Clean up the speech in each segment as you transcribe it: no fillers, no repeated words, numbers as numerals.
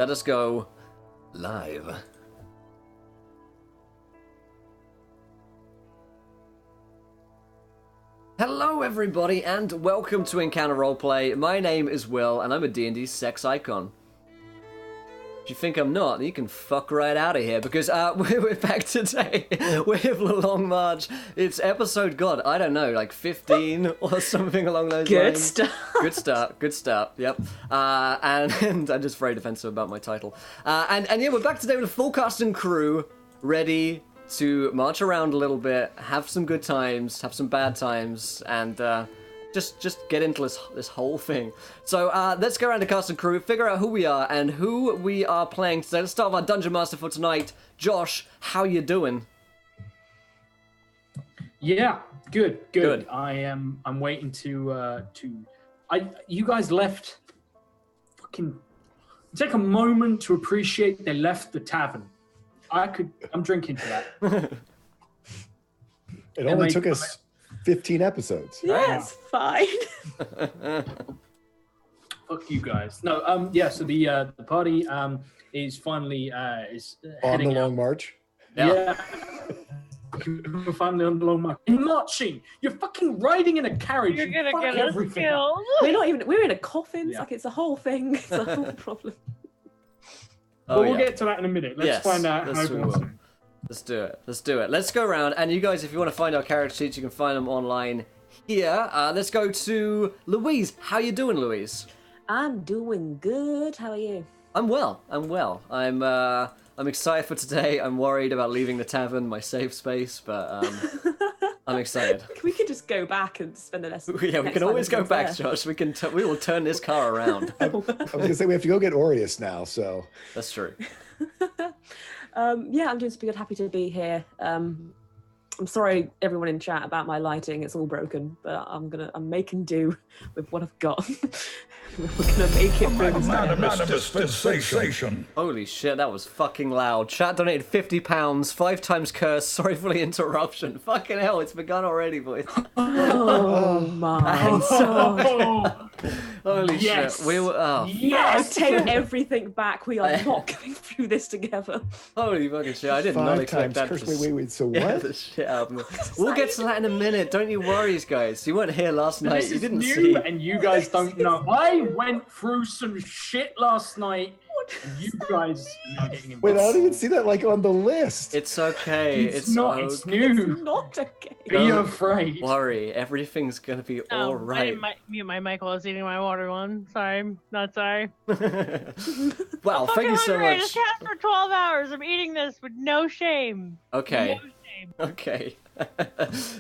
let us go live. Hello everybody, and welcome to Encounter Roleplay. My name is Will, and I'm a D&D sex icon. If you think I'm not, you can fuck right out of here, because we're back today with The Long March. It's episode, God, I don't know, like 15 or something along those lines. Good start, yep. And I'm just very defensive about my title. And yeah, we're back today with a full cast and crew, ready to march around a little bit, have some good times, have some bad times, and just get into this whole thing. So let's go around the cast and crew, figure out who we are and who we are playing today. Let's start with our Dungeon Master for tonight. Josh, how you doing? Yeah, good. I'm waiting to you guys left. Fucking take a moment to appreciate they left the tavern. I'm drinking for that. It only took us 15 episodes. Yeah, it's fine. Fuck you guys. No, yeah. So the party is finally is On the heading Long out. March. Yeah. We're finally on the long march. And marching. You're fucking riding in a carriage. You're You gonna fuck get us everything killed. We're in a coffin. It's Yeah. like it's a whole thing. It's a whole problem. But we'll get to that in a minute. Let's find out how everyone's doing. Let's do it. Let's go around, and you guys, if you want to find our character sheets, you can find them online here. Let's go to Louise. How you doing, Louise? I'm doing good. How are you? I'm well. I'm excited for today. I'm worried about leaving the tavern, my safe space, but I'm excited. We could just go back and spend the rest. Yeah, we can always go back, Josh. We will turn this car around. I was gonna say we have to go get Aureus now, so That's true. Yeah, I'm doing super good. Happy to be here. I'm sorry, everyone in chat, about my lighting. It's all broken, but I'm making do with what I've got. We're gonna make it through this. Dispensation. Holy shit, that was fucking loud. Chat donated £50, 5 times curse. Sorry for the interruption. Fucking hell, it's begun already, boys. Oh my god! Holy Yes. shit. We were. Oh, I Yes. take everything back. We are not going through this together. holy fucking shit. I did not 5 expect times that. curse. Wait, so Yeah, what? the shit out of me. We'll get to that in a minute. Don't you worry, guys. You weren't here last night. This You is didn't new, see. and you guys don't know. I went through some shit last night, and you guys are getting involved. Wait, I don't even see that like on the list. It's okay. It's not. okay. It's new. It's not okay. Be Don't afraid. Worry. Everything's gonna be all I right. didn't mute my mic while I was eating my watermelon. Sorry, not sorry. Well, thank Fucking you so hungry. I much. just cast for 12 hours. I'm eating this with no shame. Okay. No shame. Okay.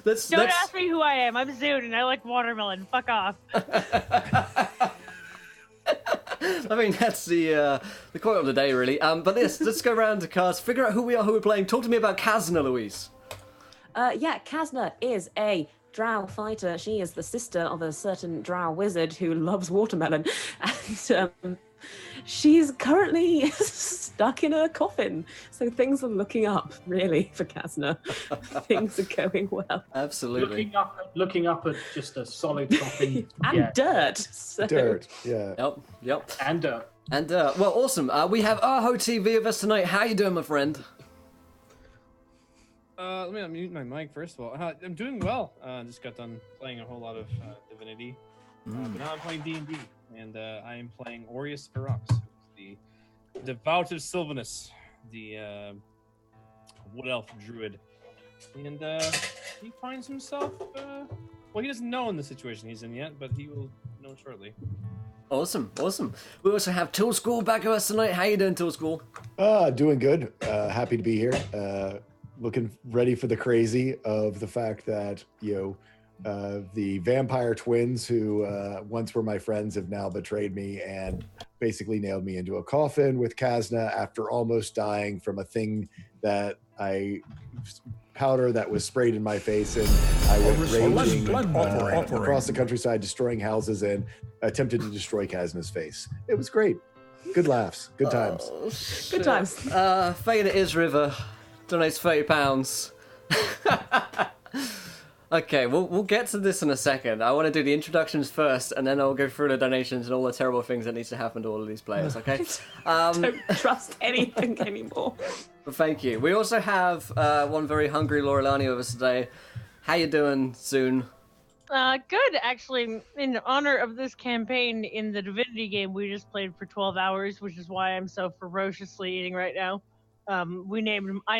let's Don't ask me who I am. I'm Zood and I like watermelon. Fuck off. I mean, that's the quote of the day, really. But let's go around to cast, figure out who we are, who we're playing. Talk to me about Kazna, Louise. Yeah, Kazna is a drow fighter. She is the sister of a certain drow wizard who loves watermelon. And she's currently stuck in a coffin. So things are looking up, really, for Kazna. Things are going well. Absolutely. Looking up at just a solid coffin. And Yeah. dirt. So. Dirt. Yeah. Yep. And And, well, awesome. We have Aho TV with us tonight. How you doing, my friend? Let me unmute my mic first of all. I'm doing well. Just got done playing a whole lot of Divinity, but now I'm playing D&D, and I am playing Aureus Ferox, the devout of Sylvanus, the wood elf druid, and he finds himself. Well, he doesn't know in the situation he's in yet, but he will know shortly. Awesome. We also have Tool School back with us tonight. How you doing, Tool School? Doing good. Happy to be here. Looking ready for the crazy of the fact that, the vampire twins who once were my friends have now betrayed me and basically nailed me into a coffin with Kazna after almost dying from a thing that powder that was sprayed in my face, and I was raging across the countryside, destroying houses, and attempted to destroy Kazna's face. It was great. Good laughs. Good times. Good times. Fade It Is River donates £30. Okay, we'll get to this in a second. I want to do the introductions first, and then I'll go through the donations and all the terrible things that needs to happen to all of these players, okay? Don't trust anything anymore. Well, thank you. We also have one very hungry Laurelani with us today. How you doing, Soon? Good, actually. In honor of this campaign in the Divinity game we just played for 12 hours, which is why I'm so ferociously eating right now. I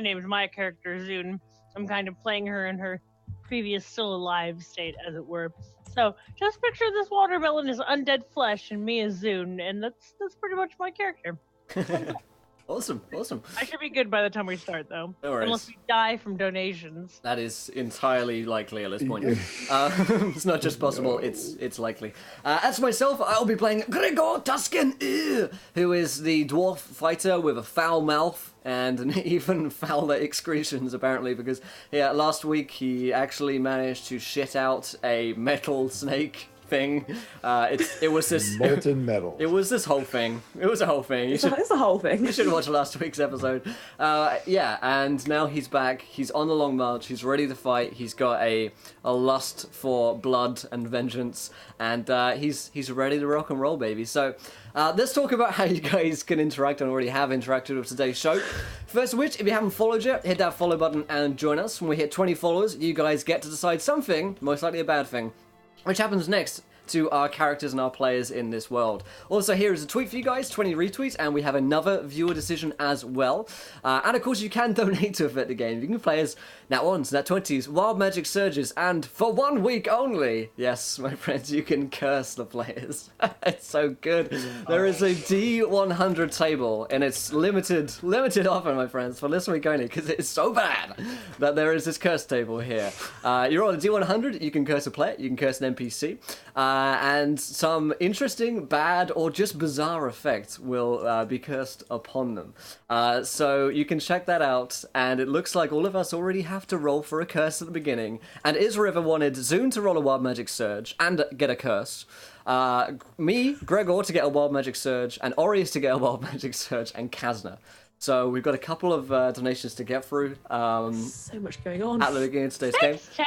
named my character Zune. I'm kind of playing her in her previous still alive state, as it were. So just picture this watermelon as undead flesh and me as Zune, and that's pretty much my character. Awesome. I should be good by the time we start, though. No worries. Unless we die from donations. That is entirely likely at this point. It's not just possible, it's likely. As for myself, I'll be playing Gregor Tuscan, who is the dwarf fighter with a foul mouth and an even fouler excretions, apparently, because last week he actually managed to shit out a metal snake thing. It was this molten metal. It was this whole thing. It was a whole thing. It's a whole thing. You should watch last week's episode. And now he's back. He's on the long march. He's ready to fight. He's got a lust for blood and vengeance, and he's ready to rock and roll, baby. So let's talk about how you guys can interact and already have interacted with today's show. First of which, if you haven't followed yet, hit that follow button and join us. When we hit 20 followers, you guys get to decide something, most likely a bad thing, which happens next to our characters and our players in this world. Also, here is a tweet for you guys, 20 retweets, and we have another viewer decision as well. And of course, you can donate to affect the game. You can play as Nat 1s, Nat 20s, Wild Magic Surges, and for 1 week only, yes, my friends, you can curse the players. It's so good. There is a D100 table, and it's limited offer, my friends, for this week only, because it's so bad that there is this curse table here. You're on a D100, you can curse a player, you can curse an NPC, and some interesting, bad, or just bizarre effects will be cursed upon them. So you can check that out, and it looks like all of us already have to roll for a curse at the beginning. And Isriver wanted Zune to roll a Wild Magic Surge and get a curse. Me, Gregor, to get a Wild Magic Surge, and Orius to get a Wild Magic Surge, and Kazna. So we've got a couple of donations to get through. So much going on. At the beginning of today's game. Thanks, chat.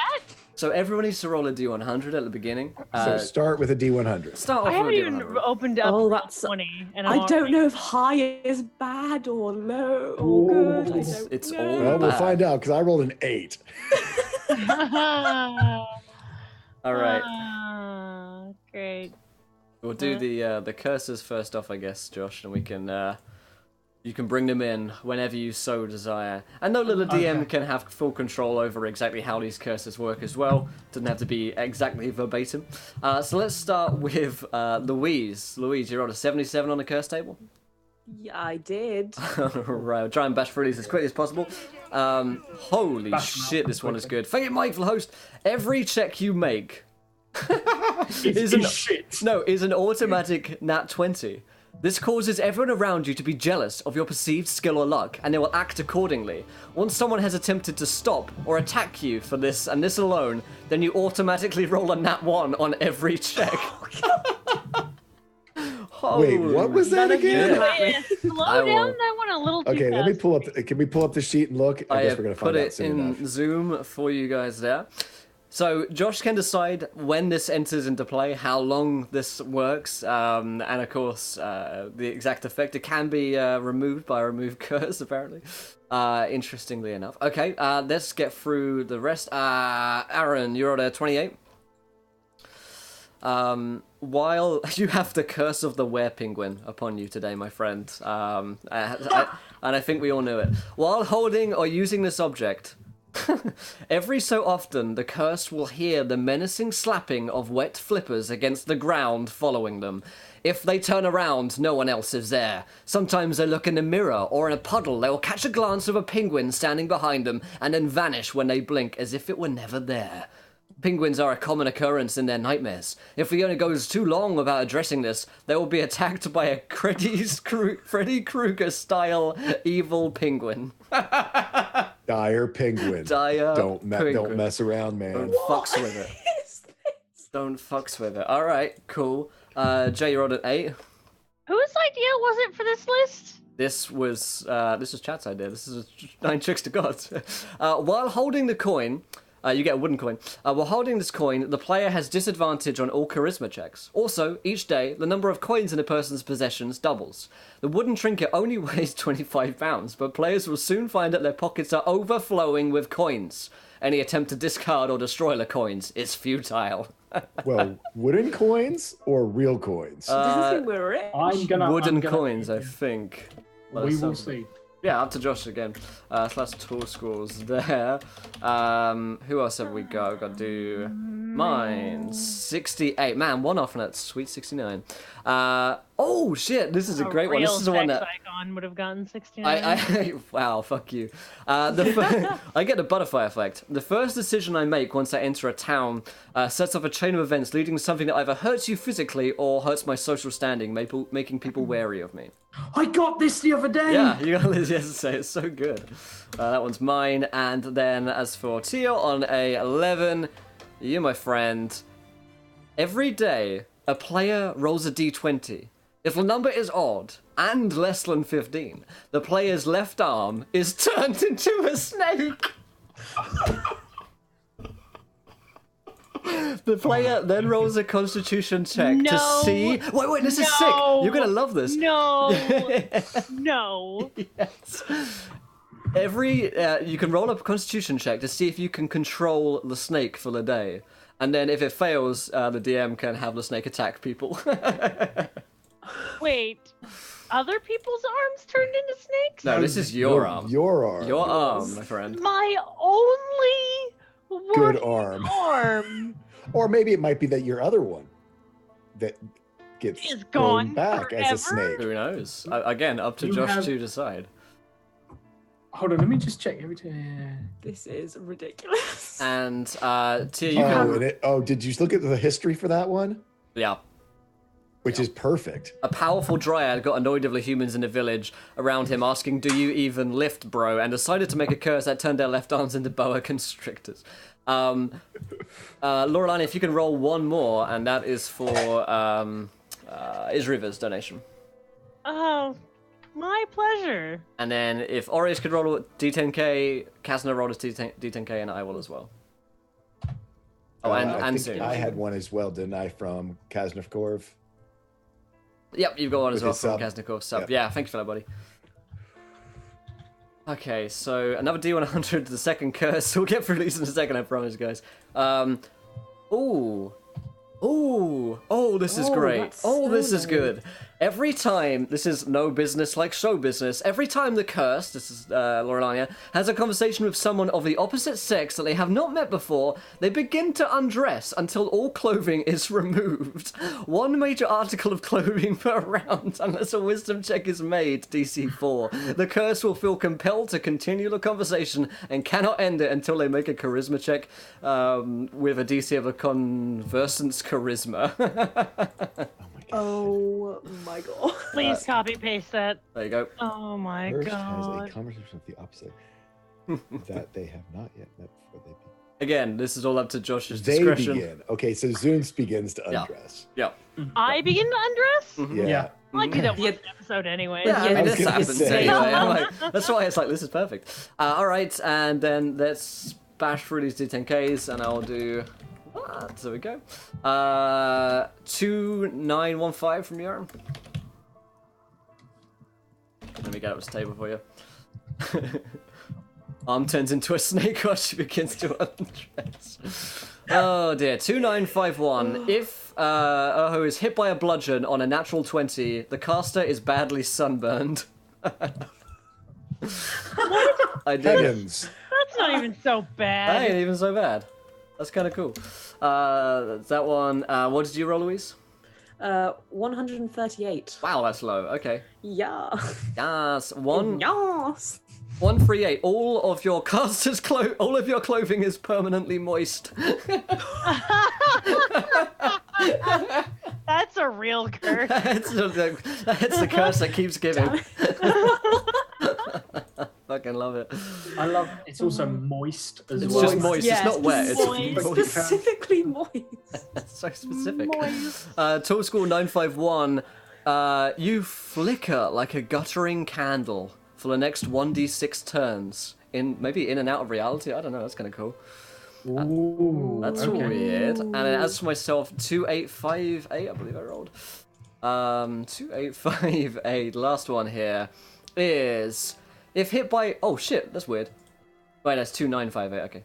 So everyone needs to roll a D100 at the beginning. So start with a D100. Start I off haven't with a even D100. opened up Oh, that's 20. And I don't know if high is bad or low or good. I don't It's know. all Well, we'll bad. find out because I rolled an 8. All right. Great. We'll do the curses first off, I guess, Josh, and we can you can bring them in whenever you so desire. And note that the DM can have full control over exactly how these curses work as well. Doesn't have to be exactly verbatim. So let's start with Louise. Louise, you're on a 77 on the curse table. Yeah, I did. Right, I'll try and bash through these as quickly as possible. Holy Bash them shit, out this one is quickly. good. Thank you, mindful host. Every check you make It's shit. is an automatic nat 20. This causes everyone around you to be jealous of your perceived skill or luck, and they will act accordingly. Once someone has attempted to stop or attack you for this, and this alone, then you automatically roll a nat 1 on every check. Wait, what was that again? Slow I will- down that one a little too Okay, fast. let me pull up. Can we pull up the sheet and look? I guess have we're gonna put find out it soon in enough. Zoom for you guys there. So Josh can decide when this enters into play, how long this works, and of course the exact effect. It can be removed by a remove curse, apparently. Interestingly enough. Okay, let's get through the rest. Aaron, you're at a 28. While you have the curse of the were-penguin upon you today, my friend, and I think we all knew it. While holding or using this object, every so often the cursed will hear the menacing slapping of wet flippers against the ground following them. If they turn around, no one else is there. Sometimes they look in a mirror or in a puddle. They will catch a glance of a penguin standing behind them and then vanish when they blink as if it were never there. Penguins are a common occurrence in their nightmares. If the owner goes too long without addressing this, they will be attacked by a Freddy Krueger-style evil penguin. Dire penguin. Dire Don't penguin. mess around, man. Don't fucks with it. Don't fucks with it. All right, cool. Jay, you're on at 8. Whose idea was it for this list? This was Chat's idea. This is 9 Tricks to God. While holding the coin, You get a wooden coin. While holding this coin, the player has disadvantage on all charisma checks. Also, each day, the number of coins in a person's possessions doubles. The wooden trinket only weighs 25 pounds, but players will soon find that their pockets are overflowing with coins. Any attempt to discard or destroy the coins is futile. Well, wooden coins or real coins? We're rich. Wooden coins, I think. We will see. Yeah, up to Josh again. So that's tool scores there. Who else have we got? We've got to do mine. 68. Man, one off on that sweet 69. Oh, shit. This is a great one. This is the one that... Icon would have gotten 69. Wow, fuck you. I get the butterfly effect. The first decision I make once I enter a town sets off a chain of events leading to something that either hurts you physically or hurts my social standing, making people wary of me. I got this the other day. Yeah, you got this yesterday. It's so good. That one's mine. And then as for Teal on a 11, you, my friend, every day a player rolls a d20. If the number is odd and less than 15, the player's left arm is turned into a snake. The player then rolls a constitution check to see... Wait, this is sick. You're going to love this. No. No. Yes. You can roll up a constitution check to see if you can control the snake for the day. And then if it fails, the DM can have the snake attack people. Wait. Other people's arms turned into snakes? No, this is your arm. Your arm. Your arm, my friend. My only... Good arm. Or maybe it might be that your other one that gets is grown gone back forever? as a snake. Who knows? Again, up to Josh to decide. Hold on, let me just check every time. This is ridiculous. And Tia, you can... Did you look at the history for that one? Yeah. Which is perfect. A powerful dryad got annoyed of the humans in the village around him, asking, "Do you even lift, bro?" and decided to make a curse that turned their left arms into boa constrictors. Lorelani, if you can roll one more, and that is for Isriva's donation. Oh, my pleasure. And then if Orius could roll a D10k, Kazna roll a D10k, and I will as well. Oh, I and think soon. I had one as well, didn't I, from Kaznovkov? Yep, you've got one as With well his from sub. Kaznikov sub. Yep. Yeah, thanks for that, buddy. Okay, so another D100, the second curse. We'll get through these in a second, I promise, guys. This is great. This is good. Every time, this is no business like show business, every time the curse, this is Lorelania, has a conversation with someone of the opposite sex that they have not met before, they begin to undress until all clothing is removed. One major article of clothing per round, unless a wisdom check is made, DC 4. The curse will feel compelled to continue the conversation and cannot end it until they make a charisma check with a DC of a conversant's charisma. Oh my god. Please copy paste that. There you go. Oh my First has god. a conversation with the opposite that they have not yet met before they begin. Again, this is all up to Josh's They discretion. begin. Okay, so Zunes begins to undress. Yeah. I begin to undress? Yeah. I do that one episode anyway. Yeah, I Yeah, mean, I was this gonna happens say. anyway. I'm like, that's why it's like, this is perfect. All right, and then let's bash through these D10Ks, and I'll do... there we go. 2915 from your arm. Let me get up this table for you. Arm turns into a snake while she begins to undress. Oh dear, 2951. If Oho is hit by a bludgeon on a natural 20, the caster is badly sunburned. I did it. Heavens. That's not even so That bad. ain't even so bad. That's kind of cool. That one. What did you roll, Louise? 138. Wow, that's low. Okay. Yeah. Yes. 138. Yes. All of your casters' all of your clothing is permanently moist. That's a real curse. That's the curse that keeps giving. Fucking love it. I love it's also moist as It's well. just moist. Yeah, it's not wet. It's moist. moist. Specifically moist. That's so specific. Moist. Tool School 951. You flicker like a guttering candle for the next 1d6 turns. Maybe in and out of reality. I don't know. That's kind of cool. Ooh, That's okay. weird. And then as for myself, 2858, I believe I rolled. 2858, last one here, is if hit by... Oh shit, that's weird. Wait, that's 2958, okay.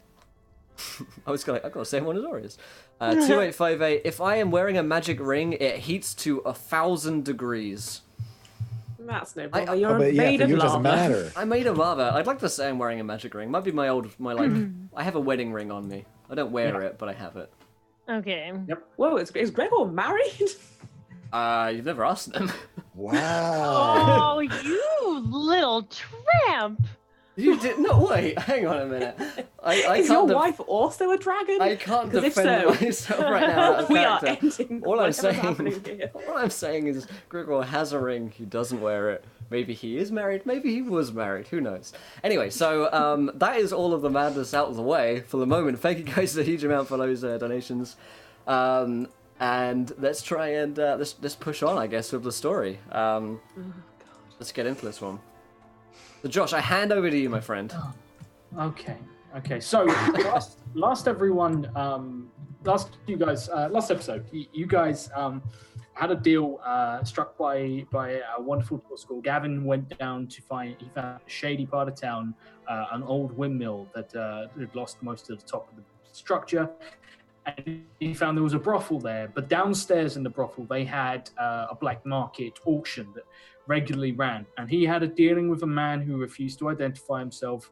I've got the same one as Orius. 2858, if I am wearing a magic ring, it heats to 1,000 degrees. That's no bother. You're but yeah, made for of you it lava. doesn't matter. I'm made of lava. I'd like to say I'm wearing a magic ring. Might be my I have a wedding ring on me. I don't wear it, but I have it. Okay. Whoa, is Gregor married? You've never asked them. Wow. Oh, you little tramp! You did no wait. Hang on a minute. I Is can't your wife also a dragon? I can't 'Cause if defend so, myself right now. Out of we are character. ending All I'm whatever's happening saying, here. all I'm saying is, Gregor has a ring. He doesn't wear it. Maybe he is married. Maybe he was married. Who knows? Anyway, so that is all of the madness out of the way for the moment. Thank you guys a huge amount for those donations. And let's try and let's push on, I guess, with the story. Let's get into this one. So, Josh, I hand over to you, my friend. Okay. So last everyone, last episode, you guys had a deal struck by a wonderful tour school. Gavin went down to find a shady part of town, an old windmill that had lost most of the top of the structure. And he found there was a brothel there, but downstairs in the brothel they had a black market auction that regularly ran, and he had a dealing with a man who refused to identify himself,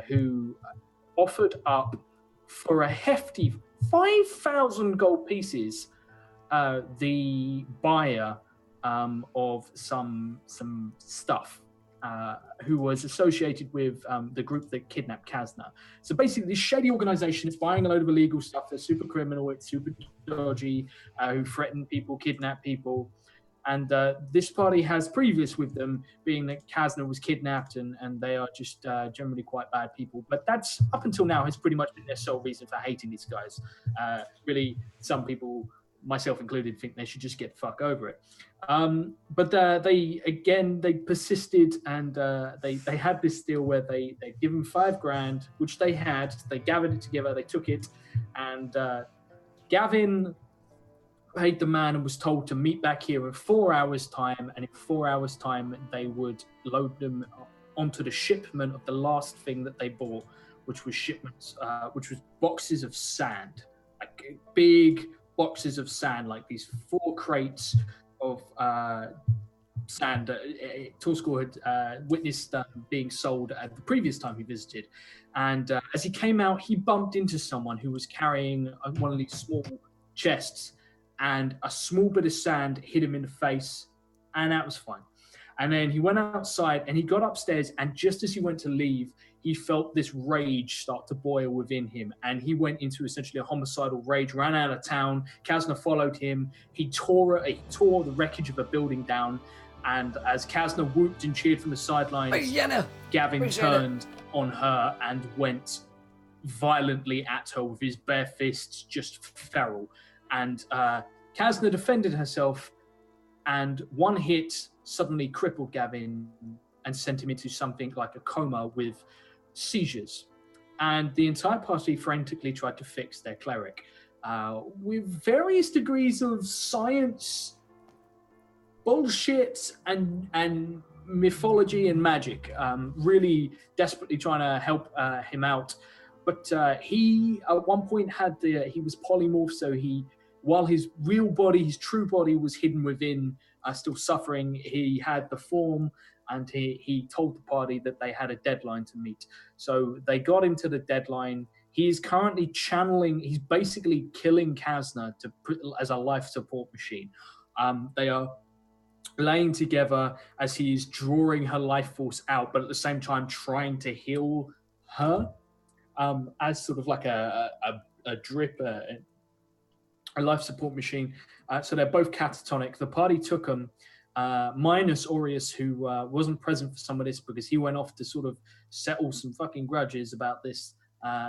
who offered up for a hefty 5,000 gold pieces the buyer of some stuff. Who was associated with the group that kidnapped Kazna. So basically, this shady organization is buying a load of illegal stuff. They're super criminal, it's super dodgy, who threaten people, kidnap people. And this party has previous with them, being that Kazna was kidnapped and they are just generally quite bad people. But that's, up until now, has pretty much been their sole reason for hating these guys. Really, some people, myself included, think they should just get the fuck over it. But they persisted, and they had this deal where they give him $5,000, which they had. They gathered it together, they took it, and Gavin paid the man and was told to meet back here in 4 hours' time, and in 4 hours' time they would load them onto the shipment of the last thing that they bought, which was boxes of sand, like big boxes of sand, like these 4 crates of sand that Torskor had witnessed being sold at the previous time he visited. And as he came out, he bumped into someone who was carrying one of these small chests, and a small bit of sand hit him in the face, and that was fine. And then he went outside and he got upstairs, and just as he went to leave, he felt this rage start to boil within him, and he went into essentially a homicidal rage, ran out of town. Kazna followed him. He tore the wreckage of a building down, and as Kazna whooped and cheered from the sidelines, Gavin turned on her and went violently at her with his bare fists, just feral. And Kazna defended herself, and one hit suddenly crippled Gavin and sent him into something like a coma with seizures. And the entire party frantically tried to fix their cleric with various degrees of science, bullshit, and mythology and magic, really desperately trying to help him out. But he, at one point, he was polymorph, so while his real body, his true body, was hidden within, still suffering, he had the form, and he told the party that they had a deadline to meet. So they got him to the deadline. He is currently he's basically killing Kazna to put as a life support machine. They are laying together as he is drawing her life force out, but at the same time trying to heal her as sort of like a drip, a life support machine. So they're both catatonic. The party took them, minus Orius, who wasn't present for some of this because he went off to sort of settle some fucking grudges about this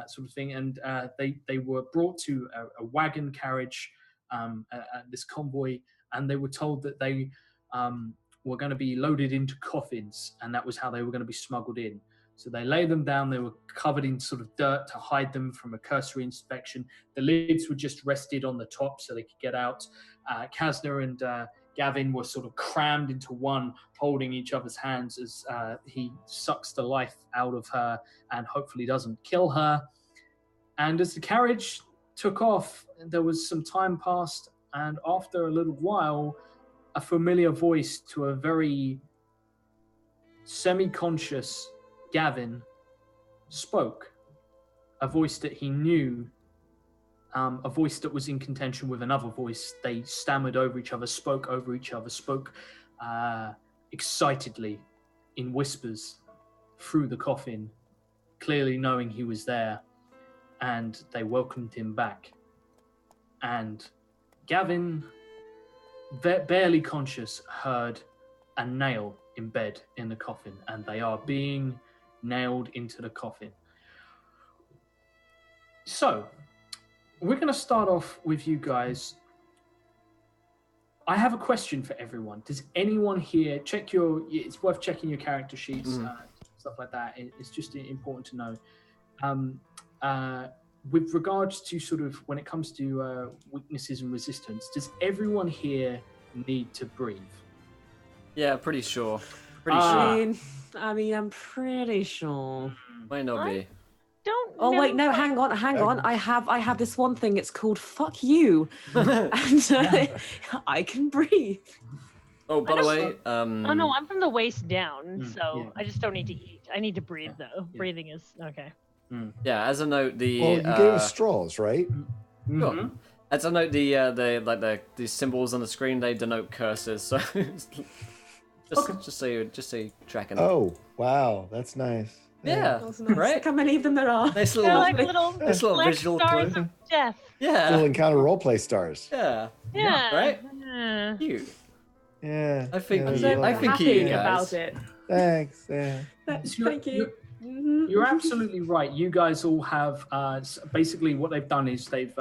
sort of thing. And they were brought to a wagon carriage, this convoy, and they were told that they were going to be loaded into coffins, and that was how they were going to be smuggled in. So they lay them down. They were covered in sort of dirt to hide them from a cursory inspection. The lids were just rested on the top so they could get out. Kasner and Gavin were sort of crammed into one, holding each other's hands as he sucks the life out of her and hopefully doesn't kill her. And as the carriage took off, there was some time passed, and after a little while, a familiar voice to a very semi-conscious Gavin spoke. A voice that he knew, a voice that was in contention with another voice. They stammered over each other, spoke over each other, spoke excitedly in whispers through the coffin, clearly knowing he was there, and they welcomed him back. And Gavin, barely conscious, heard a nail embed in the coffin, and they are being nailed into the coffin. So, we're going to start off with you guys. I have a question for everyone. Does anyone here it's worth checking your character sheets, stuff like that. It's just important to know. With regards to sort of when it comes to weaknesses and resistance, does everyone here need to breathe? Yeah, pretty sure. Pretty I sure. mean, I'm pretty sure. Might not be. Don't. Oh know. wait, no, hang on. I have this one thing. It's called "fuck you," and I can breathe. Oh, by the way, Oh no, I'm from the waist down, so yeah. I just don't need to eat. I need to breathe though. Yeah. Breathing is okay. yeah. As a note, the Well, you gave us straws, right? Sure. As a note, the symbols on the screen, they denote curses. So just so you're tracking. Oh, wow, that's nice. Yeah, That's nice. right. Look how many of them there are. Nice They're little, like little nice little black visual stars clue. of death. Yeah, Little encounter roleplay stars. yeah, Yeah. right. Yeah. You. Yeah. I think yeah, you- So yeah. I think happy you guys. about it. Thanks. Yeah. Thank you. You're absolutely right. You guys all have basically what they've done is they've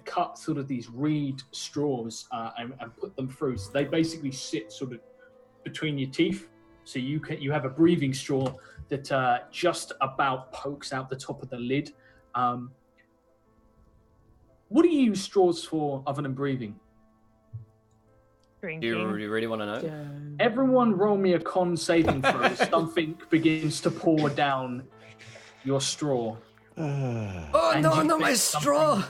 cut sort of these reed straws and put them through. So they basically sit sort of between your teeth. So you have a breathing straw that just about pokes out the top of the lid. What do you use straws for other than breathing? Do Drinking. you really want to know? Yeah. Everyone roll me a con saving throw. Something begins to pour down your straw. Oh And no, you not my think straw!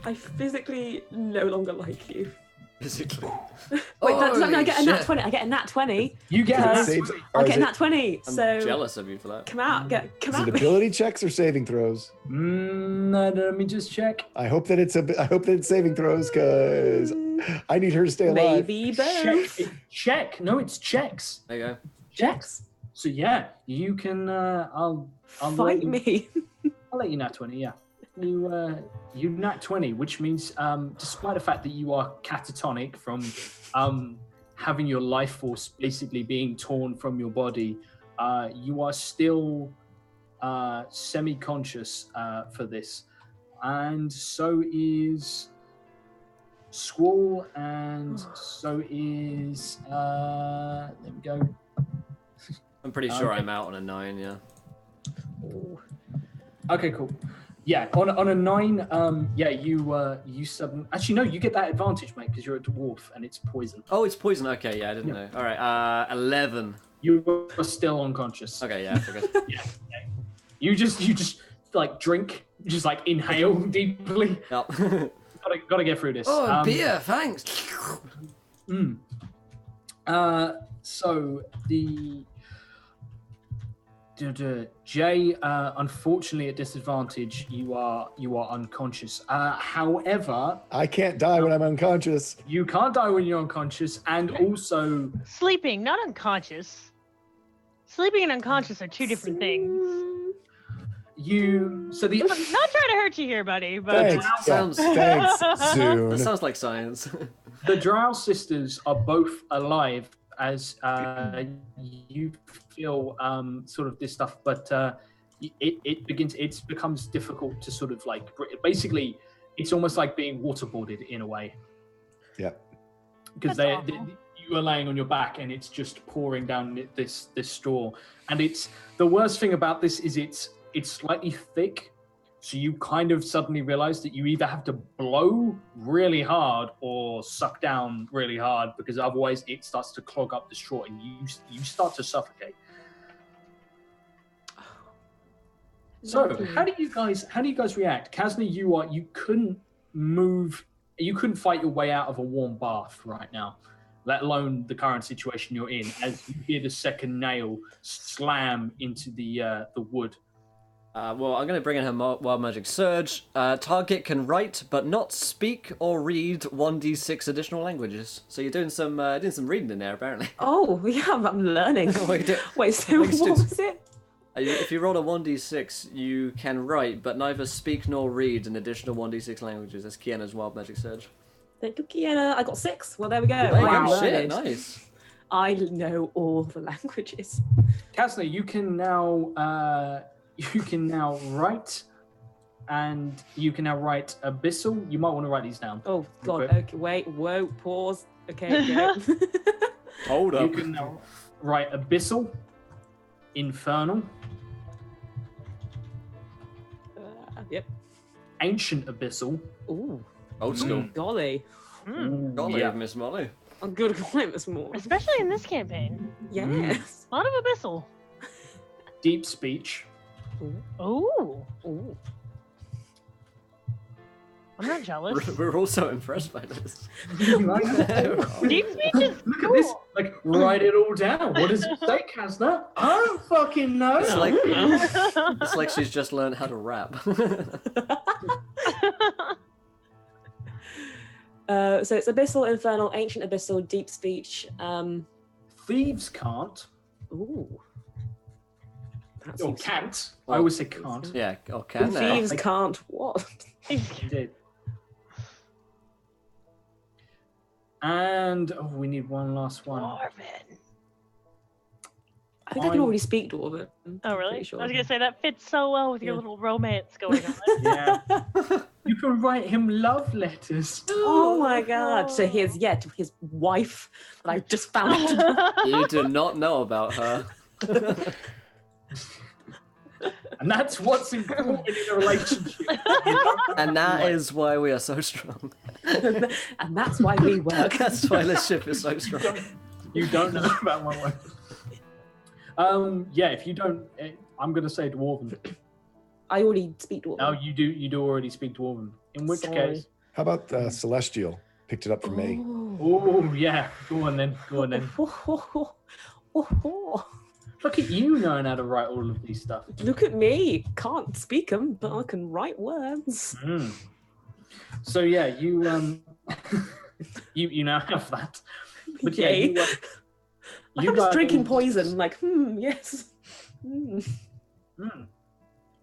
I physically no longer like you. Basically. Wait, does that mean I get a Holy nat shit. 20? I get a nat 20. You get Because- a Saves- nat 20. or I is get a it- nat 20. I'm So jealous of you for that. come out, come Is out. it ability checks or saving throws? Let me just check. I hope that it's saving throws because I need her to stay alive. Maybe both. Check. No, it's checks. There you go. Checks. So yeah, you can. I'll let Fight you, me. I'll let you nat 20. Yeah, you nat 20, which means despite the fact that you are catatonic from having your life force basically being torn from your body, you are still semi-conscious for this, and so is Squall, and so is there we go. I'm pretty sure Okay. I'm out on a 9. Yeah. Okay, cool. Yeah, on a 9, yeah, you suddenly actually no, you get that advantage, mate, because you're a dwarf and it's poison. Oh, it's poison. Okay, yeah, I didn't know. All right, 11. You are still unconscious. Okay, yeah, I figured. You just like drink, just like inhale deeply. Yep. Gotta get through this. Oh, beer, thanks. So Jay, unfortunately at disadvantage, you are unconscious. However, I can't die when I'm unconscious. you can't die when you're unconscious, and also Sleeping, not unconscious. Sleeping and unconscious are two different things. so the Not trying to hurt you here, buddy, but Thanks. Sounds- Thanks. That Soon. sounds like science. the Drow sisters are both alive as you feel sort of this stuff, but it becomes difficult to sort of like basically it's almost like being waterboarded in a way. Yeah. Because That's awful. you are laying on your back, and it's just pouring down this straw. And it's the worst thing about this is it's slightly thick, so you kind of suddenly realize that you either have to blow really hard or suck down really hard, because otherwise it starts to clog up the straw and you start to suffocate. So how do you guys react? Kasna, you couldn't move, you couldn't fight your way out of a warm bath right now, let alone the current situation you're in, as you hear the second nail slam into the wood. Well, I'm going to bring in her Wild Magic Surge. Target can write, but not speak or read 1d6 additional languages. So you're doing some reading in there, apparently. Oh, yeah, I'm learning. Wait, so what was it? If you roll a 1d6, you can write, but neither speak nor read an additional 1d6 languages. That's Kiana's Wild Magic Surge. Thank you, Kiana. I got 6. Well, there we go. Wow, shit, nice. I know all the languages. Kasna, you can now write, and you can now write abyssal. You might want to write these down. Oh God. Okay. Wait. Whoa. Pause. Okay. Go. Hold up. You can now write abyssal, infernal, yep. ancient abyssal. Ooh. Old school. Golly. Golly, Yeah. Miss Molly. I'm good at climate this morning. Especially in this campaign. Yes. A lot of abyssal. Deep speech. Ooh. Ooh. I'm not jealous. We're also impressed by this. Deep speech is Look cool. at this. Like, write it all down. What does it say, Kasna? I don't fucking know. It's like she's just learned how to rap. So it's abyssal, infernal, ancient abyssal, deep speech. Thieves can't. Ooh. That Or seems- can't. I always say can't. Yeah, okay. Thieves can't what? You did. And we need one last one. Dwarven. I think I can already speak Dwarven. Oh, really? Pretty sure. I was going to say, that fits so well with your Yeah. little romance going on. Yeah. You can write him love letters. Oh my God! So here's to his wife that I just found out. You do not know about her. And that's what's important in a relationship. And that is why we are so strong. And that's why we work. That's why this ship is so strong. You don't know about my wife. Yeah, if you don't, I'm going to say Dwarven. I already speak Dwarven. No, you do already speak Dwarven. In which Sorry. case, How about Celestial? Picked it up from me. oh yeah, go on then. Look at you knowing how to write all of these stuff. Look at me. Can't speak them, but I can write words. So yeah, you you now have that. But yeah, Yay. I'm just guys- drinking poison. Like, yes.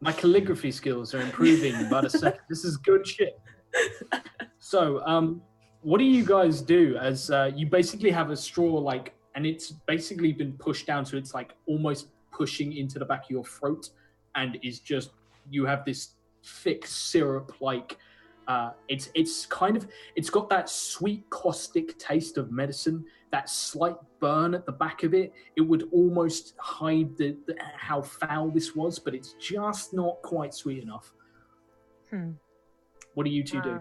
My calligraphy skills are improving by the second. This is good shit. So, what do you guys do as you basically have a straw, and it's basically been pushed down, so it's like almost pushing into the back of your throat, and is just, you have this thick syrup, it's got that sweet caustic taste of medicine, that slight burn at the back of it. It would almost hide how foul this was, but it's just not quite sweet enough. What do you two do?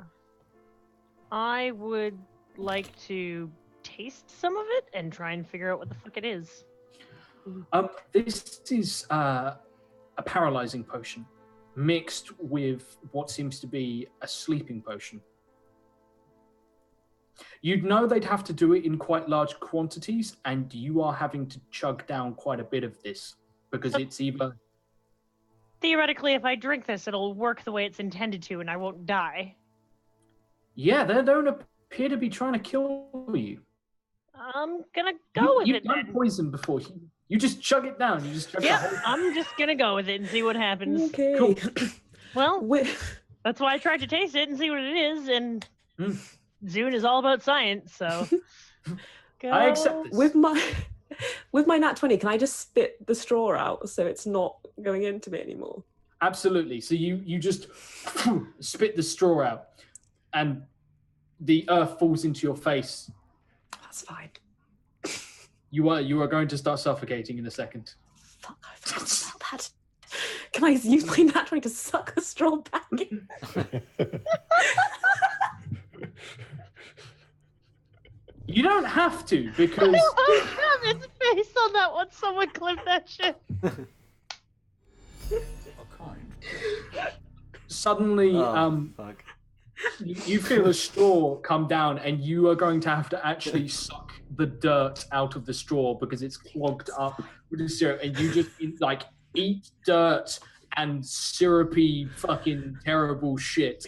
I would like to taste some of it and try and figure out what the fuck it is. This is a paralyzing potion mixed with what seems to be a sleeping potion. You'd know they'd have to do it in quite large quantities, and you are having to chug down quite a bit of this because it's either... Theoretically, if I drink this, it'll work the way it's intended to and I won't die. Yeah, they don't appear to be trying to kill you. I'm gonna go with You've it done then. poison before. You just chug it down. You just chug Yeah, the whole... I'm just gonna go with it and see what happens. Okay. Cool. Well, Wi- that's why I tried to taste it and see what it is, and Zune is all about science, so... Go. I accept this. with my nat 20, can I just spit the straw out so it's not going into me anymore? Absolutely. So you just spit the straw out, and the earth falls into your face. That's fine. You are going to start suffocating in a second. Fuck, I forgot about that. Can I use my nat 20 to suck a straw back in? You don't have to, because I love his face on that one. Someone clip that shit. suddenly, fuck. you feel a straw come down, and you are going to have to actually suck the dirt out of the straw because it's clogged up with the syrup, and you just like eat dirt and syrupy fucking terrible shit.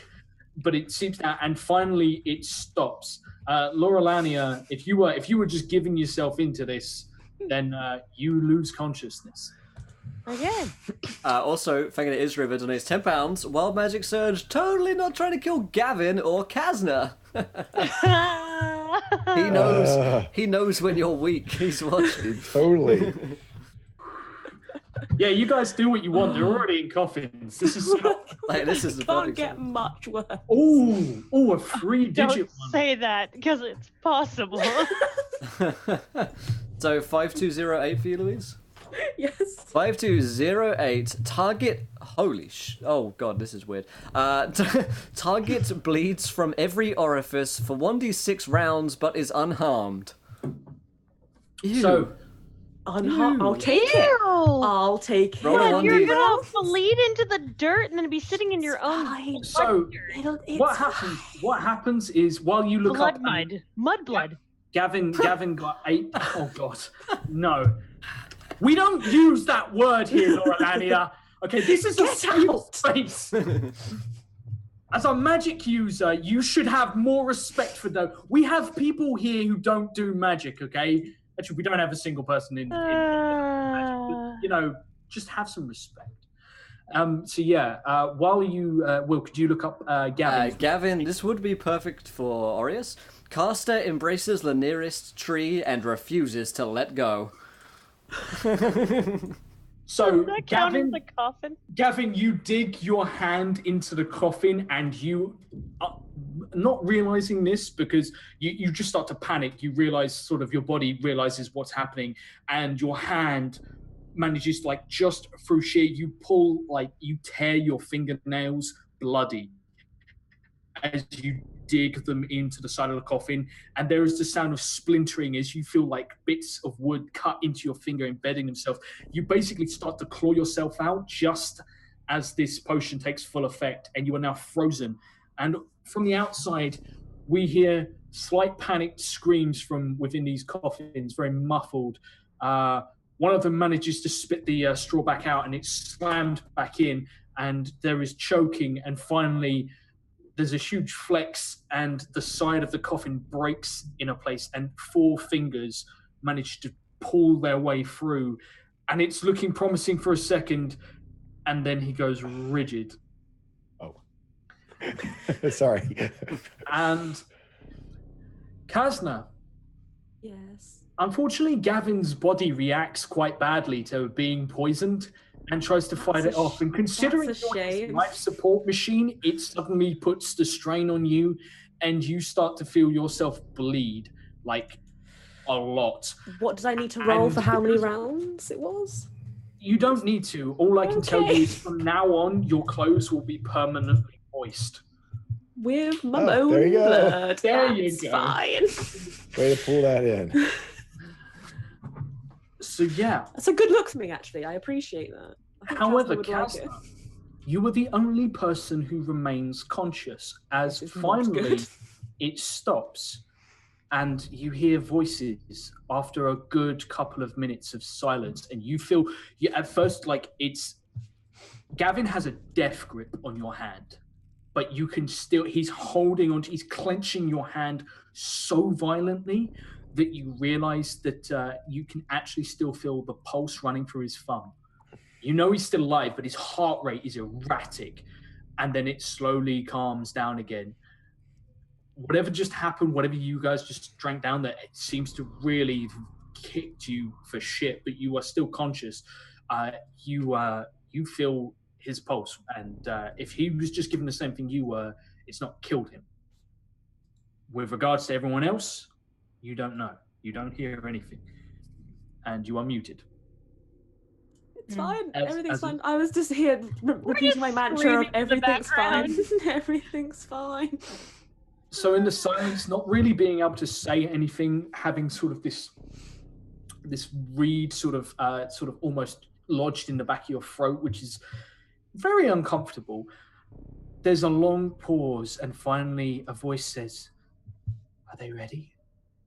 But it seeps out, and finally it stops. Laurelania, if you were just giving yourself into this, then you lose consciousness. Again. Also, thanking to Isriver donates £10. Wild Magic Surge, totally not trying to kill Gavin or Kazna. He knows when you're weak. He's watching. Totally. Yeah, you guys do what you want. They're already in coffins. This is This is the Can't perfect get time. much worse. a 3-digit Don't one. say that, because it's possible. So 5208 for you, Louise? Yes. 5208. Target. Oh god, this is weird. Target bleeds from every orifice for 1d6 rounds but is unharmed. Ew. So I'll take it. Ew. I'll take it. Roll a God, you're 1d. gonna bleed into the dirt and then be sitting in your own Fine. So It's what happens is while you look blood up mud blood. Gavin got 8. Oh god. No. We don't use that word here, Laurelania. Okay, this is a Get safe out. space. As a magic user, you should have more respect for those. We have people here who don't do magic, okay? Actually, we don't have a single person in magic, but, you know, just have some respect. So yeah, while you, Will, could you look up Gavin? Gavin, this would be perfect for Aureus. Caster embraces the nearest tree and refuses to let go. So Does that count as Gavin, the coffin? Gavin, you dig your hand into the coffin, and you, not realizing this because you just start to panic. You realize sort of your body realizes what's happening, and your hand manages like just through sheer, you tear your fingernails bloody as you dig them into the side of the coffin, and there is the sound of splintering as you feel like bits of wood cut into your finger, embedding themselves. You basically start to claw yourself out just as this potion takes full effect, and you are now frozen. And from the outside, we hear slight panicked screams from within these coffins, very muffled. One of them manages to spit the straw back out, and it's slammed back in, and there is choking, and finally there's a huge flex, and the side of the coffin breaks in a place, and 4 fingers manage to pull their way through, and it's looking promising for a second, and then he goes rigid. Oh. Sorry. And Kazna, Yes. unfortunately, Gavin's body reacts quite badly to being poisoned and tries to fight it off. And considering that's a you're his shame. life support machine, it suddenly puts the strain on you, and you start to feel yourself bleed like a lot. What did I need to roll And for how many because- rounds it was? You don't need to. All I can tell you Okay. is from now on, your clothes will be permanently moist. With my Oh, own there you go. blood. There you That's go. fine. Way to pull that in. So yeah. That's a good look for me, actually. I appreciate that. I think However, Casper would like it. Kazna, you are the only person who remains conscious as This is not finally good. it stops and you hear voices after a good couple of minutes of silence, and you feel at first like it's Gavin has a death grip on your hand, but you can still, he's clenching your hand so violently that you realize that you can actually still feel the pulse running through his thumb. You know he's still alive, but his heart rate is erratic, and then it slowly calms down again. Whatever just happened, whatever you guys just drank down there, it seems to really have kicked you for shit, but you are still conscious. You feel his pulse, and if he was just given the same thing you were, it's not killed him. With regards to everyone else, you don't know. You don't hear anything. and you are muted. It's fine. As- Everything's as- fine. I was just here repeating my mantra of screaming in the everything's fine. background. Everything's fine. So in the silence, not really being able to say anything, having sort of this reed sort of almost lodged in the back of your throat, which is very uncomfortable. There's a long pause, and finally a voice says, "Are they ready?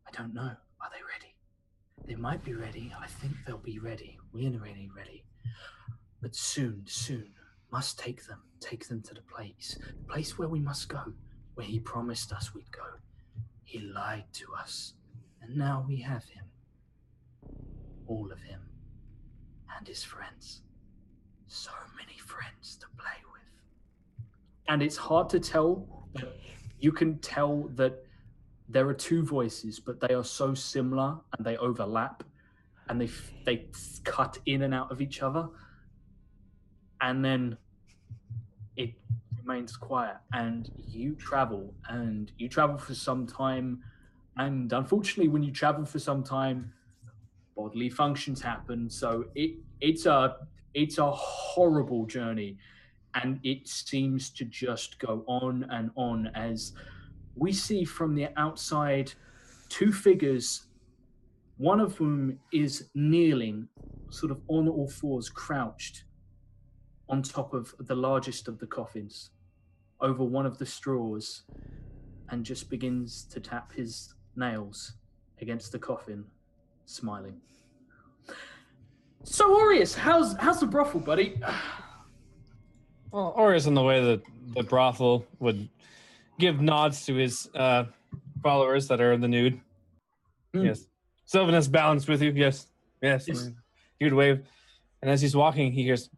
I don't know. Are they ready? They might be ready. I think they'll be ready. We're really ready. But soon, must take them to the place where we must go, where he promised us we'd go. He lied to us, and now we have him. All of him. And his friends. So many friends to play with." And it's hard to tell, but you can tell that there are two voices, but they are so similar and they overlap and they cut in and out of each other. And then it remains quiet, and you travel for some time. And unfortunately, when you travel for some time, bodily functions happen. So it's a horrible journey, and it seems to just go on and on as we see from the outside two figures, one of whom is kneeling, sort of on all fours, crouched on top of the largest of the coffins, over one of the straws, and just begins to tap his nails against the coffin, smiling. So, Aureus, how's the brothel, buddy? Well, Orius, in the way that the brothel would give nods to his followers that are in the nude. Yes. Sylvanus balanced with you. Yes. Yes. Yes. He would wave. And as he's walking, he hears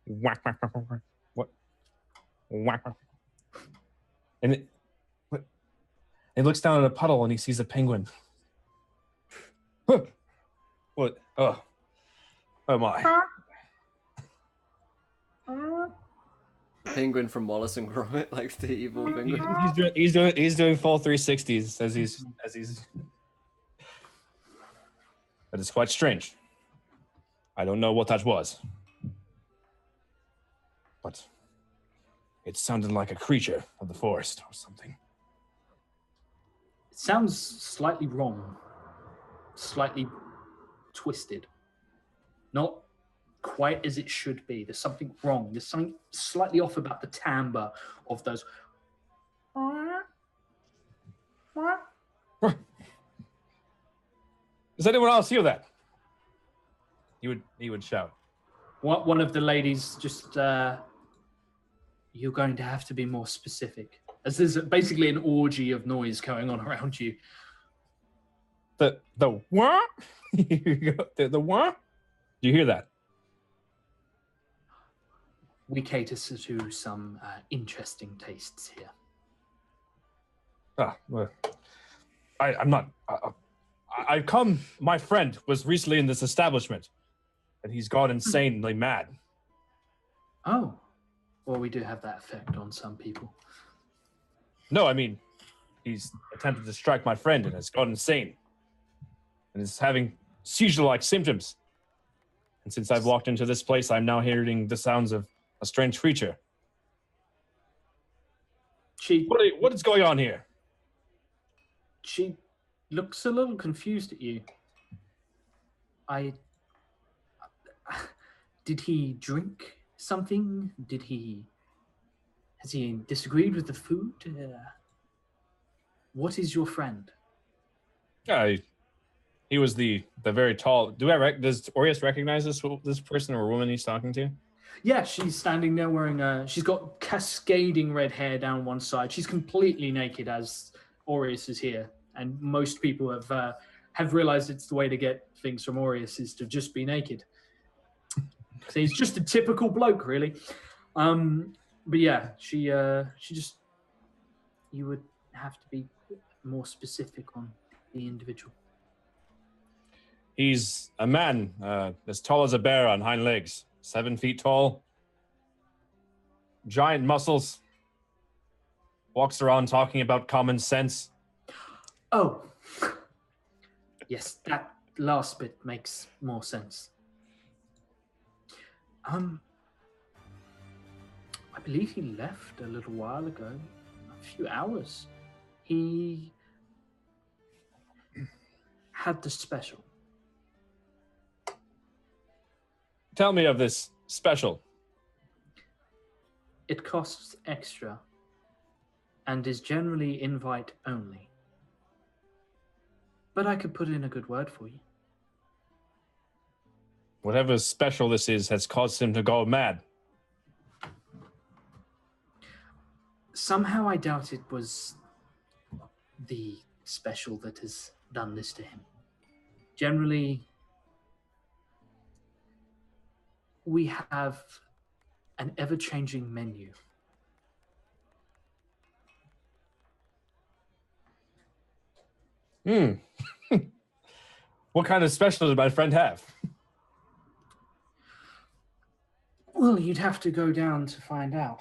whack, whack, whack, whack, what? Whack, whack. And he looks down at a puddle and he sees a penguin. What? Oh my. Penguin from Wallace and Gromit, like the evil penguin. He's doing full 360s as he's. But it's quite strange. I don't know what that was, but it sounded like a creature of the forest or something. It sounds slightly wrong, slightly twisted, not quite as it should be. There's something wrong. There's something slightly off about the timbre of those. Does anyone else hear that? He would shout. One of the ladies just, you're going to have to be more specific, as there's basically an orgy of noise going on around you. The what? the what? Do you hear that? We cater to some interesting tastes here. Well, I'm not. I've come. My friend was recently in this establishment, and he's gone insanely mad. Oh, well, we do have that effect on some people. No, I mean, he's attempted to strike my friend and has gone insane, and is having seizure-like symptoms. And since I've walked into this place, I'm now hearing the sounds of a strange creature. What is going on here? She looks a little confused at you. Did he drink something? Has he disagreed with the food? What is your friend? He was the very tall. Does Orius recognize this person or woman he's talking to? Yeah, she's standing there wearing she's got cascading red hair down one side. She's completely naked as Orius is here. And most people have realized it's the way to get things from Orius is to just be naked. So he's just a typical bloke, really. But yeah, she just, you would have to be more specific on the individual. He's a man as tall as a bear on hind legs, 7 feet tall, giant muscles, walks around talking about common sense. Oh, yes, The last bit makes more sense. I believe he left a little while ago, a few hours. He had the special. Tell me of this special. It costs extra and is generally invite only. But I could put in a good word for you. Whatever special this is has caused him to go mad. Somehow I doubt it was the special that has done this to him. Generally, we have an ever-changing menu. What kind of special did my friend have? Well, you'd have to go down to find out.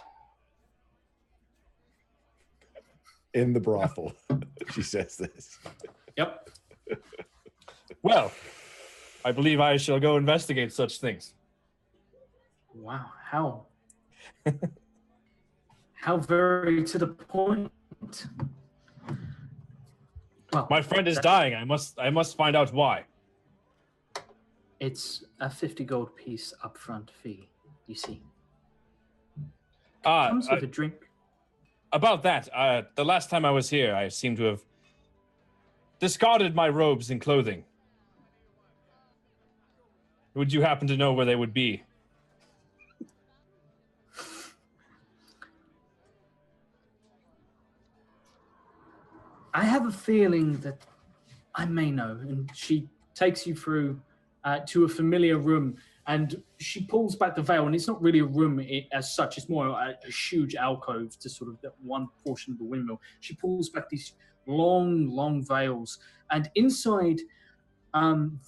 In the brothel, she says this. Yep. Well, I believe I shall go investigate such things. Wow, how very to the point. Well, My friend is dying. I must find out why. it's a 50 gold piece upfront fee, you see. Ah, Comes with a drink. about that, the last time I was here, I seem to have discarded my robes and clothing. Would you happen to know where they would be? I have a feeling that I may know. And she takes you through to a familiar room, and she pulls back the veil, and it's not really a room as such. It's more a huge alcove to sort of that one portion of the windmill. She pulls back these long veils, and inside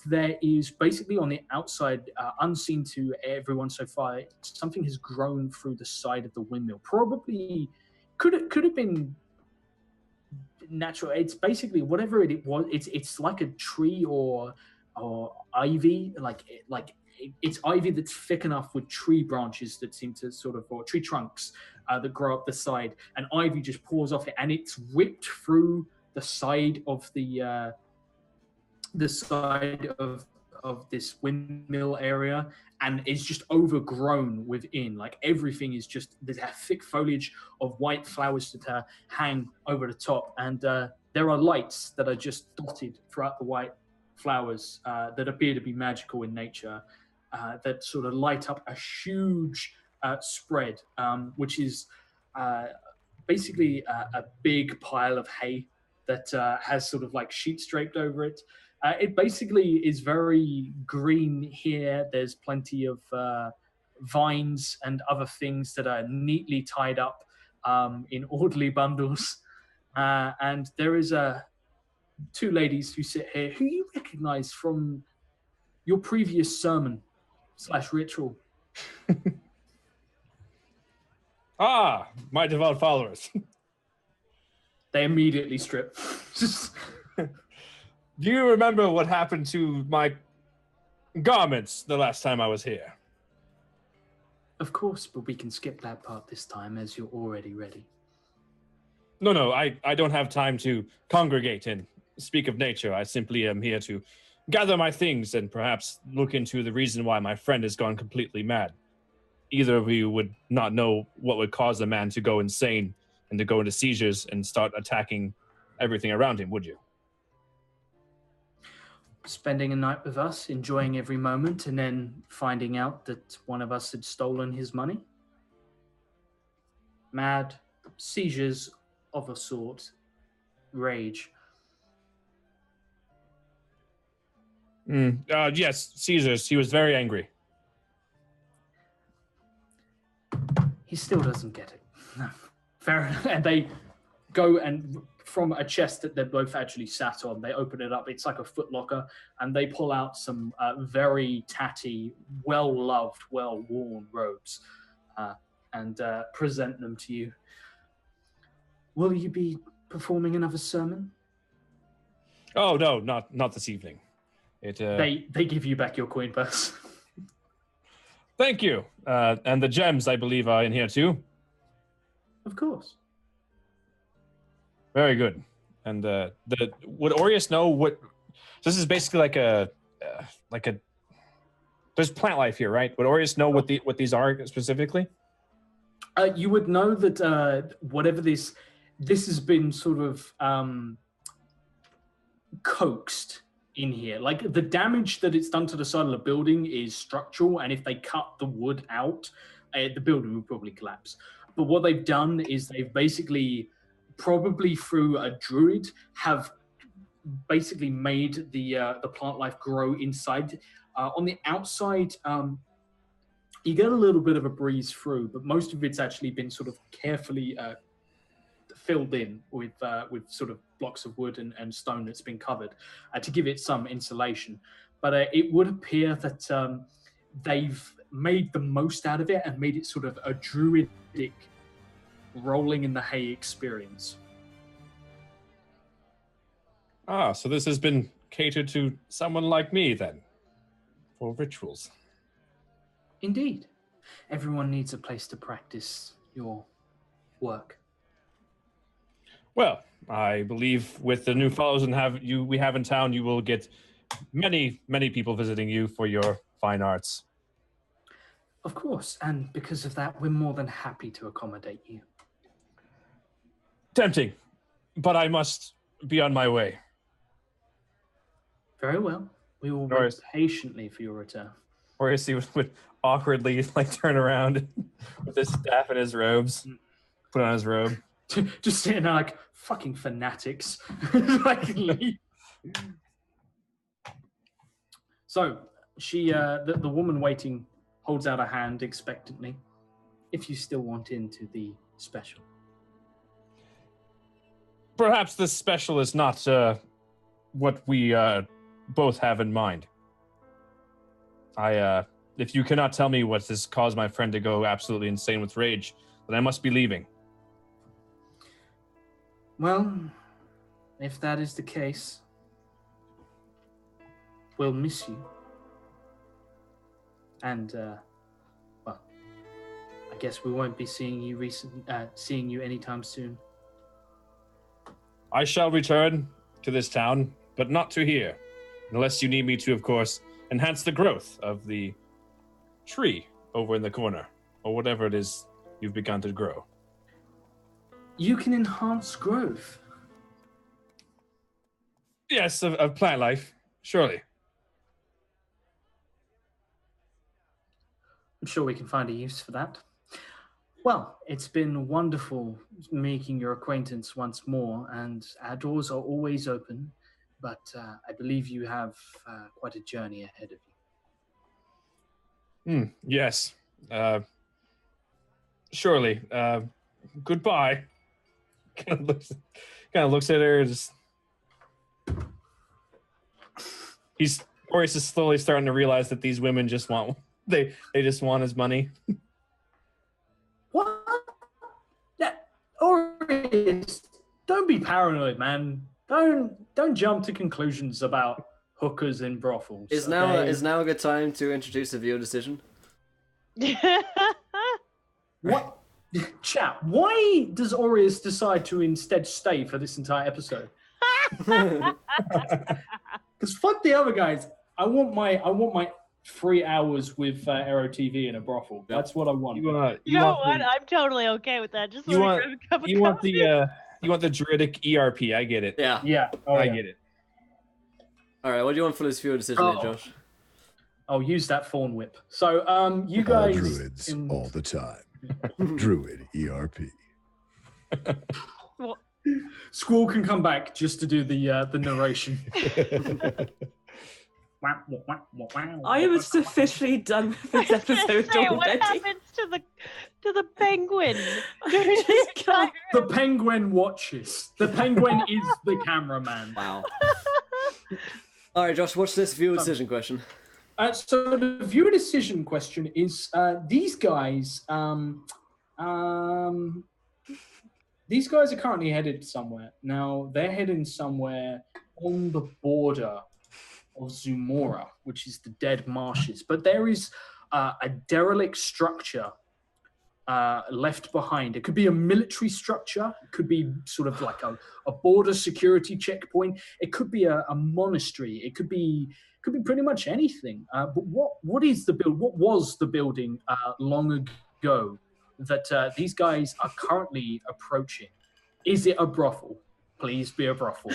there is basically on the outside, unseen to everyone so far, something has grown through the side of the windmill. Probably could have been natural. It's basically whatever it was. It's like a tree or ivy, like it's ivy that's thick enough with tree branches that seem to sort of, or tree trunks that grow up the side, and ivy just pours off it, and it's ripped through the side of the side of this windmill area, and is just overgrown within. Like everything is just, there's a thick foliage of white flowers that hang over the top, and there are lights that are just dotted throughout the white flowers that appear to be magical in nature, that sort of light up a huge spread, which is basically a big pile of hay that has sort of like sheets draped over it. It basically is very green here. There's plenty of vines and other things that are neatly tied up in orderly bundles. And there is two ladies who sit here who you recognize from your previous sermon / ritual. Ah, my devout followers. They immediately strip. Do you remember what happened to my garments the last time I was here? Of course, but we can skip that part this time as you're already ready. No, I don't have time to congregate and speak of nature. I simply am here to gather my things and perhaps look into the reason why my friend has gone completely mad. Either of you would not know what would cause a man to go insane and to go into seizures and start attacking everything around him, would you? Spending a night with us, enjoying every moment, and then finding out that one of us had stolen his money. Mad, seizures of a sort, rage. Yes, seizures. He was very angry. He still doesn't get it. No. Fair enough. And they go and from a chest that they're both actually sat on, they open it up. It's like a footlocker, and they pull out some very tatty, well-loved, well-worn robes and present them to you. Will you be performing another sermon? Oh, no, not this evening. They give you back your coin purse. Thank you. And the gems, I believe, are in here too. Of course. Very good. And would Aureus know what? So this is basically like a. There's plant life here, right? Would Aureus know what these are specifically? You would know that whatever this has been sort of coaxed in here. Like the damage that it's done to the side of the building is structural, and if they cut the wood out, the building would probably collapse. But what they've done is they've basically, probably through a druid, have basically made the plant life grow inside. On the outside, you get a little bit of a breeze through, but most of it's actually been sort of carefully filled in with sort of blocks of wood and stone that's been covered to give it some insulation. But it would appear that they've made the most out of it and made it sort of a druidic rolling in the hay experience. Ah, so this has been catered to someone like me then, for rituals. Indeed. Everyone needs a place to practice your work. Well, I believe with the new fellows we have in town, you will get many, many people visiting you for your fine arts. Of course, and because of that, we're more than happy to accommodate you. Tempting, but I must be on my way. Very well. We will wait patiently for your return. Aureus would awkwardly turn around with his staff and his robes, put on his robe. Just sitting there like fucking fanatics. Leave. So she, the woman waiting, holds out a hand expectantly. If you still want into the special. Perhaps this special is not what we both have in mind. If you cannot tell me what has caused my friend to go absolutely insane with rage, then I must be leaving. Well, if that is the case, we'll miss you. And, well, I guess we won't be seeing you anytime soon. I shall return to this town, but not to here, unless you need me to, of course, enhance the growth of the tree over in the corner, or whatever it is you've begun to grow. You can enhance growth. Yes, of plant life, surely. I'm sure we can find a use for that. Well, it's been wonderful making your acquaintance once more, and our doors are always open, but I believe you have quite a journey ahead of you. Yes. Surely. Goodbye. Kind of looks at her. Aureus is slowly starting to realize that these women just want they just want his money. What? Yeah, Aureus, don't be paranoid, man. Don't jump to conclusions about hookers in brothels. Is now a good time to introduce a viewer decision? What? Chat, why does Aureus decide to instead stay for this entire episode? Because fuck the other guys. I want my 3 hours with Aero TV in a brothel. That's what I want. You know what? I'm totally okay with that. Just you want the druidic ERP. I get it. Yeah. I get it. All right, what do you want for this viewer decision, there, Josh? I'll use that thorn whip. So, you guys... All druids, all the time. Druid ERP. Well, Squall can come back just to do the narration. I am officially done with this episode say, already. what happens to the penguin? The penguin watches. The penguin is the cameraman. Wow. All right, Josh, what's this viewer decision question? So the viewer decision question is: these guys are currently headed somewhere. Now they're heading somewhere on the border of Zumora, which is the Dead Marshes. But there is a derelict structure left behind. It could be a military structure. It could be sort of like a border security checkpoint. It could be a monastery. It could be pretty much anything. But what is the build? What was the building long ago that these guys are currently approaching? Is it a brothel? Please be a brothel.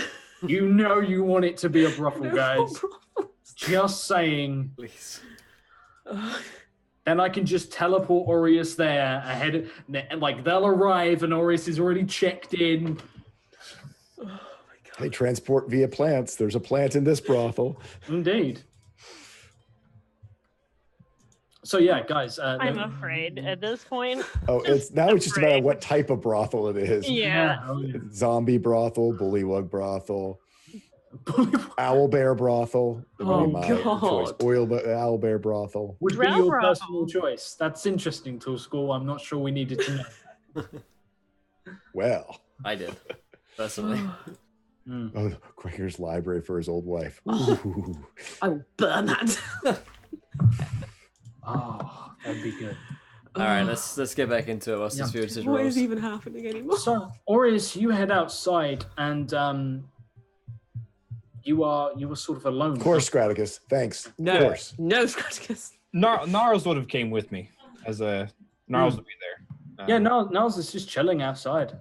You know you want it to be a brothel, guys. Just saying. Please. Then I can just teleport Aureus there ahead. Like they'll arrive and Aureus is already checked in. Oh my god. They transport via plants. There's a plant in this brothel. Indeed. So yeah, guys. I'm afraid at this point. Oh, it's just about what type of brothel it is. Yeah. Zombie brothel, bullywug brothel, owlbear brothel. Oh, my God. choice. Owlbear brothel. Would be Drow your brothel. personal choice. That's interesting, Tool School. I'm not sure we needed to know. Well, I did, personally. oh, Gregor's library for his old wife. Oh. Ooh. I will burn that. Oh, that'd be good. All right, let's get back into it. What's Yeah. this future What rules? is even happening anymore? So, Aureus, you head outside and you were sort of alone. Of course, Scraticus. Thanks. No. Of course. No, Scratchcus. Gnarls would have came with me as a Gnarls would be there. Yeah, Niles is just chilling outside.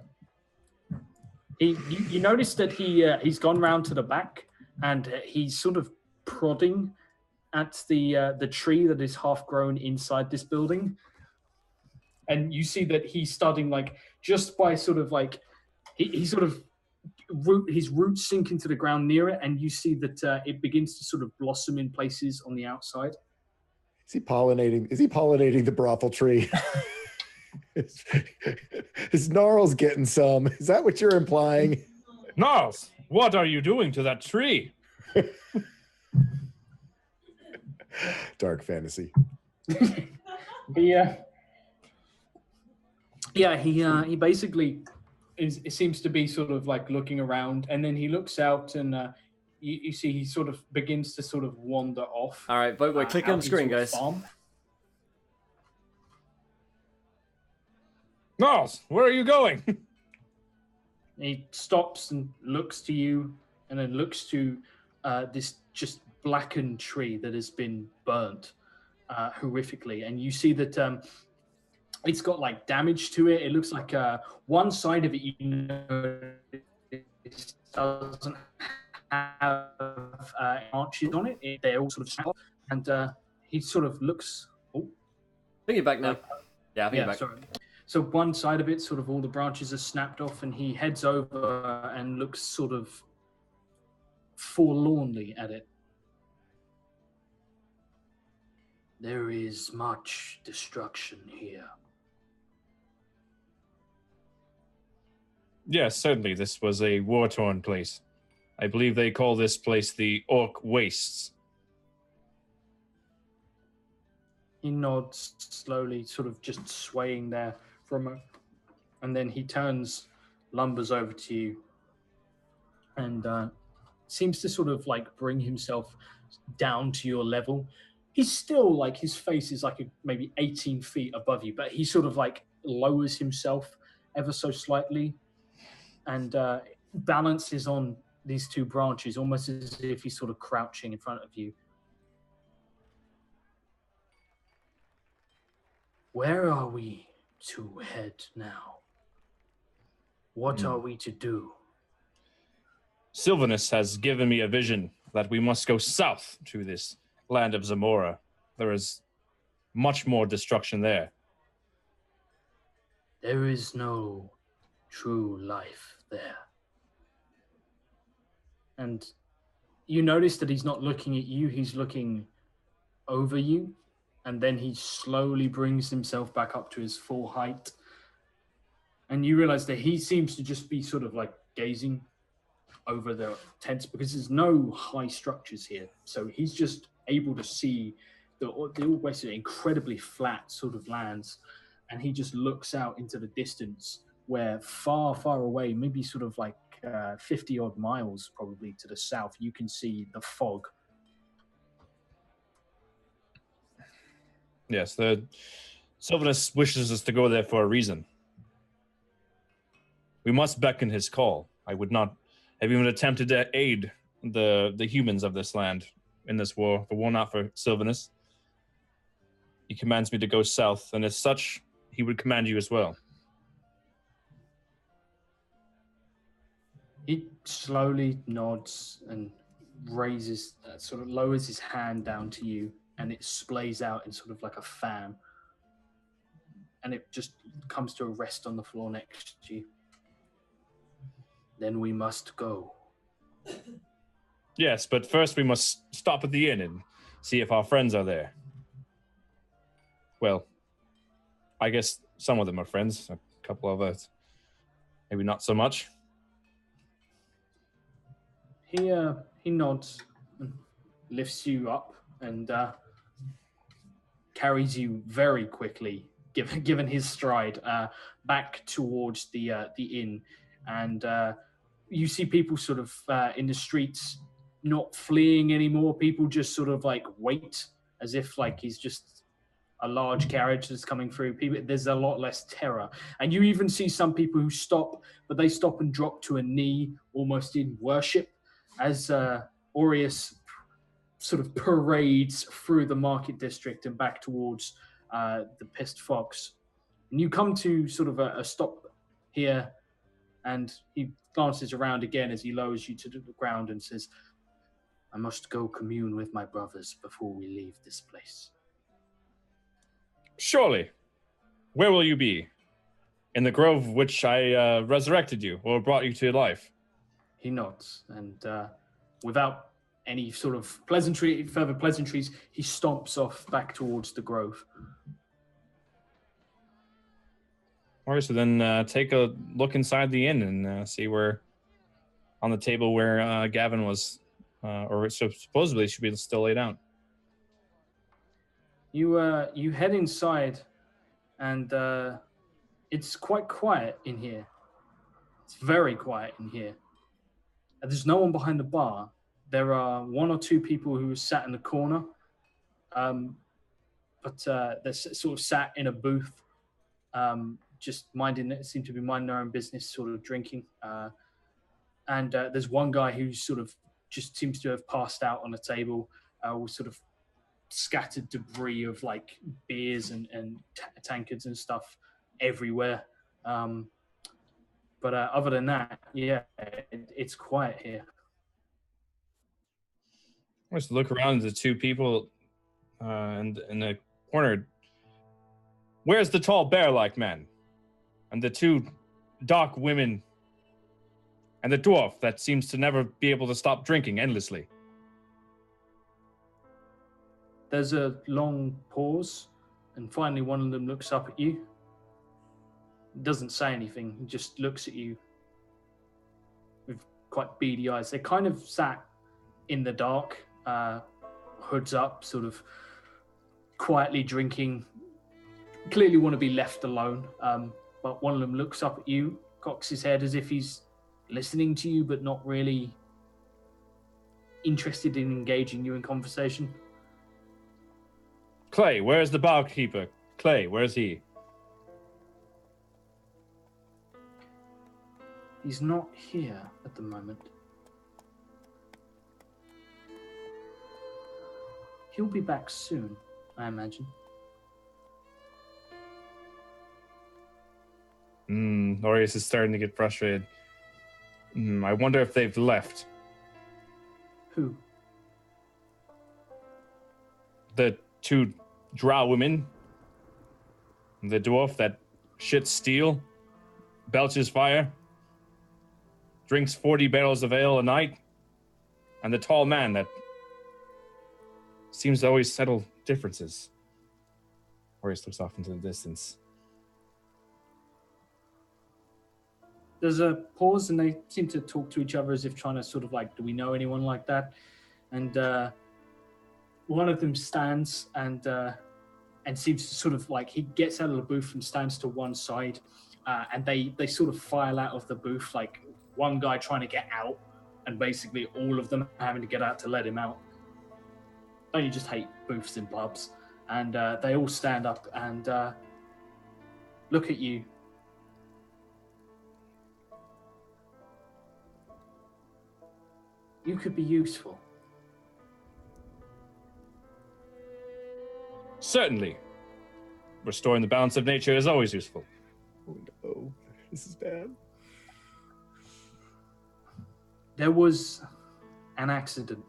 You notice that he's gone round to the back and he's sort of prodding at the tree that is half grown inside this building, and you see that he's starting like just by sort of like he sort of his roots sink into the ground near it, and you see that it begins to sort of blossom in places on the outside. Is he pollinating the brothel tree? His gnarl's getting some. Is that what you're implying? Gnarls, what are you doing to that tree? Dark fantasy. He basically it seems to be sort of like looking around, and then he looks out and you see he sort of begins to sort of wander off. All right, but click on out the screen, into a guys. farm. Gnarls, where are you going? He stops and looks to you, and then looks to this just blackened tree that has been burnt horrifically, and you see that it's got like damage to it. It looks like one side of it, you know, it doesn't have arches on it. They're all sort of snapped off, and he sort of looks. Oh, I think you're back now. Yeah, I think you're back. sorry. So one side of it, sort of all the branches are snapped off, and he heads over and looks sort of forlornly at it. There is much destruction here. Yes, certainly. This was a war-torn place. I believe they call this place the Orc Wastes. He nods slowly, sort of just swaying there for a moment. And then he turns, lumbers over to you, and seems to sort of like bring himself down to your level. He's still like, his face is like maybe 18 feet above you, but he sort of like lowers himself ever so slightly and balances on these two branches, almost as if he's sort of crouching in front of you. Where are we to head now? What are we to do? Sylvanus has given me a vision that we must go south to this land of Zamora. There is much more destruction there. There is no true life there. And you notice that he's not looking at you, he's looking over you. And then he slowly brings himself back up to his full height. And you realize that he seems to just be sort of like gazing over the tents because there's no high structures here. So he's just able to see the always incredibly flat sort of lands. And he just looks out into the distance where far, far away, maybe sort of like 50 odd miles probably to the south, you can see the fog Yes, the Sylvanus wishes us to go there for a reason. We must beckon his call. I would not have even attempted to aid the humans of this land in this war, if it were not for Sylvanus. He commands me to go south, and as such, he would command you as well. He slowly nods and raises, sort of lowers his hand down to you, and it splays out in sort of like a fan. And it just comes to a rest on the floor next to you. Then we must go. Yes, but first we must stop at the inn and see if our friends are there. Well, I guess some of them are friends. A couple of us, maybe not so much. He nods and lifts you up and carries you very quickly, given his stride, back towards the inn. And you see people sort of in the streets not fleeing anymore. People just sort of like wait as if like he's just a large carriage that's coming through. People, there's a lot less terror. And you even see some people who stop, but they stop and drop to a knee almost in worship as Aureus sort of parades through the market district and back towards the Pissed Fox. And you come to sort of a stop here, and he glances around again as he lowers you to the ground and says, I must go commune with my brothers before we leave this place. Surely. Where will you be? In the grove which I resurrected you, or brought you to life? He nods, and without any sort of further pleasantries, he stomps off back towards the grove. All right, so then take a look inside the inn and see where, on the table where Gavin was, or supposedly should be still laid out. You head inside, and it's quite quiet in here. It's very quiet in here. And there's no one behind the bar. There are one or two people who are sat in the corner, but they're sort of sat in a booth, just seem to be minding their own business, sort of drinking. And there's one guy who sort of just seems to have passed out on a table with sort of scattered debris of like beers and tankards and stuff everywhere. But other than that, yeah, it's quiet here. Let's look around at the two people in the corner. Where's the tall bear-like man? And the two dark women? And the dwarf that seems to never be able to stop drinking endlessly? There's a long pause, and finally one of them looks up at you. Doesn't say anything, he just looks at you with quite beady eyes. They kind of sat in the dark, hoods up, sort of quietly drinking, clearly want to be left alone. But one of them looks up at you, cocks his head as if he's listening to you, but not really interested in engaging you in conversation. Clay, where's the barkeeper? Clay, where's he? He's not here at the moment. He'll be back soon, I imagine. Aureus is starting to get frustrated. I wonder if they've left. Who? The two drow women. The dwarf that shits steel, belches fire, drinks 40 barrels of ale a night, and the tall man that seems to always settle differences. Aureus looks off into the distance. There's a pause, and they seem to talk to each other as if trying to sort of like, do we know anyone like that? And one of them stands and seems to sort of like, he gets out of the booth and stands to one side, and they sort of file out of the booth, like one guy trying to get out, and basically all of them having to get out to let him out. Don't you just hate booths in pubs? and they all stand up and look at you. You could be useful. Certainly. Restoring the balance of nature is always useful. Oh no, this is bad. There was an accident.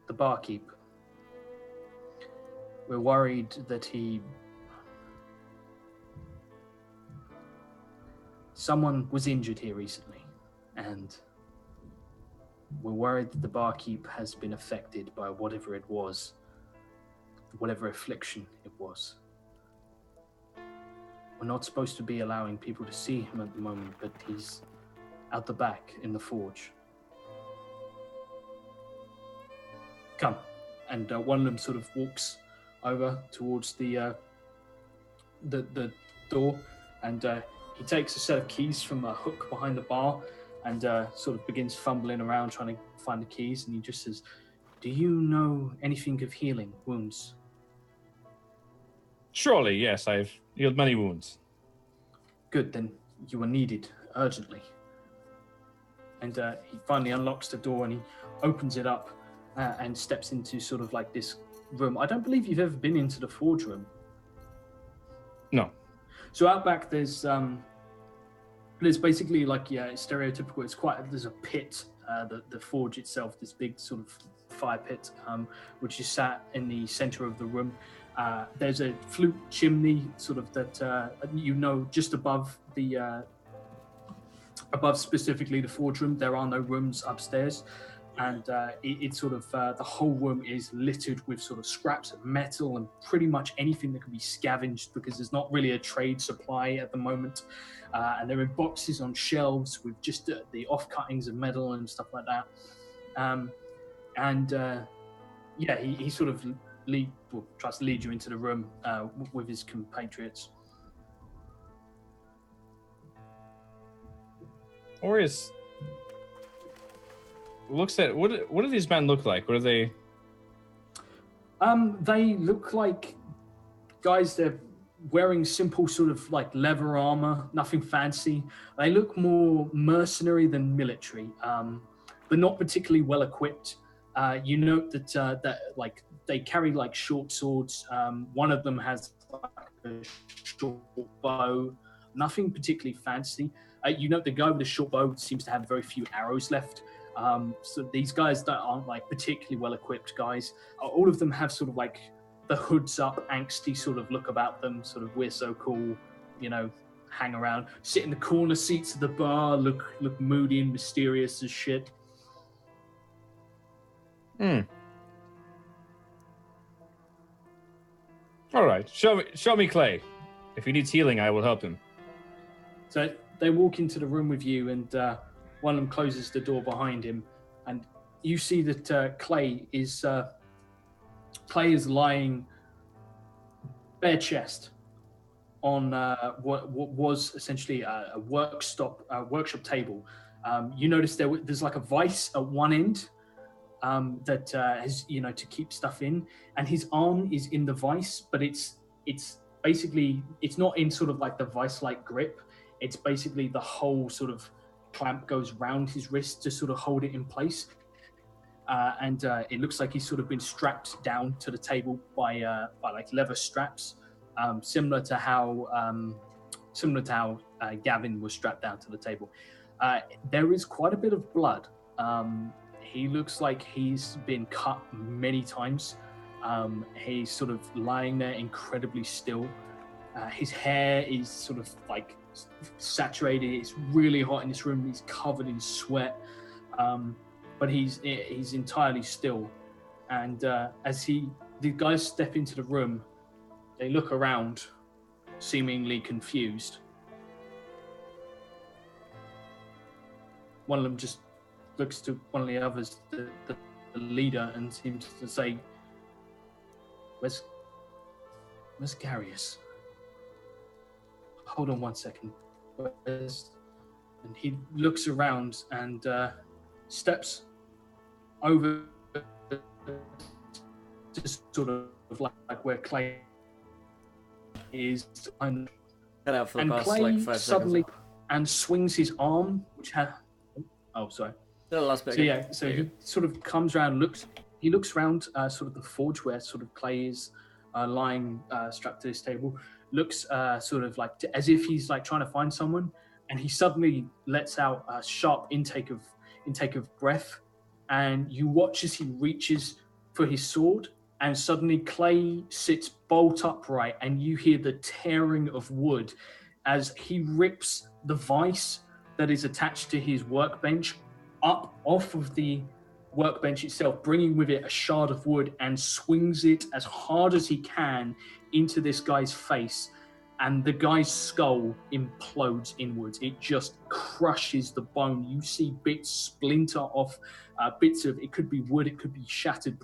The barkeep. We're worried that someone was injured here recently, and we're worried that the barkeep has been affected by whatever it was, whatever affliction it was. We're not supposed to be allowing people to see him at the moment, but he's out the back in the forge. Come. And one of them sort of walks over towards the door, and he takes a set of keys from a hook behind the bar and sort of begins fumbling around trying to find the keys, and he just says, "Do you know anything of healing wounds?" Surely, yes, I've healed many wounds. Good, then you are needed urgently. And he finally unlocks the door and he opens it up and steps into sort of like this room. I don't believe you've ever been into the forge room. No. So out back there's basically like, it's stereotypical. There's a pit, the forge itself, this big sort of fire pit, which is sat in the center of the room. There's a flute chimney sort of that just above above specifically the forge room. There are no rooms upstairs, and it's sort of the whole room is littered with sort of scraps of metal and pretty much anything that can be scavenged, because there's not really a trade supply at the moment, and they're in boxes on shelves with just the off-cuttings of metal and stuff like that. He sort of tries to lead you into the room with his compatriots. Orius looks at what do these men look like? What are they? They look like guys. They're wearing simple sort of like leather armor, nothing fancy. They look more mercenary than military, but not particularly well equipped. You note that like they carry like short swords. One of them has like a short bow, nothing particularly fancy. You note the guy with the short bow seems to have very few arrows left. So these guys that aren't like particularly well equipped guys. All of them have sort of like the hoods up, angsty sort of look about them. Sort of, we're so cool, hang around, sit in the corner seats of the bar, look moody and mysterious as shit. All right, show me Clay. If he needs healing, I will help him. So they walk into the room with you, and one of them closes the door behind him, and you see that Clay is lying bare chest on what was essentially a workshop table. You notice there's like a vice at one end that has to keep stuff in, and his arm is in the vice, but it's basically, it's not in sort of like the vice-like grip. It's basically the whole sort of clamp goes round his wrist to sort of hold it in place. And it looks like he's sort of been strapped down to the table by like leather straps, similar to how Gavin was strapped down to the table. There is quite a bit of blood. He looks like he's been cut many times. He's sort of lying there incredibly still. His hair is sort of like saturated. It's really hot in this room. He's covered in sweat, but he's entirely still. And as the guys step into the room, they look around, seemingly confused. One of them just looks to one of the others, the leader, and seems to say, Where's Garius? Hold on one second. And he looks around and steps over just sort of like where Clay is, and Cut out for the past Clay like 5 suddenly seconds. and swings his arm, which had. Oh, sorry. The last bit So again. yeah, so he sort of comes around, he looks around sort of the forge where sort of Clay is lying strapped to this table, looks sort of like as if he's like trying to find someone, and he suddenly lets out a sharp intake of breath, and you watch as he reaches for his sword, and suddenly Clay sits bolt upright, and you hear the tearing of wood as he rips the vice that is attached to his workbench up off of the workbench itself, bringing with it a shard of wood, and swings it as hard as he can into this guy's face. And the guy's skull implodes inwards. It just crushes the bone. You see bits splinter off, bits of, it could be wood, it could be shattered.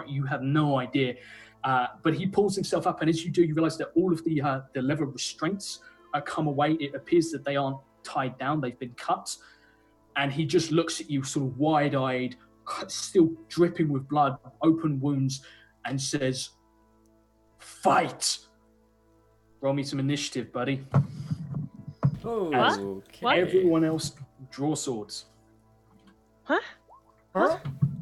You have no idea. But he pulls himself up, and as you do, you realize that all of the leather restraints come away. It appears that they aren't tied down, they've been cut. And he just looks at you sort of wide-eyed, still dripping with blood, open wounds, and says, "Fight!" Roll me some initiative, buddy. Oh, As okay. everyone else draw swords.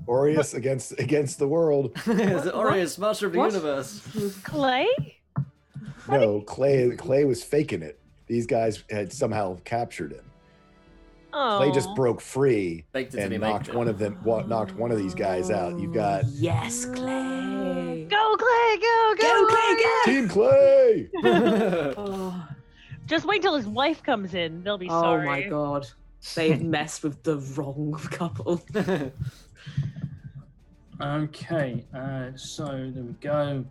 Aureus against the world. Is it Aureus, Master of the What? Universe? Clay? No, Clay was faking it. These guys had somehow captured him. Oh. Clay just broke free Faked it and till he knocked maked it. knocked one of these guys out. You've got Yes, Clay. Go, Clay, go, Go, Clay, go! Team Clay. Oh, Just wait till his wife comes in. They'll be oh sorry. my god. They've messed with the wrong couple. Okay, so there we go.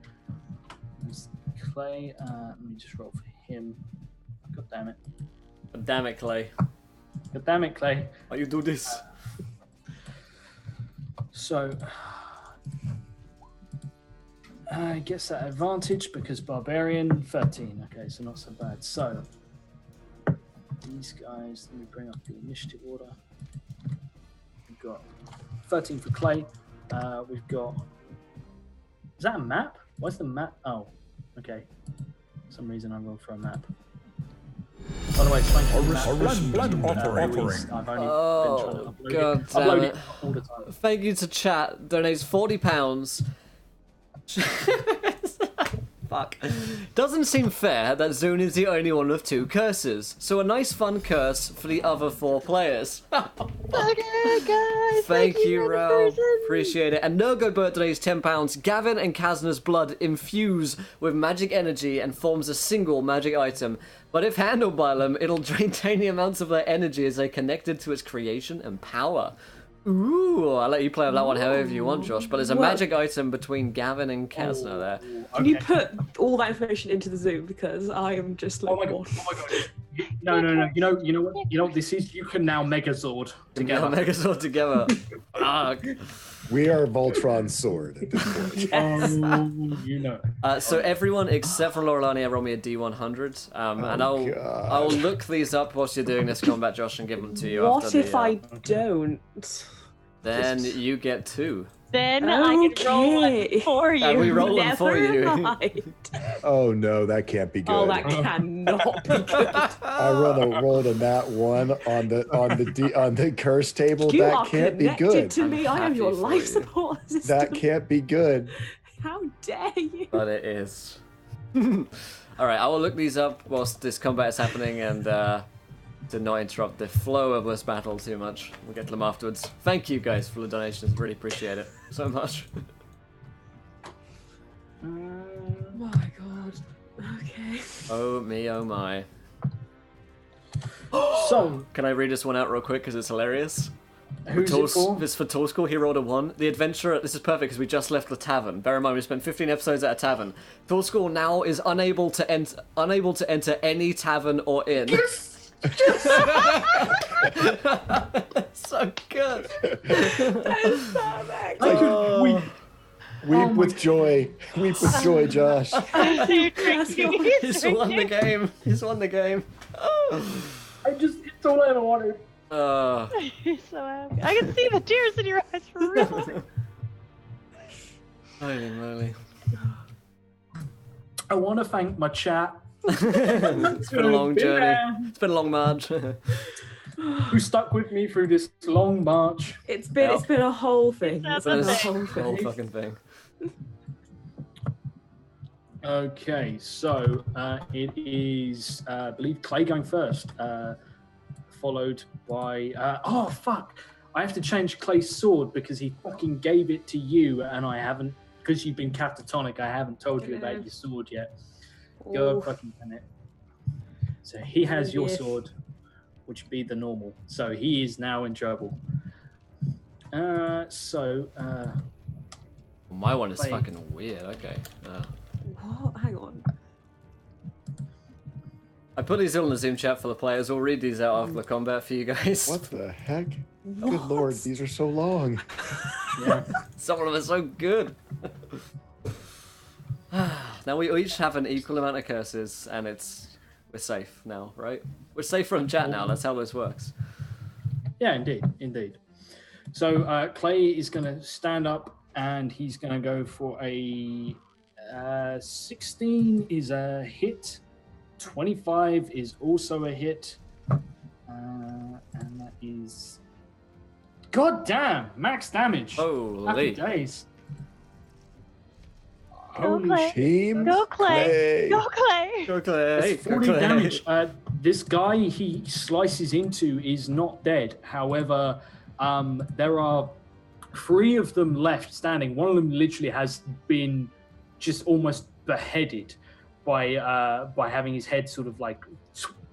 There's Clay. Let me just roll for him. God damn it. Damn it, Clay. God damn it, Clay. Why you do this? So, I guess that advantage because Barbarian 13. Okay, so not so bad. So, these guys, let me bring up the initiative order. We've got 13 for Clay. We've got. Is that a map? What's the map? Oh, okay. For some reason I rolled for a map. By the way, thank you. A resplendent offering. I've only Oh, been trying to upload God damn upload it. it all the time. Thank you to chat. Donates £40. Fuck. Doesn't seem fair that Zune is the only one with 2 curses. So a nice fun curse for the other 4 players. Okay, guys. Thank you, for the Ralph. person. Appreciate it. And Nurgo donates £10. Gavin and Kazna's blood infuse with magic energy and forms a single magic item. But if handled by them, it'll drain tiny amounts of their energy as they connected to its creation and power. Ooh, I'll let you play with that one however you want, Josh. But there's a What? magic item between Gavin and Kazna there. Can you put all that information into the Zoom because I am just like, Oh my god! what? Oh my god! No! You know what? You know what this is? You can now Megazord Together, together. Megazord together. Fuck. We are Voltron's sword at this point. Oh, you know. So everyone except for Lorelani roll me a D100, and God. I will look these up whilst you're doing this combat, Josh, and give them to you. What after if the, I don't? Then you get 2. Then I can roll Okay. one for you. And we roll them Never for you. mind. Oh no, that can't be good. Oh, that cannot be good. I rolled a nat 1 on the curse table. You that are can't be connected good. to me. I am your happy for life you. support system. That can't be good. How dare you? But it is. Alright, I will look these up whilst this combat is happening and to not interrupt the flow of this battle too much. We'll get to them afterwards. Thank you guys for the donations. Really appreciate it so much. Oh my god. Okay. Oh me, oh my. So, Can I read this one out real quick because it's hilarious? who's it for? This is for Tool School. He rolled a 1. The adventurer. This is perfect because we just left the tavern. Bear in mind we spent 15 episodes at a tavern. Tool School now is unable to enter any tavern or inn. So good. That's perfect. I could weep. Weep with joy. Weep with joy, Josh. He's won the game. He's won the game. It's all I ever wanted. You're so happy. I can see the tears in your eyes for real. Holy moly. I want to thank my chat. It's been a long journey. It's been a long march. Who stuck with me through this long march. It's been a whole thing. It's It's been a been whole Whole thing. fucking thing. Okay, so it is, I believe, Clay going first, followed by... oh, fuck! I have to change Clay's sword because he fucking gave it to you, and I haven't... Because you've been catatonic, I haven't told you about your sword yet. Go Oof. fucking damn it. So he has your Yes. sword, which would be the normal. So he is now in trouble. My one is Wait. fucking weird. Okay. What? Hang on. I put these all in the Zoom chat for the players. We'll read these out after the combat for you guys. What the heck? Good lord, these are so long. Yeah. Some of them are so good. Now we each have an equal amount of curses, and we're safe now, right? We're safe from chat now. That's how this works. Yeah, indeed. So Clay is going to stand up and he's going to go for a 16 is a hit, 25 is also a hit, and that is god damn max damage. Holy. Happy days. Go, Clay. Team Go, Clay. Clay. Go, Clay. Go Clay. It's 40 damage. This guy he slices into is not dead. However, there are 3 of them left standing. One of them literally has been just almost beheaded by having his head sort of like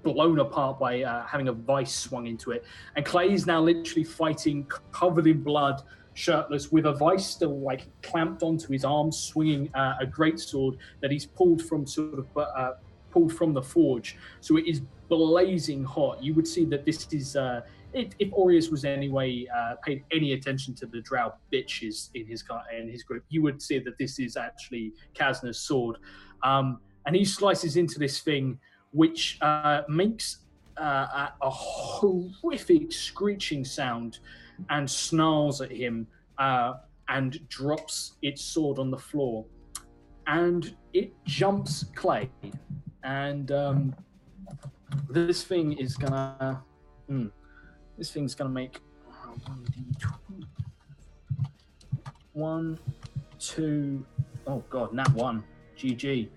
blown apart by having a vice swung into it. And Clay is now literally fighting, covered in blood, shirtless, with a vice still like clamped onto his arm, swinging a great sword that he's pulled from the forge. So it is blazing hot. You would see that this is if Aureus was anyway paid any attention to the drow bitches in his group, you would see that this is actually Kasna's sword, and he slices into this thing, which makes a horrific screeching sound and snarls at him and drops its sword on the floor, and it jumps Clay, and this thing is gonna make 1, 2, oh god, nat 1, GG.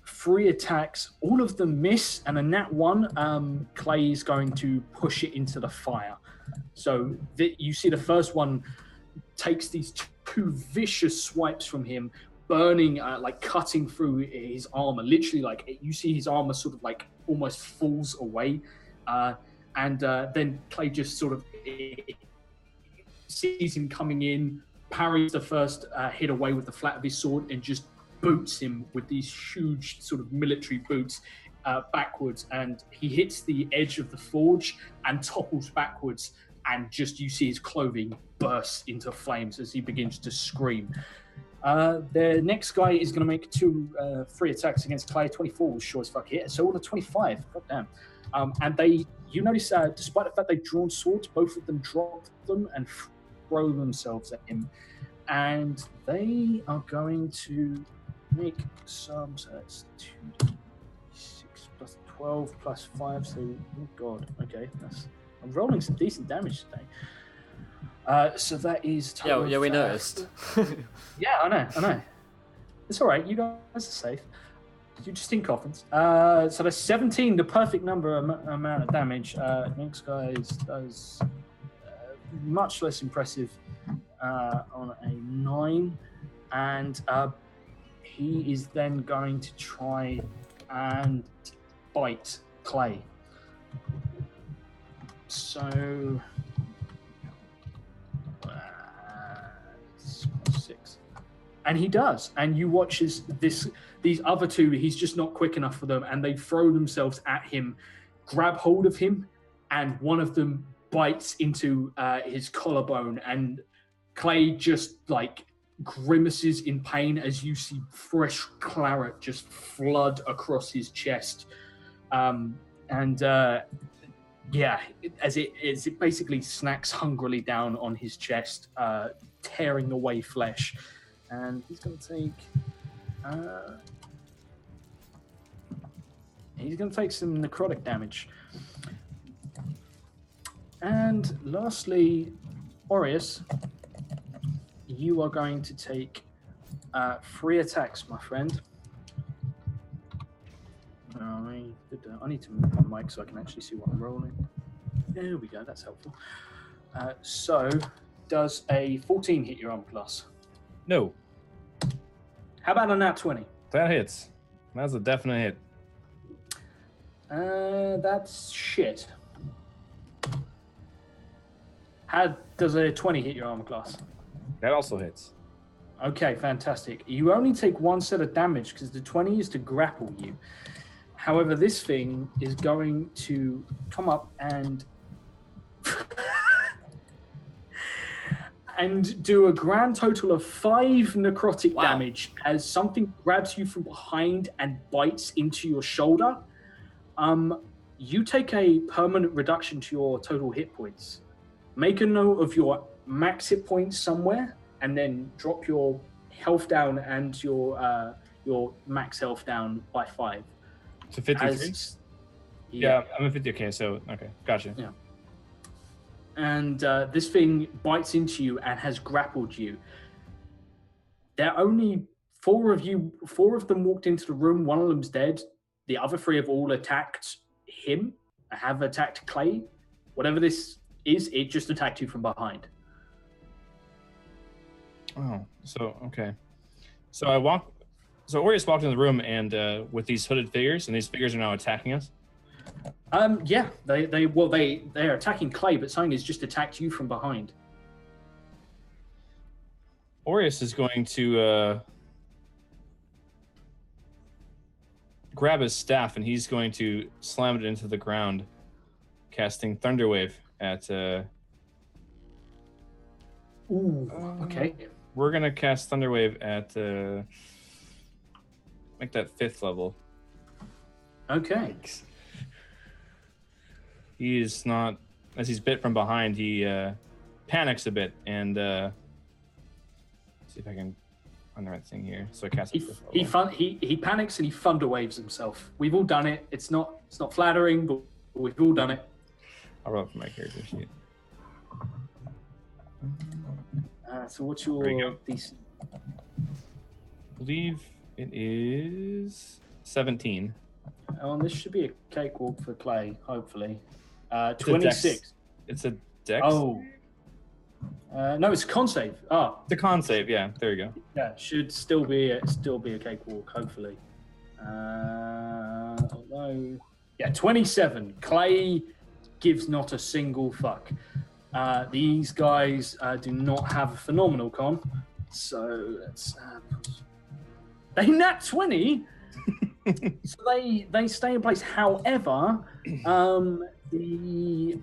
3 attacks, all of them miss, and a nat 1, Clay is going to push it into the fire. So you see the first one takes these 2 vicious swipes from him, burning, like cutting through his armor. Literally, like you see his armor sort of like almost falls away. And then Clay just sort of sees him coming in, parries the first hit away with the flat of his sword, and just boots him with these huge sort of military boots backwards. And he hits the edge of the forge and topples backwards, and just you see his clothing burst into flames as he begins to scream. The next guy is going to make 3 attacks against Clay. 24 was sure as fuck hit, so all a 25. God damn. And you notice, despite the fact they've drawn swords, both of them drop them and throw themselves at him. And they are going to make some, so that's 2d6 plus 12 plus 5, so, oh god, okay, I'm rolling some decent damage today. So that is... Yeah, we noticed. Yeah, I know. It's alright, you guys are safe. You're just in coffins. So that's 17, the perfect amount of damage. Next guy does much less impressive on a 9. And he is then going to try and bite Clay. So... 6. And he does. And you watch as these other 2, he's just not quick enough for them, and they throw themselves at him, grab hold of him, and one of them bites into his collarbone, and Clay just like grimaces in pain as you see fresh claret just flood across his chest. As it basically snacks hungrily down on his chest, tearing away flesh. and he's going to take. He's going to take some necrotic damage. And lastly, Aureus, you are going to take 3 attacks, my friend. I need to move my mic so I can actually see what I'm rolling. There we go, that's helpful. So, does a 14 hit your armor class? No. How about a nat 20? That hits. That's a definite hit. That's shit. How does a 20 hit your armor class? That also hits. Okay, fantastic. You only take 1 set of damage because the 20 is to grapple you. However, this thing is going to come up and and do a grand total of 5 necrotic damage as something grabs you from behind and bites into your shoulder. You take a permanent reduction to your total hit points. Make a note of your max hit points somewhere, and then drop your health down and your max health down by 5. So 53? Yeah, I'm at 50. Okay, so, okay, gotcha. Yeah. And this thing bites into you and has grappled you. There are only 4 of you. 4 of them walked into the room. 1 of them's dead. The other 3 have all attacked him. Have attacked Clay. Whatever this is, it just attacked you from behind. Oh, so, okay. So Aureus walked in the room and with these hooded figures, and these figures are now attacking us? Yeah, they're attacking Clay, but something has just attacked you from behind. Aureus is going to grab his staff, and he's going to slam it into the ground, casting Thunderwave at... Ooh, okay. We're going to cast Thunderwave at... make that 5th level. Okay. He is not... As he's bit from behind, he panics a bit, and... see if I can find the right thing here. So I cast it. He panics and he thunderwaves himself. We've all done it. It's not flattering, but we've all done it. I'll roll it for my character sheet. So what's your DC? I believe it is 17. Oh, this should be a cakewalk for Clay, hopefully. 26. It's a dex? Oh. No, it's a con save. Oh. It's a con save, yeah. There you go. Yeah, should still be a cakewalk, hopefully. Although, yeah, 27. Clay gives not a single fuck. These guys do not have a phenomenal con, so let's. They nat 20, so they stay in place. However, the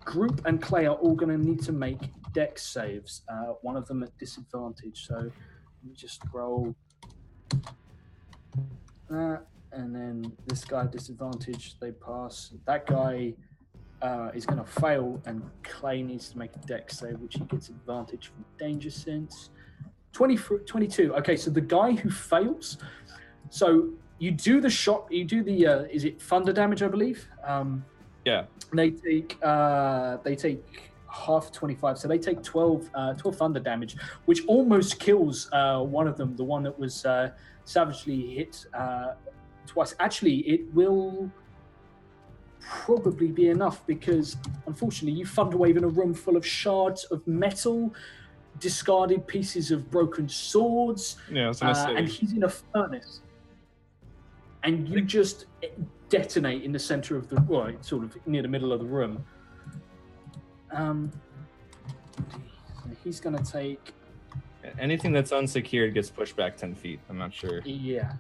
group and Clay are all going to need to make dex saves. One of them at disadvantage. So let me just roll that, and then this guy disadvantage. They pass. That guy is going to fail, and Clay needs to make a dex save, which he gets advantage from danger sense. 22. Okay, so the guy who fails. So you do the shot. You do the. Is it thunder damage? I believe. Yeah. They take half 25, so they take 12 thunder damage, which almost kills one of them, the one that was savagely hit twice. Actually, it will probably be enough because, unfortunately, you thunderwave in a room full of shards of metal, discarded pieces of broken swords, and he's in a furnace. And you just detonate in the center of the sort of near the middle of the room. He's going to take... Anything that's unsecured gets pushed back 10 feet. I'm not sure. Yeah.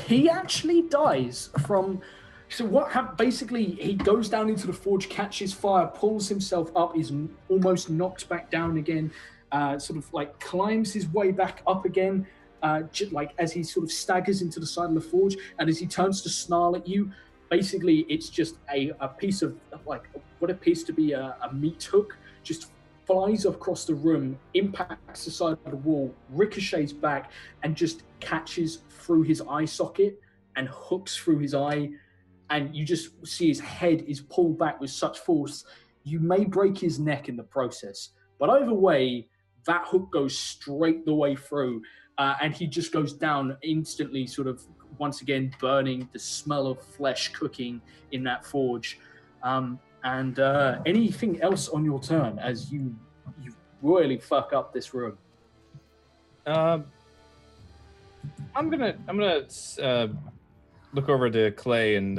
He actually dies from... So what happened? Basically, he goes down into the forge, catches fire, pulls himself up, is almost knocked back down again, sort of like climbs his way back up again, like as he sort of staggers into the side of the forge, and as he turns to snarl at you, basically it's just a piece of, like, what appears to be a meat hook, just flies across the room, impacts the side of the wall, ricochets back, and just catches through his eye socket and hooks through his eye. And you just see his head is pulled back with such force, you may break his neck in the process. But either way, that hook goes straight the way through, and he just goes down instantly, sort of once again burning, the smell of flesh cooking in that forge. And anything else on your turn as you royally fuck up this room? I'm gonna look over to Clay and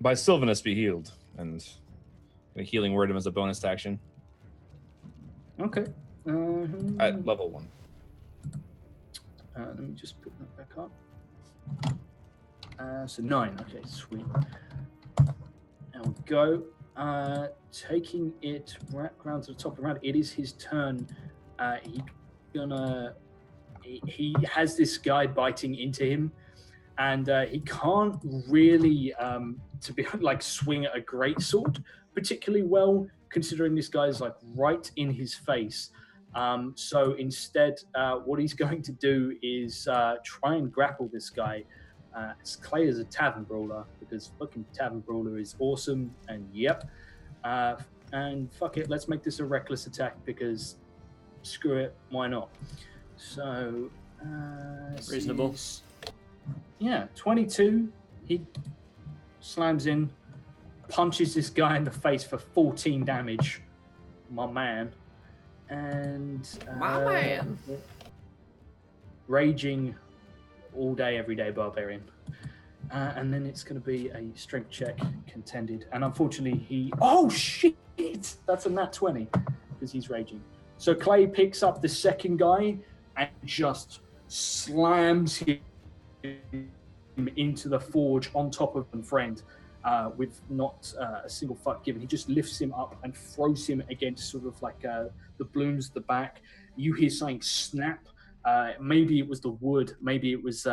by Sylvanus be healed, and a healing word him as a bonus to action. Okay. At level 1. Let me just put that back up. So 9. Okay, sweet. There we go. Taking it right round to the top of the round. It is his turn. He has this guy biting into him, and he can't really swing at a greatsword particularly well, considering this guy's like right in his face. So instead, what he's going to do is try and grapple this guy. Clay is a tavern brawler, because fucking tavern brawler is awesome, and yep. And fuck it, let's make this a reckless attack, because screw it, why not? So reasonable. Yeah, 22. He slams in, punches this guy in the face for 14 damage. My man. And My man. Raging all day, every day barbarian. And then it's going to be a strength check contended. And unfortunately, oh shit! That's a nat 20 because he's raging. So Clay picks up the second guy and just slams him into the forge on top of a friend with not a single fuck given. He just lifts him up and throws him against sort of like the blooms at the back. You hear something snap. Maybe it was the wood, maybe it was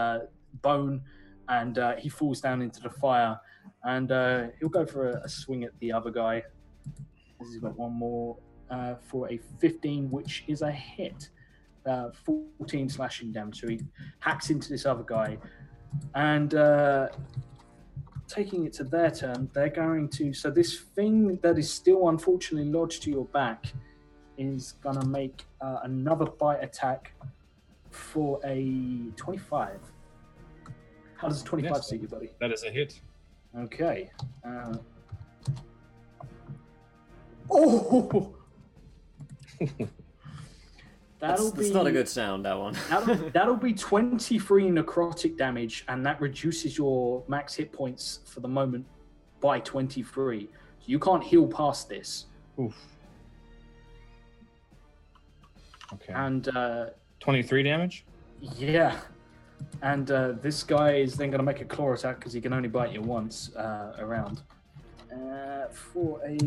bone, and he falls down into the fire. And he'll go for a swing at the other guy. He's got one more for a 15, which is a hit. 14 slashing damage. So he hacks into this other guy. And taking it to their turn, they're going to... So this thing that is still unfortunately lodged to your back is going to make another bite attack for a 25. How does a 25 suit you, buddy? That is a hit. Okay. Oh! That's not a good sound, that one. that'll be 23 necrotic damage, and that reduces your max hit points for the moment by 23. So you can't heal past this. Oof. Okay. And 23 damage? Yeah. And this guy is then going to make a claw attack because he can only bite you once around. For a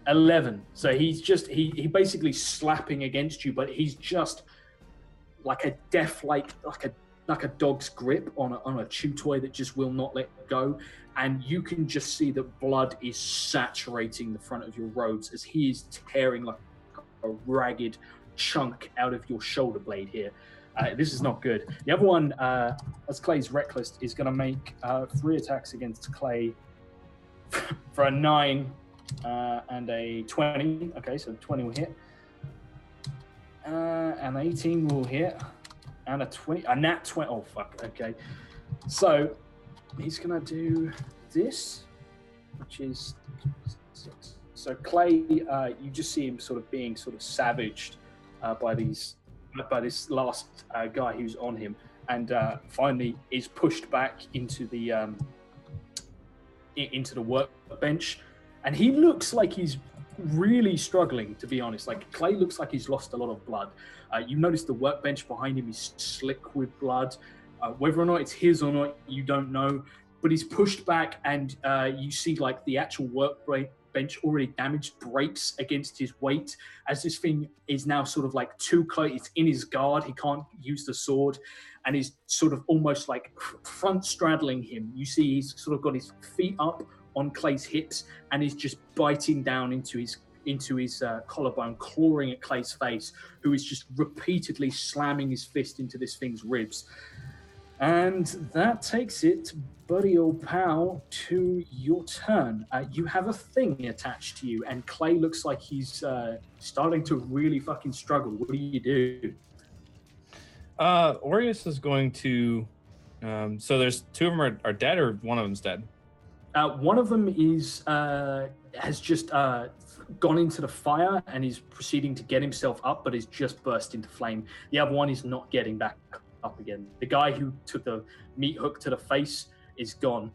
11. So he's just he basically slapping against you, but he's just like a death like a dog's grip on a chew toy that just will not let go. And you can just see that blood is saturating the front of your robes as he is tearing like a ragged chunk out of your shoulder blade here. This is not good. The other one, as Clay's reckless, is going to make 3 attacks against Clay for a 9 and a 20. Okay, so 20 will hit. An 18 will hit. And a nat 20. Oh, fuck. Okay. So he's going to do this, which is 6. So Clay, you just see him sort of being sort of savaged by this last guy who's on him, and finally is pushed back into the workbench, and he looks like he's really struggling, to be honest. Like Clay looks like he's lost a lot of blood. You notice the workbench behind him is slick with blood. Whether or not it's his or not, you don't know, but he's pushed back, and you see like the actual workbench already damaged breaks against his weight, as this thing is now sort of like too close. It's in his guard. He can't use the sword, and he's sort of almost like front straddling him. You see he's sort of got his feet up on Clay's hips, and he's just biting down into into his collarbone, clawing at Clay's face, who is just repeatedly slamming his fist into this thing's ribs. And that takes it, buddy old pal, to your turn. You have a thing attached to you, and Clay looks like he's starting to really fucking struggle. What do you do? Orius is going to... so there's two of them are dead, or one of them's dead? One of them is has just gone into the fire and is proceeding to get himself up, but is just burst into flame. The other one is not getting back up again. The guy who took the meat hook to the face is gone.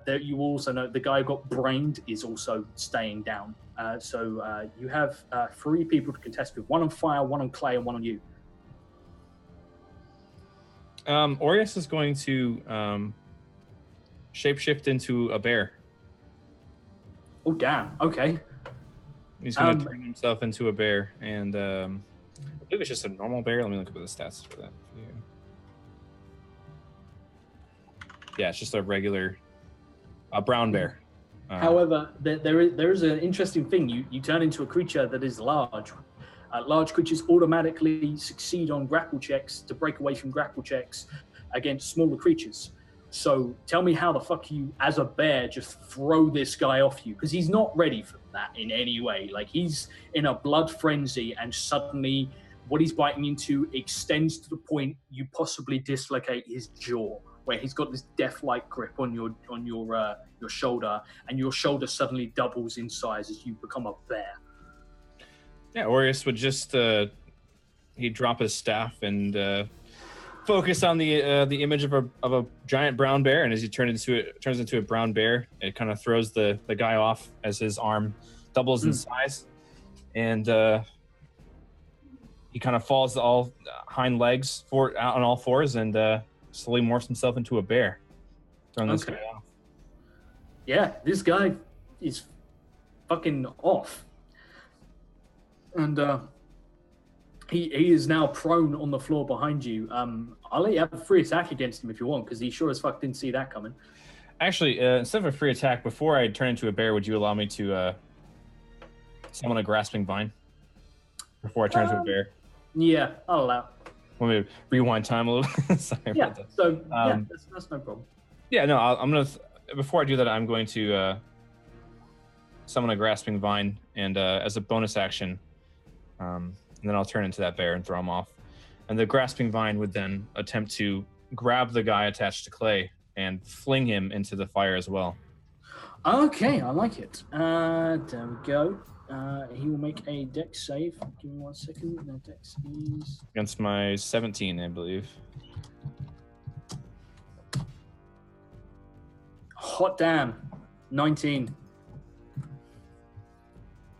There, you also know the guy who got brained is also staying down. So you have 3 people to contest with: one on fire, one on Clay, and one on you. Orius is going to shapeshift into a bear. Oh damn! Okay. He's going to turn himself into a bear, and I believe it's just a normal bear. Let me look up the stats for that. Yeah, it's just a regular brown bear. However, there is an interesting thing. You turn into a creature that is large. Large creatures automatically succeed on grapple checks to break away from grapple checks against smaller creatures. So tell me how the fuck you, as a bear, just throw this guy off you, because he's not ready for that in any way. Like, he's in a blood frenzy, and suddenly what he's biting into extends to the point you possibly dislocate his jaw, where he's got this death-like grip on your shoulder, and your shoulder suddenly doubles in size as you become a bear. Yeah, Orius would just he'd drop his staff and focus on the image of a giant brown bear, and as he turns into a brown bear, it kind of throws the guy off as his arm doubles in size, and he kind of falls all hind legs out on all fours, and slowly morphs himself into a bear, throwing this guy off. Yeah, this guy is fucking off. And he is now prone on the floor behind you. I'll let you have a free attack against him if you want, because he sure as fuck didn't see that coming. Actually, instead of a free attack, before I turn into a bear, would you allow me to summon a grasping vine before I turn into a bear? Yeah, I'll allow. Want me to rewind time a little? Sorry about that. So that's no problem. Yeah, no, I'm gonna. Before I do that, I'm going to summon a grasping vine, and as a bonus action, and then I'll turn into that bear and throw him off. And the grasping vine would then attempt to grab the guy attached to Clay and fling him into the fire as well. Okay, I like it. There we go. He will make a dex save. Give me 1 second. The dex is Against my 17, I believe. hot damn. 19.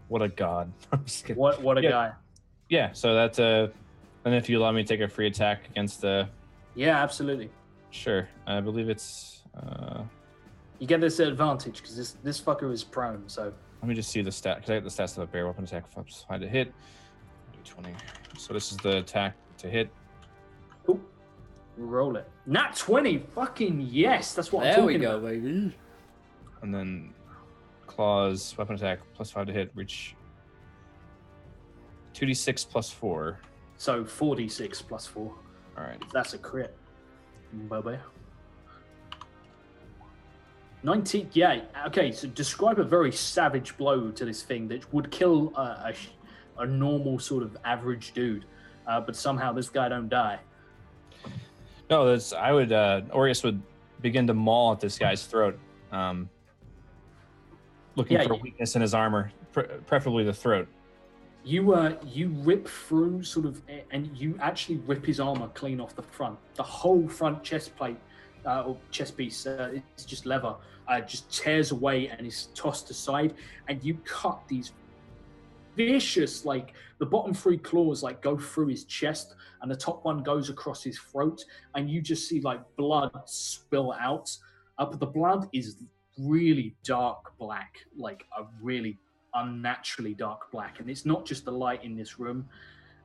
What a god. I'm just kidding. What a guy. Yeah, so that's and if you allow me to take a free attack against the... Yeah, absolutely. Sure. I believe it's... You get this advantage because this fucker is prone, so... Let me just see the stat, because I got the stats of the bear weapon attack. 5 to hit. 20. So this is the attack to hit. Ooh. Roll it. Nat 20! Fucking yes! That's what I'm talking about. There we go, baby. And then claws, weapon attack, +5 to hit, reach 2d6 plus 4. So 4d6 plus 4. All right. That's a crit. Bye-bye. 19, yeah, okay, so describe a very savage blow to this thing that would kill a normal sort of average dude, but somehow this guy don't die. No, Orius would begin to maul at this guy's throat, looking for weakness in his armor, preferably the throat. You rip through sort of, and you actually rip his armor clean off the front. The whole front chest plate, or chest piece, it's just leather, just tears away and is tossed aside, and you cut these vicious, like the bottom 3 claws like go through his chest, and the top one goes across his throat, and you just see like blood spill out. But the blood is really dark black, like a really unnaturally dark black, and it's not just the light in this room.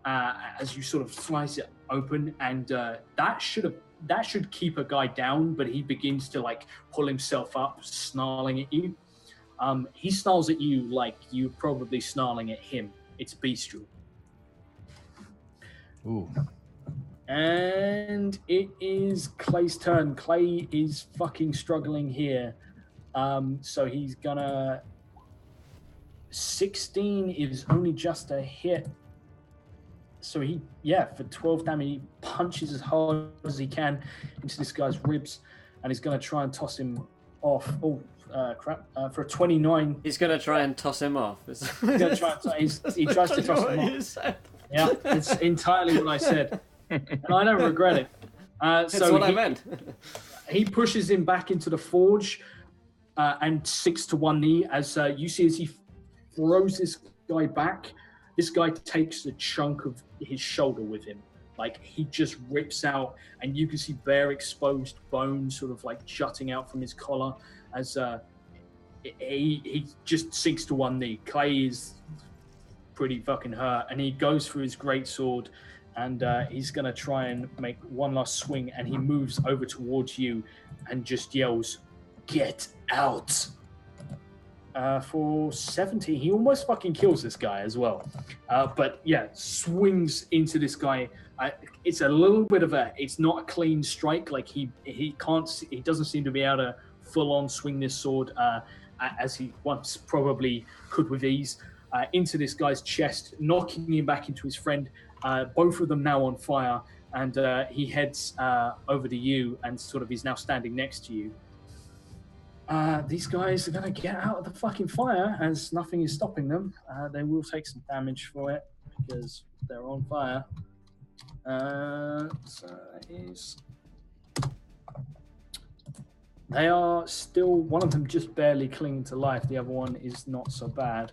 As you sort of slice it open, and that should keep a guy down, but he begins to like pull himself up, snarling at you. He snarls at you like you're probably snarling at him. It's bestial. Ooh. And it is Clay's turn. Clay is fucking struggling here. So he's gonna... 16 is only just a hit. So for 12 damage, he punches as hard as he can into this guy's ribs, and he's gonna try and toss him off. Oh, crap. For a 29. He's going to try and toss him off. He's gonna try and he tries to toss him off. Yeah, it's entirely what I said. And I don't regret it. That's what I meant. He pushes him back into the forge and sinks to one knee as you see as he throws this guy back. This guy takes a chunk of his shoulder with him. Like, he just rips out, and you can see bare exposed bones sort of like jutting out from his collar as he just sinks to one knee. Clay is pretty fucking hurt, and he goes for his greatsword, and he's going to try and make one last swing, and he moves over towards you and just yells, "Get out!" For 70, he almost fucking kills this guy as well. But yeah, swings into this guy. It's a little bit of it's not a clean strike. Like he doesn't seem to be able to full on swing this sword as he once probably could with ease into this guy's chest, knocking him back into his friend. Both of them now on fire, and he heads over to you and sort of is now standing next to you. These guys are going to get out of the fucking fire as nothing is stopping them. They will take some damage for it because they're on fire. So that is... They are still... One of them just barely clinging to life. The other one is not so bad.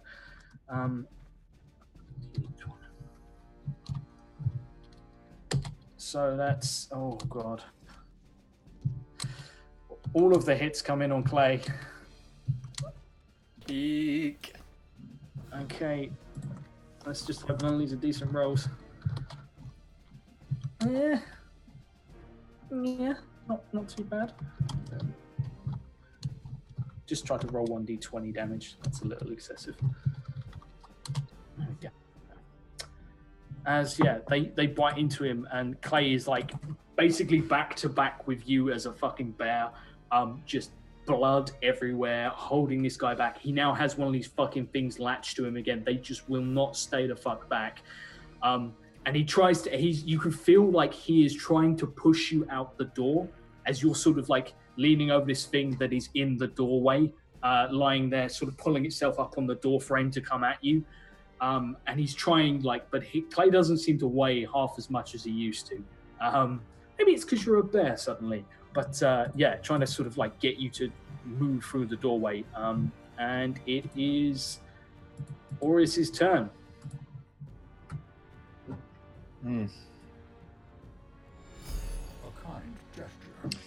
So that's... Oh, God. All of the hits come in on Clay. Eek. Okay. Let's just hope none of these are decent rolls. Yeah. Not too bad. Just try to roll 1d20 damage. That's a little excessive. There we go. As, they bite into him, and Clay is like basically back to back with you as a fucking bear. Just blood everywhere, holding this guy back. He now has one of these fucking things latched to him again. They just will not stay the fuck back. And he tries to, you can feel like he is trying to push you out the door as you're sort of like leaning over this thing that is in the doorway, lying there, sort of pulling itself up on the door frame to come at you. And he's trying but Clay doesn't seem to weigh half as much as he used to. Maybe it's because you're a bear suddenly. But trying to sort of like get you to move through the doorway. And it is Aureus's turn. Hmm. A kind gesture.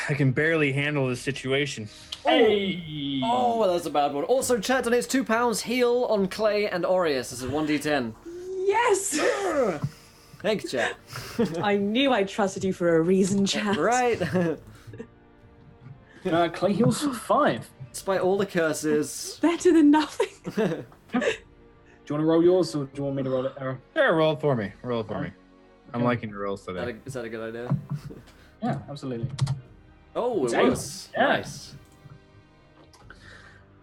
I can barely handle this situation. Hey! Oh, that's a bad one. Also, chat donates £2 heal on Clay and Aureus. This is 1d10. Yes! Thanks, chat. I knew I trusted you for a reason, chat. Right. Clay heals for 5. Despite all the curses. Better than nothing. Do you want to roll yours, or do you want me to roll it, Aaron? Yeah, roll it for me. Roll it for me. I'm liking your rolls today. Is that a good idea? Yeah, absolutely. Oh, it Damn. was. Yeah.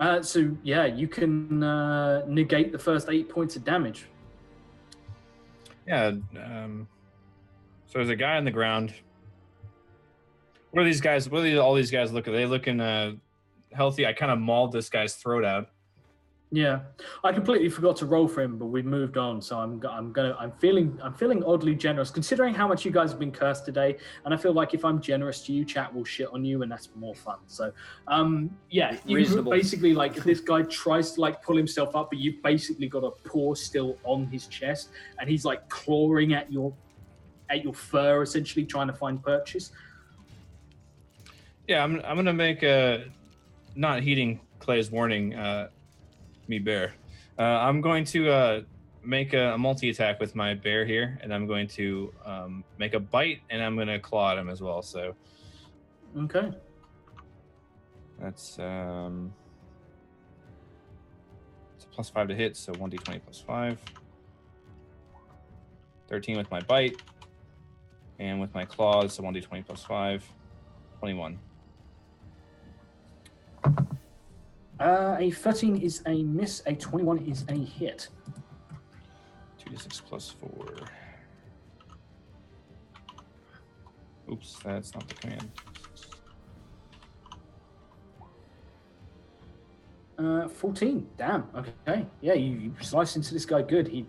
Nice. You can negate the first 8 points of damage. Yeah. So there's a guy on the ground. What are these guys? All these guys look? Are they looking healthy? I kind of mauled this guy's throat out. Yeah, I completely forgot to roll for him, but we've moved on. So I'm feeling oddly generous considering how much you guys have been cursed today. And I feel like if I'm generous to you, chat will shit on you, and that's more fun. So, you basically if this guy tries to pull himself up, but you've basically got a paw still on his chest, and he's clawing at your fur, essentially trying to find purchase. Yeah, I'm gonna make not heeding Clay's warning. Me bear. I'm going to make a multi-attack with my bear here, and I'm going to make a bite, and I'm going to claw at him as well. So, okay, that's plus 5 to hit, so 1d20 plus 5. 13 with my bite. And with my claws, so 1d20 plus 5. 21. A 13 is a miss. A 21 is a hit. 2d6 plus 4. Oops, that's not the command. 14. Damn. Okay. Yeah, you slice into this guy good. He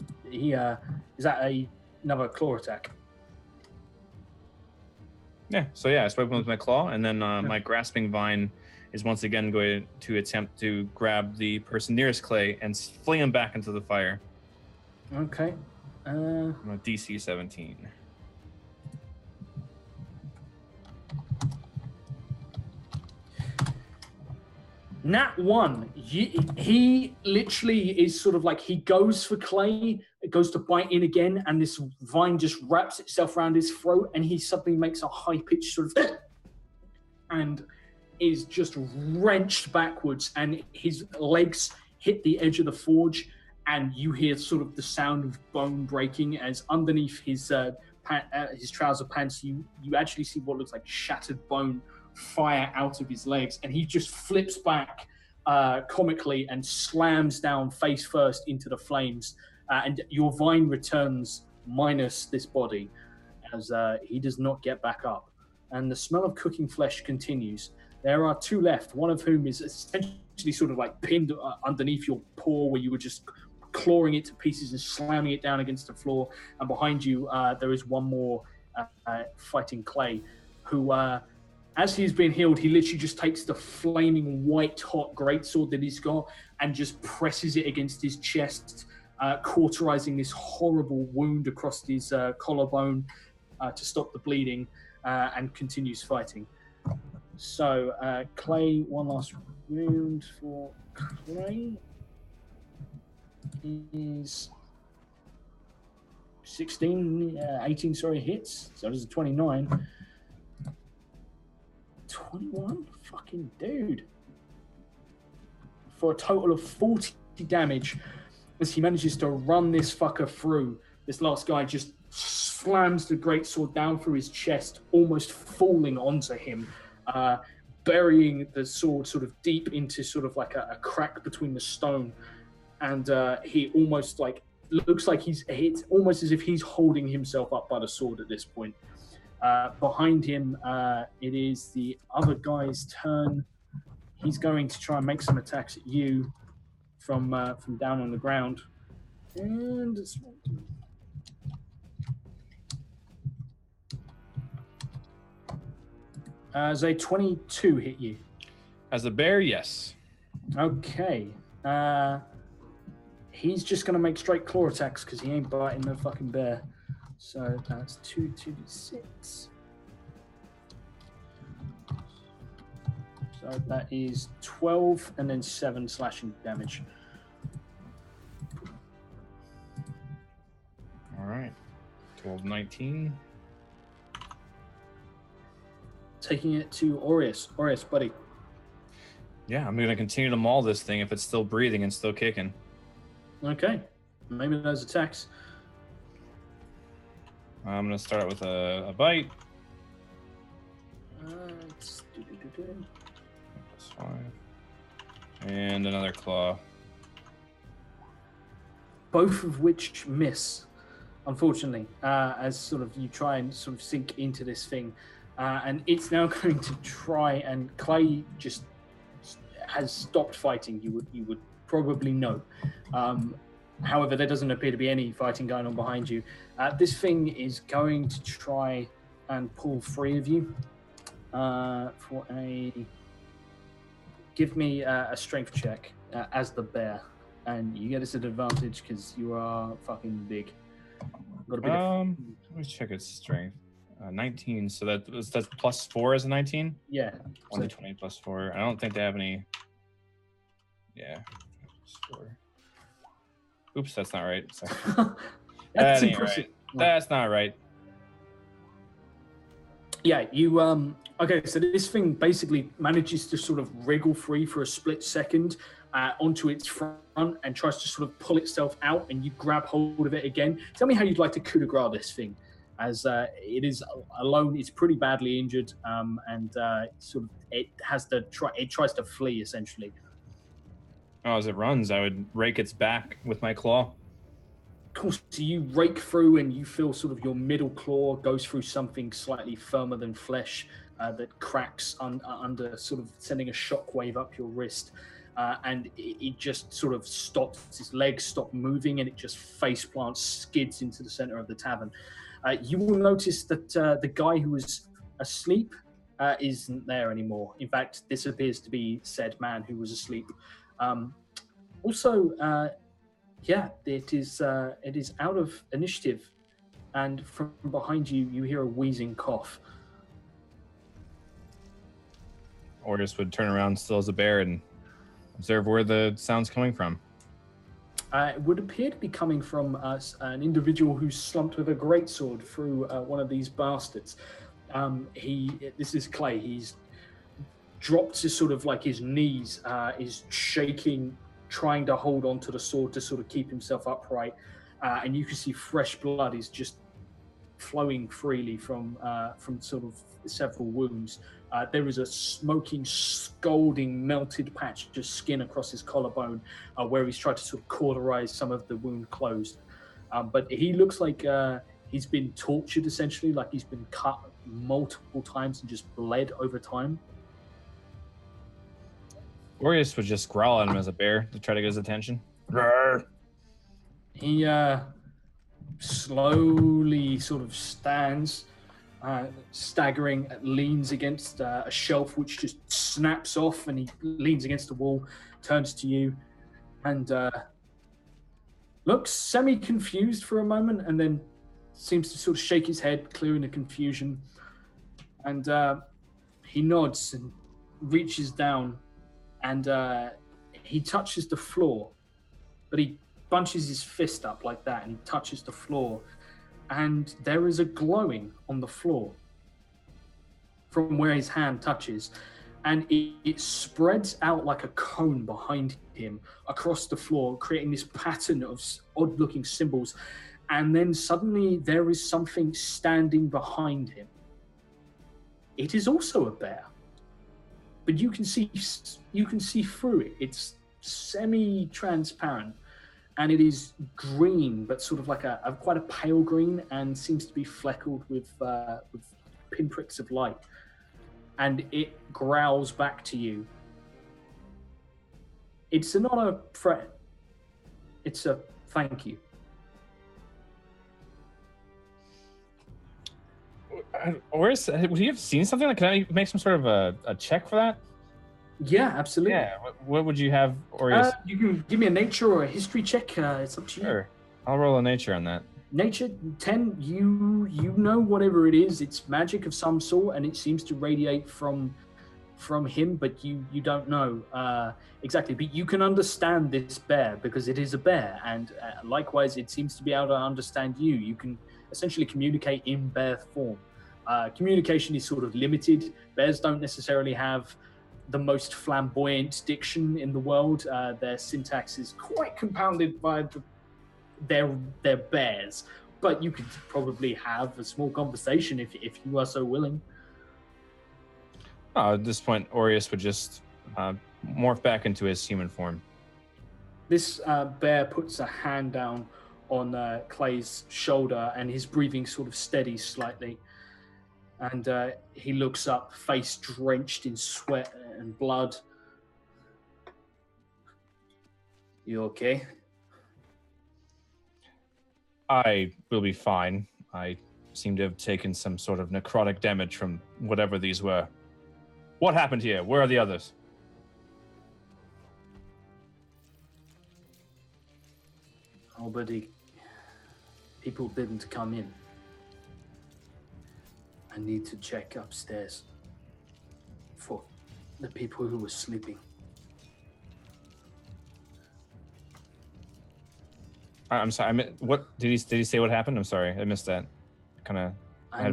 is that another claw attack? Yeah, so I swipe him with my claw, and then my grasping vine is once again going to attempt to grab the person nearest Clay and fling him back into the fire. Okay. I'm a DC 17. Nat 1. He literally is sort of like, he goes for Clay, it goes to bite in again, and this vine just wraps itself around his throat, and he suddenly makes a high-pitched sort of and is just wrenched backwards, and his legs hit the edge of the forge, and you hear sort of the sound of bone breaking as underneath his trouser pants, you actually see what looks like shattered bone fire out of his legs, and he just flips back comically and slams down face first into the flames, and your vine returns minus this body as he does not get back up, and the smell of cooking flesh continues. There are 2 left, one of whom is essentially sort of like pinned underneath your paw where you were just clawing it to pieces and slamming it down against the floor, and behind you there is one more fighting Clay, who as he's been healed, he literally just takes the flaming white-hot greatsword that he's got and just presses it against his chest, cauterizing this horrible wound across his collarbone to stop the bleeding, and continues fighting. So, Clay, one last wound for Clay is 18, hits. So this is 29. 21? Fucking dude. For a total of 40 damage as he manages to run this fucker through. This last guy just slams the greatsword down through his chest, almost falling onto him, burying the sword sort of deep into sort of like a crack between the stone. And he almost like, looks like it's almost as if he's holding himself up by the sword at this point. Behind him, it is the other guy's turn. He's going to try and make some attacks at you from down on the ground. And it's... As a 22 hit you? As a bear, yes. Okay. He's just going to make straight claw attacks because he ain't biting no fucking bear. So that's 2d6. So that is 12 and then 7 slashing damage. All right. 12, 19. Taking it to Aureus. Aureus, buddy. Yeah, I'm going to continue to maul this thing if it's still breathing and still kicking. Okay. Maybe those attacks. I'm going to start with a bite. Plus 5. And another claw. Both of which miss, unfortunately, as sort of you try and sort of sink into this thing. And it's now going to try, and Clay just has stopped fighting, you would probably know. However, there doesn't appear to be any fighting going on behind you. This thing is going to try and pull 3 of you for a... Give me a strength check as the bear. And you get us an advantage because you are fucking big. Got a bit let me check its strength. 19, so that's plus 4 as a 19? Yeah. 1d20 plus 4. I don't think they have any... Yeah. Plus 4. Oops, that's not right. That's that ain't impressive. right. That's not right. Yeah, you okay, so this thing basically manages to sort of wriggle free for a split second, onto its front and tries to sort of pull itself out, and you grab hold of it again. Tell me how you'd like to coup de grace this thing, as it is alone. It's pretty badly injured, and sort of it tries to flee essentially. Oh, as it runs, I would rake its back with my claw. Cool. So you rake through, and you feel sort of your middle claw goes through something slightly firmer than flesh that cracks under, sort of sending a shockwave up your wrist. And it just sort of stops, its legs stop moving, and it just face plants, skids into the center of the tavern. You will notice that the guy who was asleep isn't there anymore. In fact, this appears to be said man who was asleep. It is out of initiative, and from behind you, you hear a wheezing cough. Ortis would turn around still as a bear and observe where the sound's coming from. It would appear to be coming from an individual who's slumped with a greatsword through one of these bastards. This is Clay. He's dropped to sort of like his knees, is shaking, trying to hold on to the sword to sort of keep himself upright. And you can see fresh blood is just flowing freely from sort of several wounds. There is a smoking, scalding, melted patch of skin across his collarbone where he's tried to sort of cauterize some of the wound closed. But he looks like he's been tortured, essentially, like he's been cut multiple times and just bled over time. Ortis would just growl at him as a bear to try to get his attention. He slowly sort of stands, staggering, leans against a shelf which just snaps off, and he leans against the wall, turns to you, and looks semi-confused for a moment, and then seems to sort of shake his head, clearing the confusion. And he nods and reaches down, and he touches the floor, but he bunches his fist up like that, and he touches the floor, and there is a glowing on the floor from where his hand touches, and it spreads out like a cone behind him across the floor, creating this pattern of odd-looking symbols. And then suddenly there is something standing behind him. It is also a bear, but you can see through it. It's semi-transparent, and it is green, but sort of like a quite a pale green, and seems to be fleckled with pinpricks of light. And it growls back to you. It's not a threat. It's a thank you. Ortis, would you have seen something? Like, can I make some sort of a check for that? Yeah, absolutely. Yeah. What would you have, Ortis? You can give me a nature or a history check. It's up to you. Sure. I'll roll a nature on that. Nature 10. You know whatever it is. It's magic of some sort, and it seems to radiate from him, but you don't know exactly. But you can understand this bear because it is a bear, and likewise, it seems to be able to understand you. You can essentially communicate in bear form. Communication is sort of limited. Bears don't necessarily have the most flamboyant diction in the world. Their syntax is quite compounded by their bears, but you could probably have a small conversation if you are so willing. At this point, Ortis would just morph back into his human form. This bear puts a hand down on Clay's shoulder, and his breathing sort of steadies slightly. And he looks up, face drenched in sweat and blood. You okay? I will be fine. I seem to have taken some sort of necrotic damage from whatever these were. What happened here? Where are the others? Nobody. People didn't come in. I need to check upstairs for the people who were sleeping. I'm sorry. What did he say? What happened? I'm sorry. I missed that. I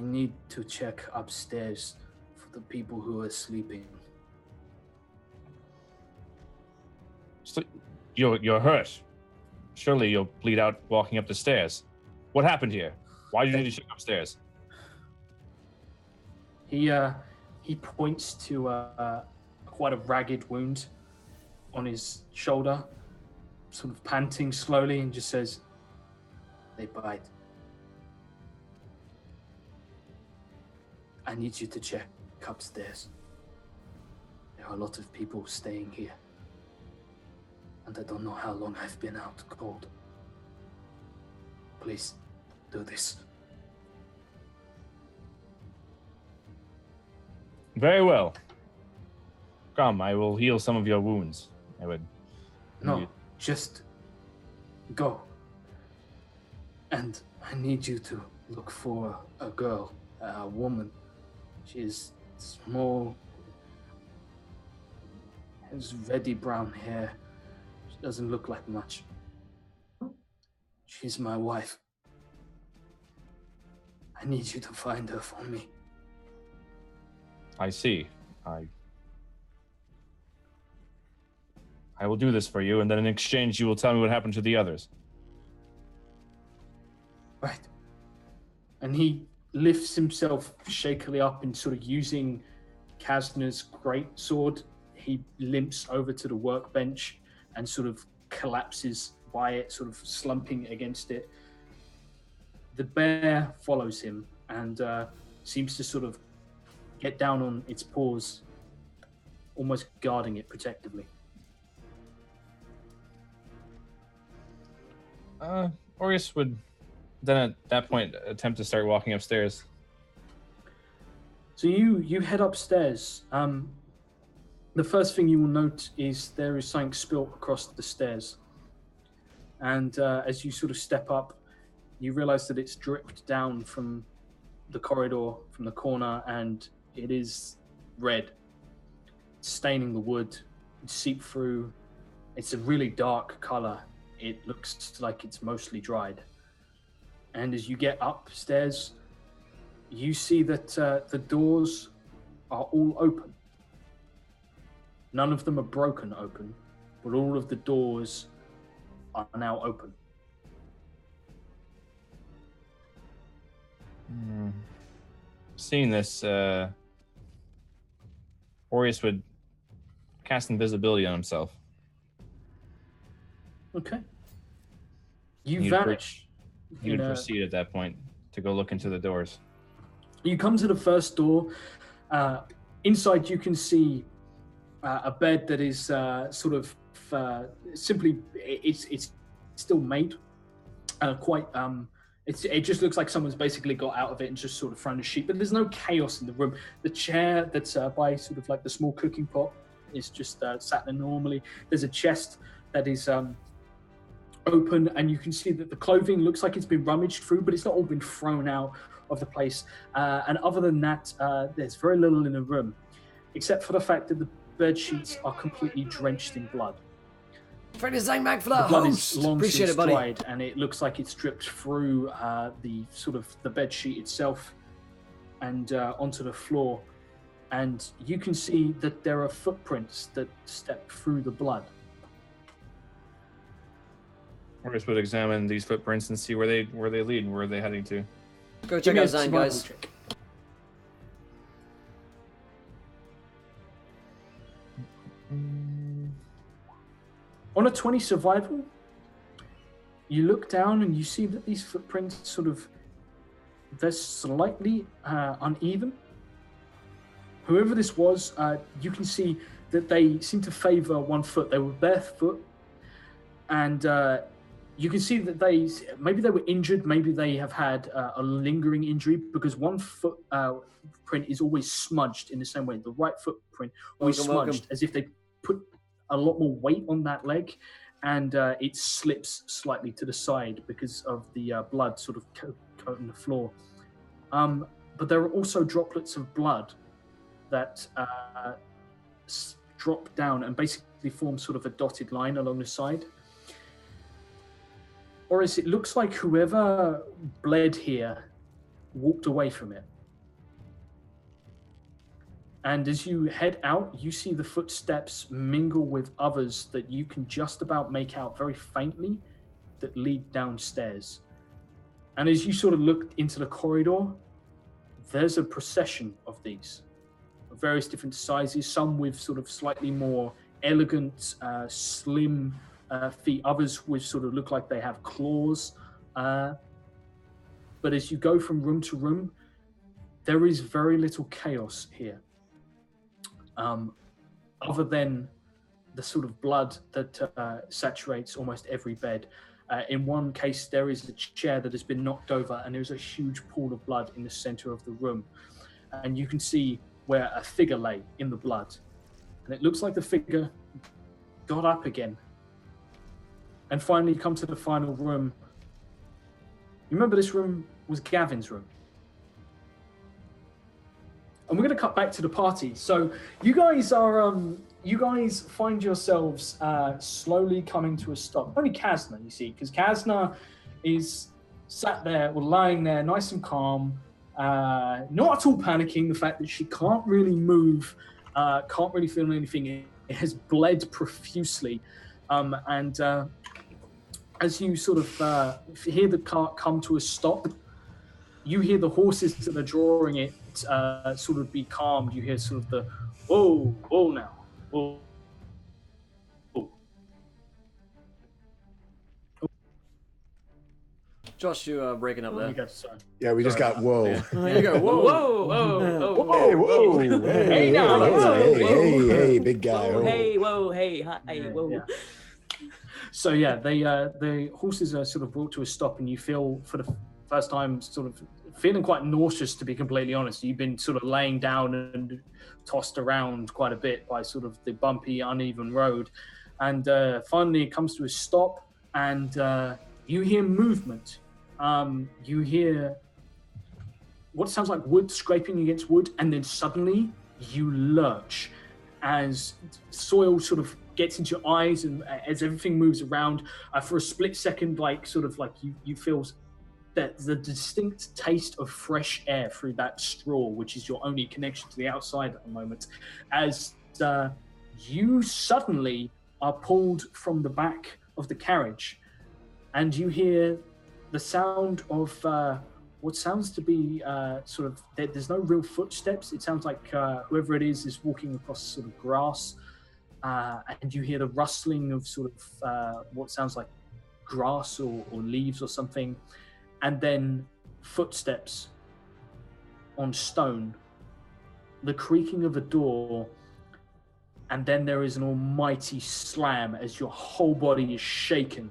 need to check upstairs for the people who are sleeping. You're hurt. Surely you'll bleed out walking up the stairs. What happened here? Why did you need to check upstairs? He points to quite a ragged wound on his shoulder, sort of panting slowly, and just says, "They bite. I need you to check upstairs. There are a lot of people staying here, and I don't know how long I've been out cold. Please, do this." Very well. Come, I will heal some of your wounds. I would. No, just go. And I need you to look for a girl, a woman. She is small, has reddy brown hair. She doesn't look like much. She's my wife. I need you to find her for me. I see. I will do this for you, and then in exchange, you will tell me what happened to the others. Right. And he lifts himself shakily up and sort of using Kasner's great sword, he limps over to the workbench and sort of collapses by it, sort of slumping against it. The bear follows him and seems to sort of get down on its paws, almost guarding it protectively. Orius would then at that point attempt to start walking upstairs. So you head upstairs. The first thing you will note is there is something spilt across the stairs. And as you sort of step up, you realize that it's dripped down from the corridor, from the corner, and it is red. It's staining the wood. It's seeped through. It's a really dark color. It looks like it's mostly dried. And as you get upstairs, you see that the doors are all open. None of them are broken open, but all of the doors are now open. Seeing this, Orius would cast invisibility on himself. Okay. You vanish. He would proceed at that point to go look into the doors. You come to the first door. Inside, you can see a bed that is sort of simply. It's still made quite. It just looks like someone's basically got out of it and just sort of thrown a sheet. But there's no chaos in the room. The chair that's by sort of like the small cooking pot is just sat there normally. There's a chest that is open, and you can see that the clothing looks like it's been rummaged through, but it's not all been thrown out of the place. And other than that, there's very little in the room, except for the fact that the bed sheets are completely drenched in blood. Freddie Zang McFly, The blood host. is long Appreciate since it, buddy. dried, and it looks like it's dripped through the sort of the bed sheet itself and onto the floor. And you can see that there are footprints that step through the blood. Orius would examine these footprints and see where they lead and where they're heading to. Go check out Zang, guys. Check. On a 20 survival, you look down and you see that these footprints sort of, they're slightly uneven. Whoever this was, you can see that they seem to favor one foot. They were barefoot, and you can see that maybe they were injured, maybe they have had a lingering injury, because one footprint is always smudged in the same way. The right footprint always smudged, as if they put a lot more weight on that leg, and it slips slightly to the side because of the blood sort of coating the floor. But there are also droplets of blood that drop down and basically form sort of a dotted line along the side. Or as it looks like whoever bled here walked away from it. And as you head out, you see the footsteps mingle with others that you can just about make out very faintly that lead downstairs. And as you sort of look into the corridor, there's a procession of these, of various different sizes, some with sort of slightly more elegant, slim feet, others with sort of look like they have claws. But as you go from room to room, there is very little chaos here. Other than the sort of blood that saturates almost every bed. In one case, there is a chair that has been knocked over, and there's a huge pool of blood in the center of the room. And you can see where a figure lay in the blood. And it looks like the figure got up again. And finally come to the final room. You remember this room was Gavin's room. And we're going to cut back to the party. So you guys are, you guys find yourselves slowly coming to a stop. Only Kasna, you see, because Kasna is sat there or lying there, nice and calm, not at all panicking. The fact that she can't really move, can't really feel anything. It has bled profusely, and as you sort of hear the cart come to a stop, you hear the horses that are drawing it sort of be calmed. You hear sort of the, oh now, oh. Josh, you are breaking up there. Yeah, we just got whoa. You go, whoa. Hey, whoa. Hey, now. Hey, big guy. Whoa, Oh. hey, whoa, hey, hi, whoa. Yeah. So yeah, the horses are sort of brought to a stop, and you feel for the first time sort of feeling quite nauseous, to be completely honest. You've been sort of laying down and tossed around quite a bit by sort of the bumpy, uneven road. And finally it comes to a stop, and you hear movement. You hear what sounds like wood scraping against wood, and then suddenly you lurch as soil sort of gets into your eyes, and as everything moves around. For a split second, like sort of like you feel that the distinct taste of fresh air through that straw, which is your only connection to the outside at the moment, as you suddenly are pulled from the back of the carriage, and you hear the sound of what sounds to be sort of, there's no real footsteps. It sounds like whoever it is walking across sort of grass, and you hear the rustling of sort of what sounds like grass or leaves or something. And then footsteps on stone, the creaking of a door, and then there is an almighty slam as your whole body is shaken,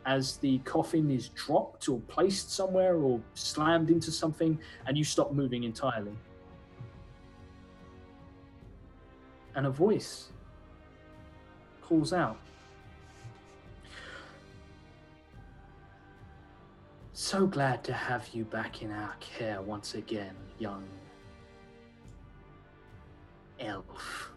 as the coffin is dropped or placed somewhere or slammed into something, and you stop moving entirely. And a voice calls out, "So glad to have you back in our care once again, young elf.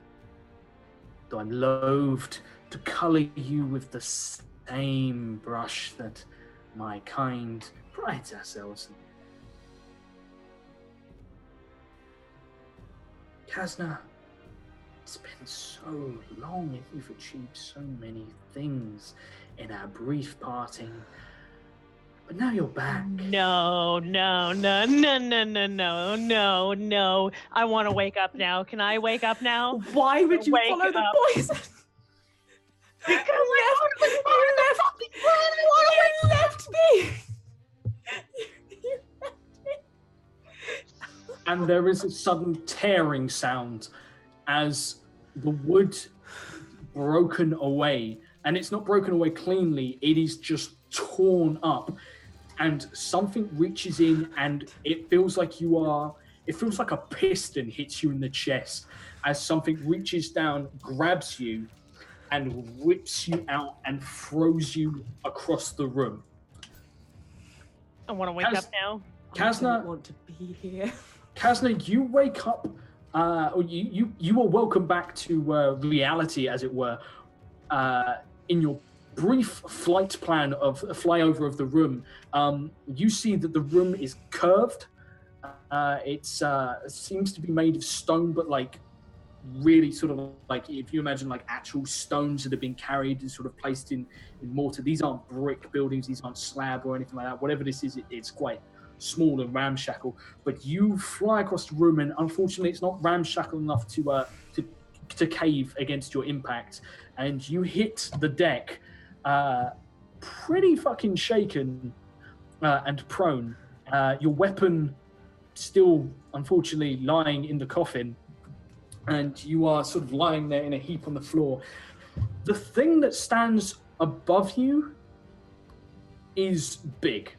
Though I'm loathed to colour you with the same brush that my kind prides ourselves in. Kasna, it's been so long and you've achieved so many things in our brief parting. But now you're back." No. I want to wake up now. Can I wake up now? Why would you Wake follow the up. poison? Because You left me. And there is a sudden tearing sound as the wood broken away. And it's not broken away cleanly, it is just torn up. And something reaches in, and it feels like a piston hits you in the chest as something reaches down, grabs you, and whips you out and throws you across the room. I want to wake up now. Kasna, I don't want to be here. Kasna, you wake up, or you are welcome back to reality, as it were, in your brief flight plan of a flyover of the room. You see that the room is curved. It seems to be made of stone, but like really sort of like, if you imagine like actual stones that have been carried and sort of placed in mortar. These aren't brick buildings, these aren't slab or anything like that. Whatever this is, it's quite small and ramshackle. But you fly across the room, and unfortunately it's not ramshackle enough to cave against your impact, and you hit the deck pretty fucking shaken and prone. Your weapon still unfortunately lying in the coffin, and you are sort of lying there in a heap on the floor. The thing that stands above you is big.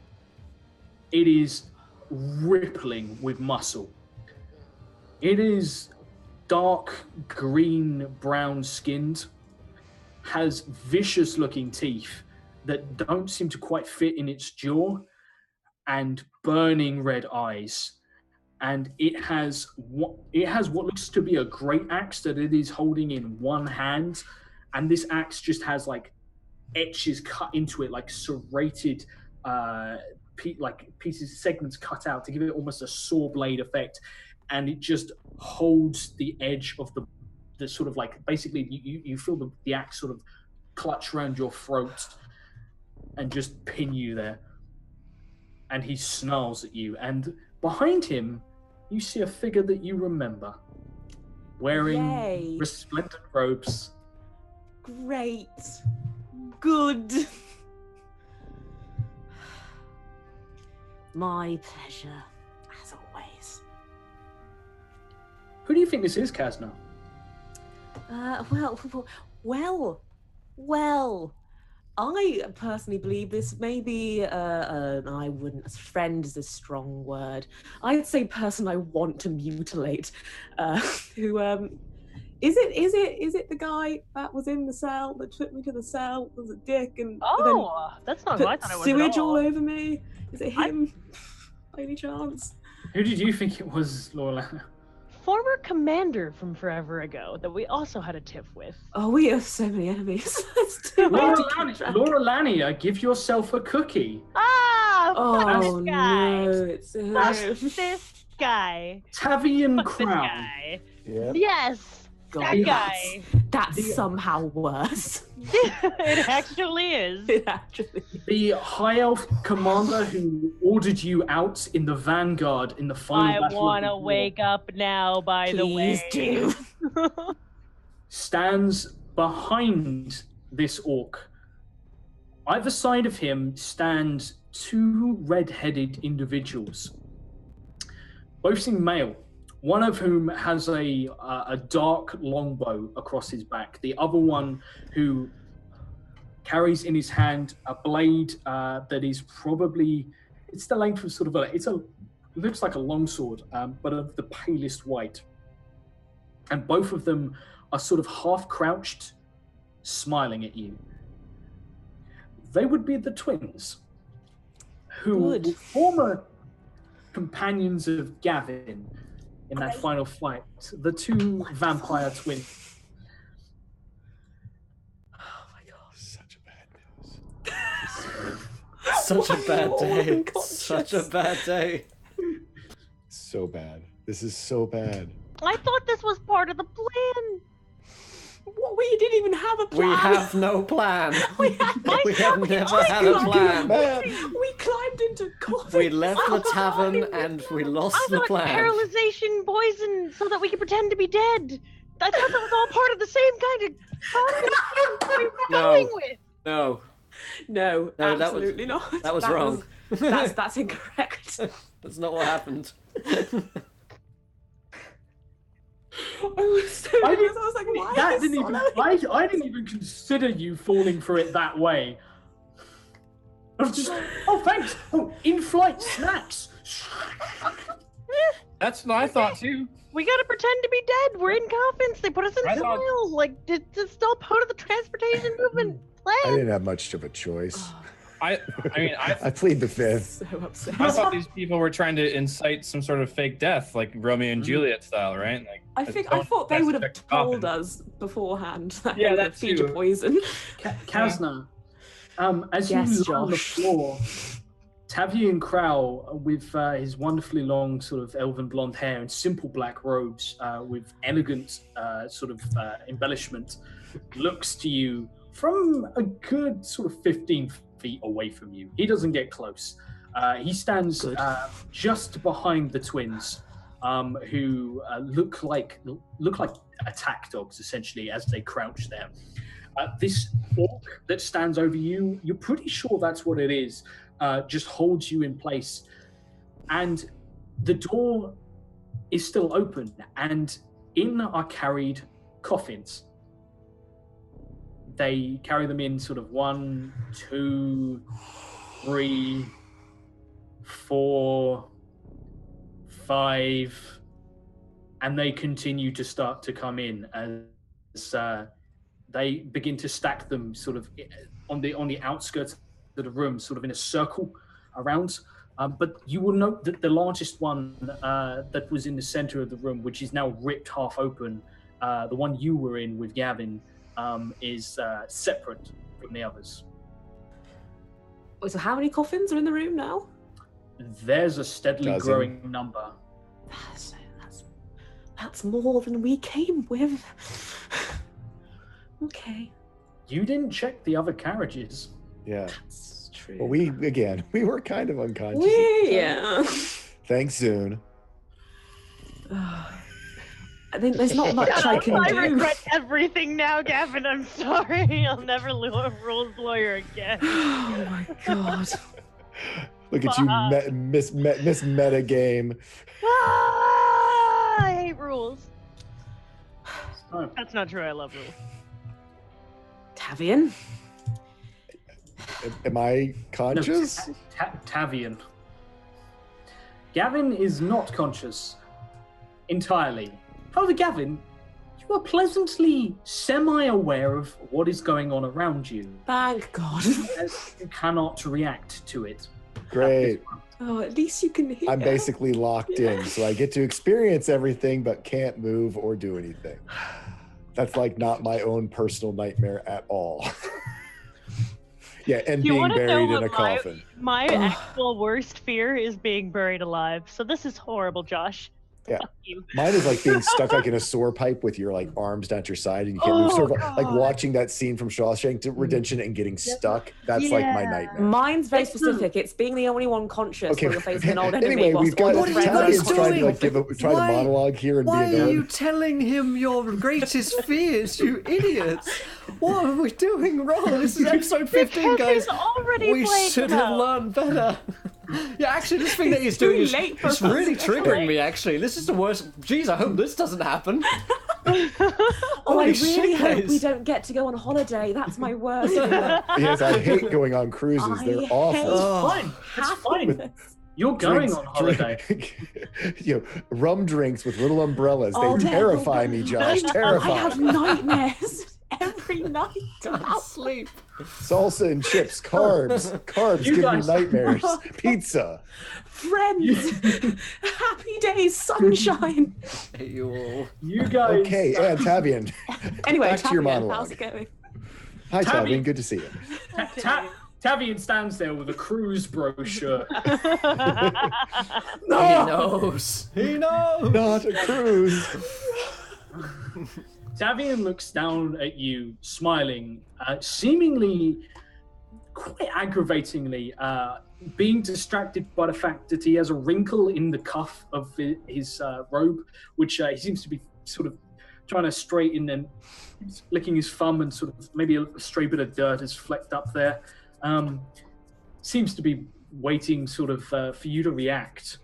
It is rippling with muscle. It is dark green brown skinned, has vicious looking teeth that don't seem to quite fit in its jaw, and burning red eyes. And it has what looks to be a great axe that it is holding in one hand, and this axe just has like etches cut into it, like serrated pieces, segments cut out to give it almost a saw blade effect, and it just holds the edge of the sort of like, basically you feel the axe sort of clutch around your throat and just pin you there. And he snarls at you, and behind him you see a figure that you remember, wearing resplendent robes. Great. Good. My pleasure, as always. Who do you think this is, Kazna? Well. I personally believe this may be, I wouldn't, friend is a strong word. I'd say person I want to mutilate. Who, is it the guy that was in the cell, that took me to the cell, was a dick, and that's not who I thought it was sewage at all. all over me? Is it him, by any chance? Who did you think it was, Laura? Former commander from forever ago that we also had a tiff with. Oh, we have so many enemies. It's too hard to keep track. Laura Lanier, give yourself a cookie. Ah, fuck Oh this guy. no, it's Fuck this guy. Tavian Fuck this Crown. guy. Yep. Yes, that Yes. guy. That's somehow worse. It actually is. It actually. The High Elf commander who ordered you out in the vanguard in the final I battle. want to of the war wake up now, by the way. Please do. stands behind this orc. Either side of him stand two red-headed individuals, both seem male. One of whom has a dark longbow across his back. The other one who carries in his hand a blade that is probably, it's the length of sort of it looks like a longsword, but of the palest white. And both of them are sort of half crouched, smiling at you. They would be the twins, who were former companions of Gavin in that final fight. The two vampire twins. Oh my god. Such a bad news. Such a bad day. unconscious. Such a bad day. So bad. This is so bad. I thought this was part of the plan. What? We didn't even have a plan. We have no plan. We We have never had a plan. We climbed into coffee. We left the tavern and we lost I the thought plan. paralyzation poison so that we could pretend to be dead. I thought that was all part of the same kind of plan we were going with. No, No, No, that was- absolutely not. that was wrong. That's incorrect. that's not what happened. I was so confused. I was like, why That is didn't this even. on I didn't even consider you falling for it that way. I was just. Oh, thanks. Oh, in-flight snacks. That's what I thought too. We gotta pretend to be dead. We're in coffins. They put us in I thought- soils. Like, it's all part of the transportation movement I plan. didn't have much of a choice. I mean, I plead the fifth. so upset. I thought these people were trying to incite some sort of fake death, like Romeo and Juliet style, right? Like, I thought they would have that's told coffin. us beforehand that Yeah, they would that feed you too. poison. Kazna, as Yes, you lie on the Josh. floor, Tavian Crow, with his wonderfully long sort of elven blonde hair and simple black robes with elegant embellishment, looks to you from a good sort of 15 feet away from you. He doesn't get close. He stands just behind the twins, who look like attack dogs, essentially, as they crouch there. This orc that stands over you, you're pretty sure that's what it is, just holds you in place. And the door is still open, and in are carried coffins. They carry them in sort of 1, 2, 3, 4, 5, and they continue to start to come in as they begin to stack them sort of on the outskirts of the room, sort of in a circle around. But you will note that the largest one that was in the center of the room, which is now ripped half open, the one you were in with Gavin, is separate from the others. So how many coffins are in the room now? There's a steadily growing number. That's more than we came with. Okay. You didn't check the other carriages. Yeah. That's true. Well, we were kind of unconscious. Yeah. Thanks, Zune. I think there's not much I can I do. regret everything now, Gavin. I'm sorry. I'll never rules lawyer again. Oh my god. Look at you, Miss Meta Game. I hate rules. Oh. That's not true. I love rules. Tavian? Am I conscious? No, Tavian. Gavin is not conscious entirely. However, Gavin, you are pleasantly semi-aware of what is going on around you, Thank God. as you cannot react to it. Great. Oh, at least you can hear. I'm basically locked in, so I get to experience everything but can't move or do anything. That's like not my own personal nightmare at all. Yeah, and You being wanna know buried in what a coffin. My actual worst fear is being buried alive. So this is horrible, Josh. Yeah. Fuck you. Mine is like being stuck like in a sewer pipe with your like arms down to your side and you can't move. Sort of like God. watching that scene from Shawshank Redemption and getting stuck. That's like my nightmare. Mine's very specific. It's being the only one conscious Okay. while you're facing an old enemy. Anyway, we've got What are you Tavian's guys trying to like doing? try to monologue here and be a Why are villain. you telling him your greatest fears, you idiots? What are we doing wrong? This is episode 15, guys. He's already We played should it have out. learned better. Yeah, actually, this thing that he's doing is late for it's us. really triggering me, actually. This is the worst. Jeez, I hope this doesn't happen. Oh, I Holy really shit, hope we guys. don't get to go on holiday. That's my worst. fear. Yes, I hate going on cruises. They're I awful. hate Oh. Fine. It's fine. happiness. You're going Drinks- on holiday. Rum drinks with little umbrellas. Oh, They terrify me, Josh. Terrify. I have nightmares every night. Can't about sleep. Salsa and chips, carbs. Carbs You give guys- me nightmares. Pizza. friends. Happy days, sunshine. Hate you all. You guys. Okay, and Tavian. Anyway, Back to your Tavian, monologue. how's it going? Hi, Tavian. Tavian. Good to see you. Tavian stands there with a cruise brochure. He knows. He knows. Not a cruise. Tavian looks down at you, smiling, seemingly quite aggravatingly, being distracted by the fact that he has a wrinkle in the cuff of his robe, which he seems to be sort of trying to straighten, and he's licking his thumb, and sort of maybe a stray bit of dirt is flecked up there. Seems to be waiting sort of for you to react.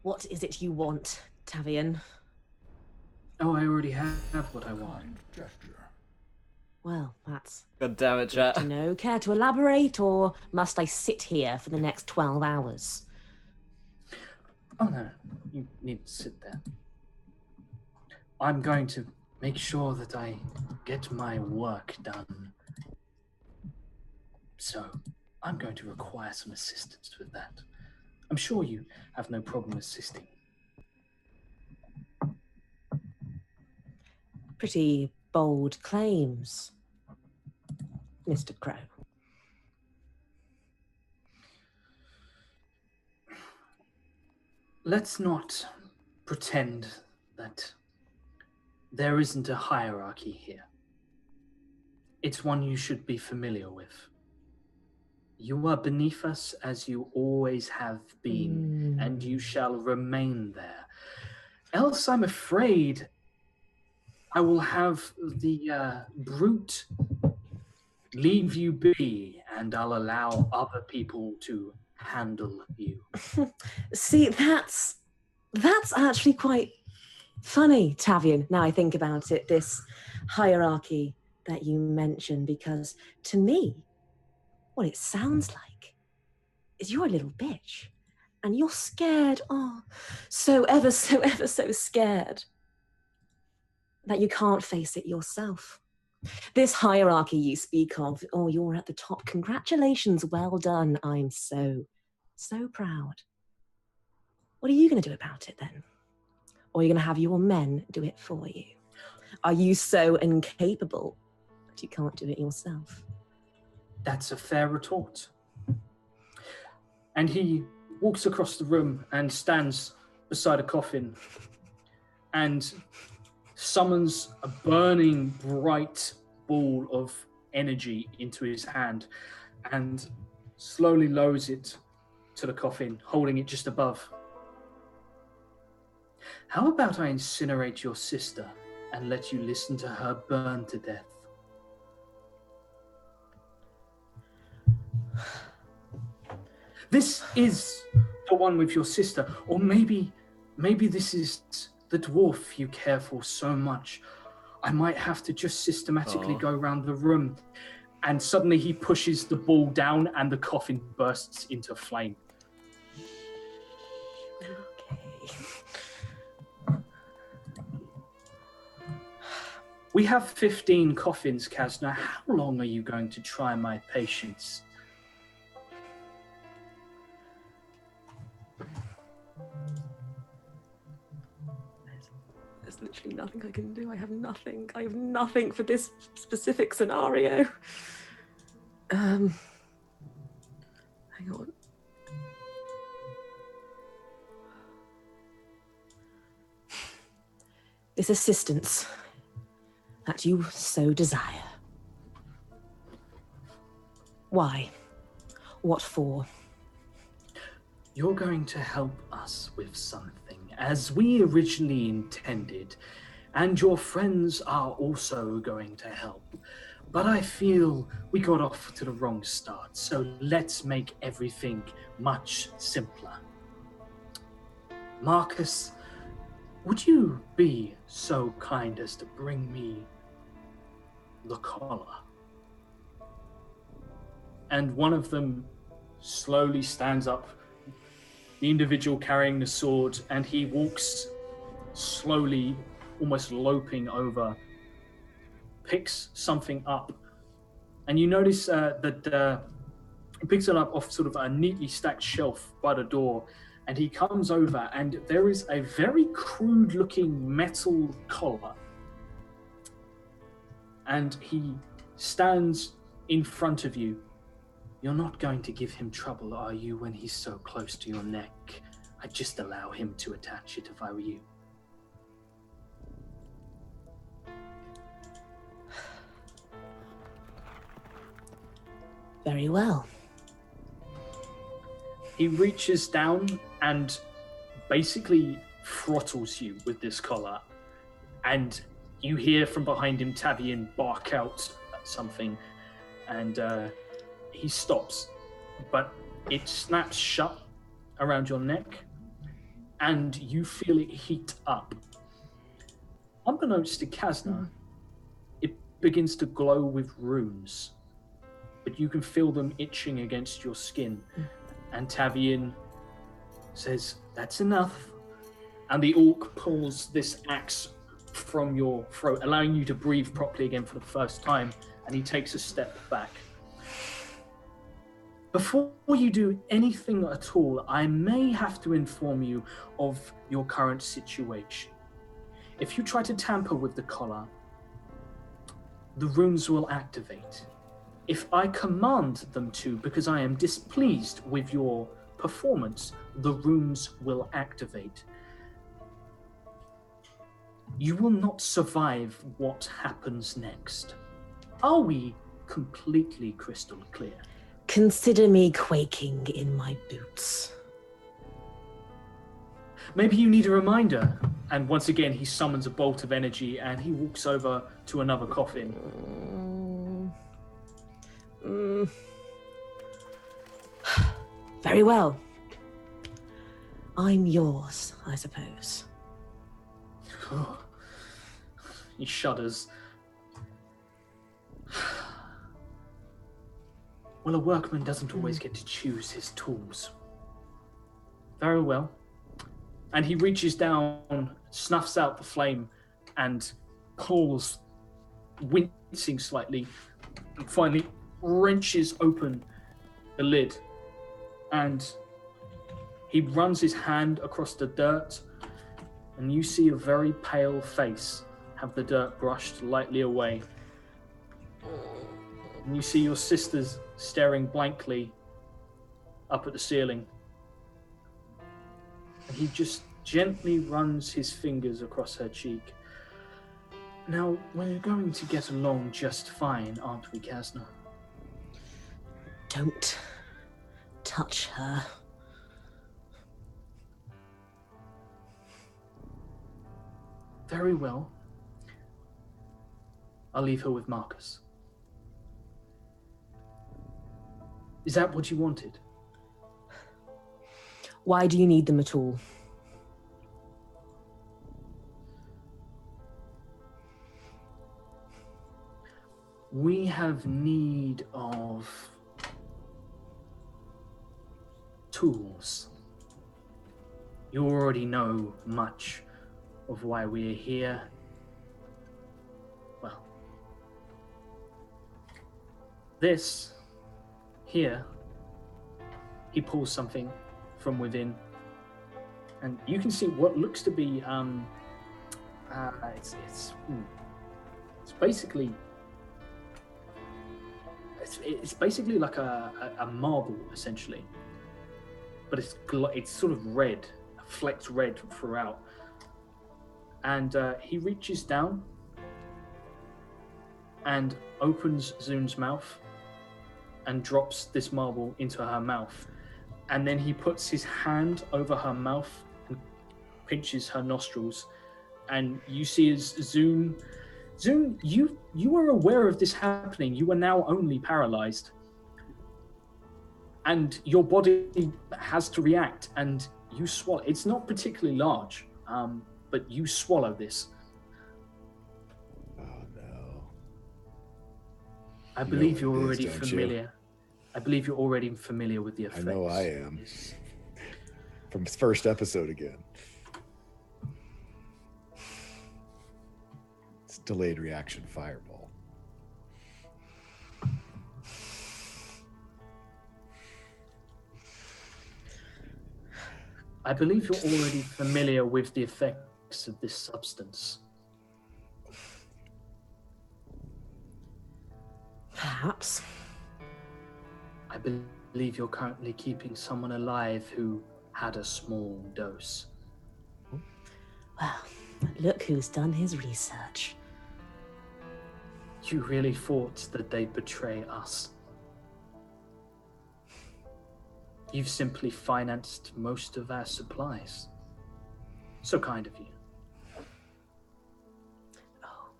What is it you want, Tavian? Oh, I already have what I want. Kind gesture. Well, that's God damn it, chat. to know. Care to elaborate, or must I sit here for the next 12 hours? Oh no, you need to sit there. I'm going to make sure that I get my work done. So, I'm going to require some assistance with that. I'm sure you have no problem assisting. Pretty bold claims, Mr. Crow. let's not pretend that there isn't a hierarchy here. It's one you should be familiar with. You are beneath us as you always have been, and you shall remain there. Else, I'm afraid I will have the brute leave you be, and I'll allow other people to handle you. See, that's actually quite funny, Tavian, now I think about it, this hierarchy that you mentioned, because to me, what it sounds like is you're a little bitch and you're scared, so ever so scared that you can't face it yourself. This hierarchy you speak of, you're at the top. Congratulations, well done. I'm so proud. What are you going to do about it then? Or are you going to have your men do it for you? Are you so incapable that you can't do it yourself? That's a fair retort. And he walks across the room and stands beside a coffin and summons a burning, bright ball of energy into his hand and slowly lowers it to the coffin, holding it just above. How about I incinerate your sister and let you listen to her burn to death? This is the one with your sister, or maybe this is the dwarf you care for so much. I might have to just systematically go around the room. And suddenly he pushes the ball down and the coffin bursts into flame. We have 15 coffins, Kazna. How long are you going to try my patience? There's literally nothing I can do. I have nothing for this specific scenario. Hang on. This assistance that you so desire. Why? What for? You're going to help us with something, as we originally intended, and your friends are also going to help. But I feel we got off to the wrong start, so let's make everything much simpler. Marcus, would you be so kind as to bring me the collar? And one of them slowly stands up, the individual carrying the sword, and he walks slowly, almost loping over, picks something up. And you notice that he picks it up off sort of a neatly stacked shelf by the door, and he comes over, and there is a very crude-looking metal collar. And he stands in front of you. You're not going to give him trouble, are you, when he's so close to your neck? I'd just allow him to attach it if I were you. Very well. He reaches down and basically throttles you with this collar. And you hear from behind him Tavian bark out at something. And he stops. But it snaps shut around your neck. And you feel it heat up. Unbeknownst to Kazna, it begins to glow with runes. But you can feel them itching against your skin. And Tavian says, "That's enough." And the orc pulls this axe from your throat, allowing you to breathe properly again for the first time. And he takes a step back. Before you do anything at all, I may have to inform you of your current situation. If you try to tamper with the collar, the runes will activate. If I command them to, because I am displeased with your performance, the runes will activate. You will not survive what happens next. Are we completely crystal clear? Consider me quaking in my boots. Maybe you need a reminder. And once again, he summons a bolt of energy and he walks over to another coffin. Very well. I'm yours, I suppose. He shudders. Well, a workman doesn't always get to choose his tools. Very well. And he reaches down, snuffs out the flame, and pulls, wincing slightly, and finally wrenches open the lid. And he runs his hand across the dirt, and you see a very pale face have the dirt brushed lightly away. And you see your sisters staring blankly up at the ceiling. And he just gently runs his fingers across her cheek. Now, we're going to get along just fine, aren't we, Kasna? Don't touch her. Very well. I'll leave her with Marcus. Is that what you wanted? Why do you need them at all? We have need of tools. You already know much of why we are here. Well, this here, he pulls something from within, and you can see what looks to be it's basically it's basically like a marble essentially, but it's sort of red, flecked red throughout. And he reaches down and opens Zune's mouth and drops this marble into her mouth. And then he puts his hand over her mouth and pinches her nostrils. And you see as Zune, you are aware of this happening. You are now only paralyzed. And your body has to react, and you swallow. It's not particularly large, but you swallow this. Oh no. I believe You know you're what it already is, don't familiar. you? I believe you're already familiar with the I effects. know I am. From his first episode again. It's delayed reaction fireball. I believe you're already familiar with the effects of this substance. Perhaps. I believe you're currently keeping someone alive who had a small dose. Well, look who's done his research. You really thought that they'd betray us. You've simply financed most of our supplies. So kind of you. Oh,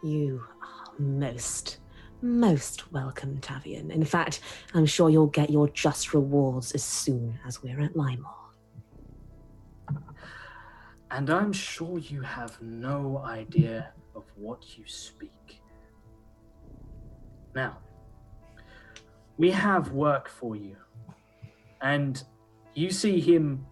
you are most welcome, Tavian. In fact, I'm sure you'll get your just rewards as soon as we're at Limor. And I'm sure you have no idea of what you speak. Now, we have work for you. And you see him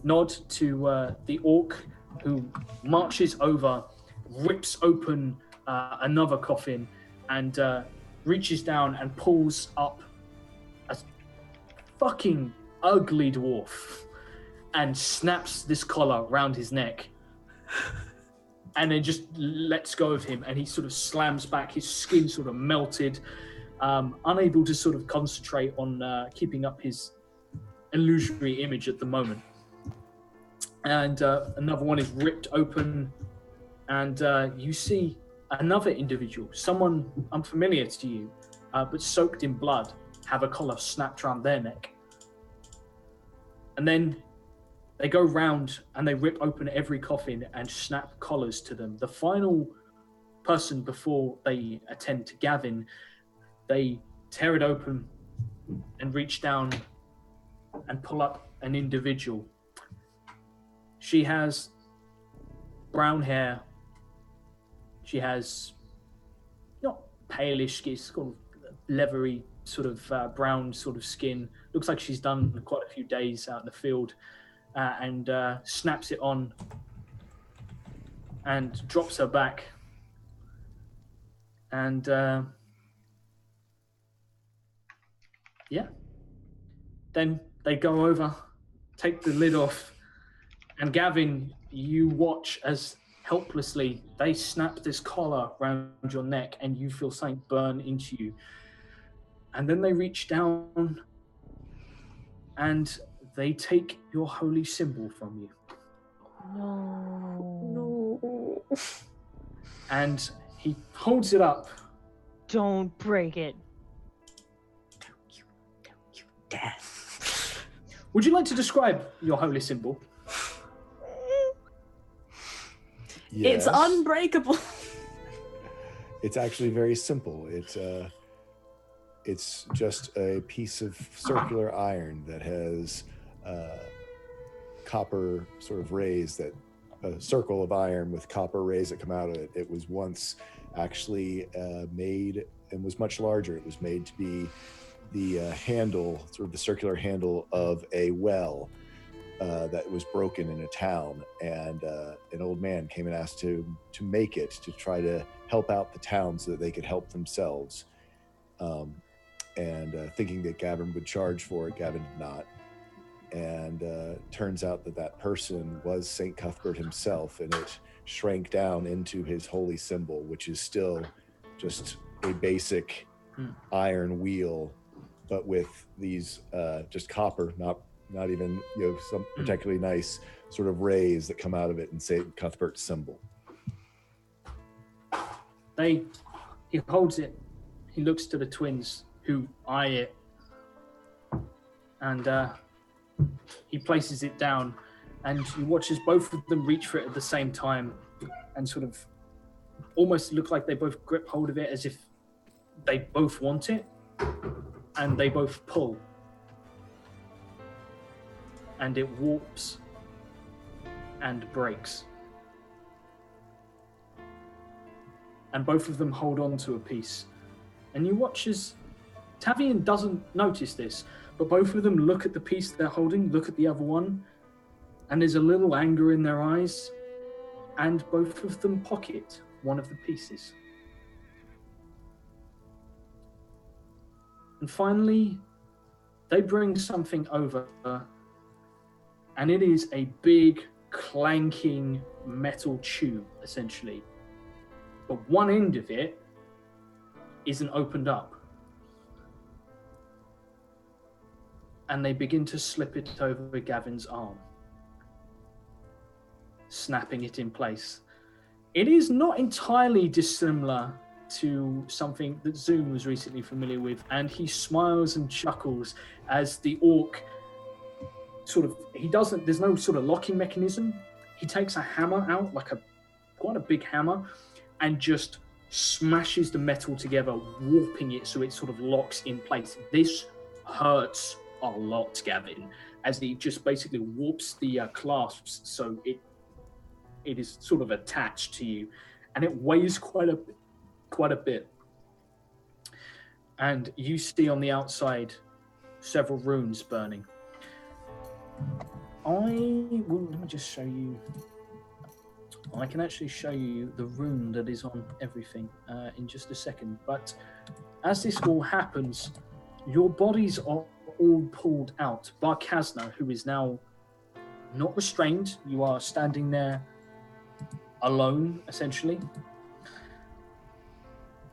nod to the orc who marches over, rips open another coffin, and reaches down and pulls up a fucking ugly dwarf and snaps this collar around his neck and then just lets go of him, and he sort of slams back, his skin sort of melted, unable to sort of concentrate on keeping up his illusory image at the moment. And another one is ripped open, and you see another individual, someone unfamiliar to you, but soaked in blood, have a collar snapped around their neck. And then they go round and they rip open every coffin and snap collars to them. The final person before they attend to Gavin, they tear it open and reach down and pull up an individual. She has brown hair. She has not palish skin, it's got leathery sort of brown sort of skin. Looks like she's done quite a few days out in the field, and snaps it on and drops her back. And yeah, then they go over, take the lid off, and Gavin, you watch as helplessly they snap this collar around your neck and you feel something burn into you. And then they reach down and they take your holy symbol from you. No. And he holds it up. Don't break it. Don't you dare. Would you like to describe your holy symbol? Yes. It's unbreakable. It's actually very simple. It's just a piece of circular iron that has copper sort of rays, that a circle of iron with copper rays that come out of it. It was once actually made and was much larger. It was made to be the handle, sort of the circular handle of a well that was broken in a town, and an old man came and asked to make it to try to help out the town so that they could help themselves. And thinking that Gavin would charge for it, Gavin did not. And turns out that person was St. Cuthbert himself, and it shrank down into his holy symbol, which is still just a basic iron wheel, but with these just copper, not even some particularly nice sort of rays that come out of it and St. Cuthbert's symbol. He holds it. He looks to the twins, who eye it, and he places it down, and you watch as both of them reach for it at the same time and sort of almost look like they both grip hold of it as if they both want it, and they both pull, and it warps and breaks, and both of them hold on to a piece. And you watch as Tavian doesn't notice this, but both of them look at the piece they're holding, look at the other one, and there's a little anger in their eyes, and both of them pocket one of the pieces. And finally, they bring something over, and it is a big, clanking metal tube, essentially. But one end of it isn't opened up. And they begin to slip it over Gavin's arm, snapping it in place. It is not entirely dissimilar to something that Zoom was recently familiar with, and he smiles and chuckles as the orc there's no sort of locking mechanism. He takes a hammer out, like quite a big hammer, and just smashes the metal together, warping it so it sort of locks in place. This hurts a lot, Gavin, as he just basically warps the clasps so it is sort of attached to you, and it weighs quite a bit. And you see on the outside several runes burning. Let me just show you. I can actually show you the rune that is on everything in just a second. But as this all happens, your bodies are all pulled out. Bar Kazna, who is now not restrained, you are standing there alone, essentially.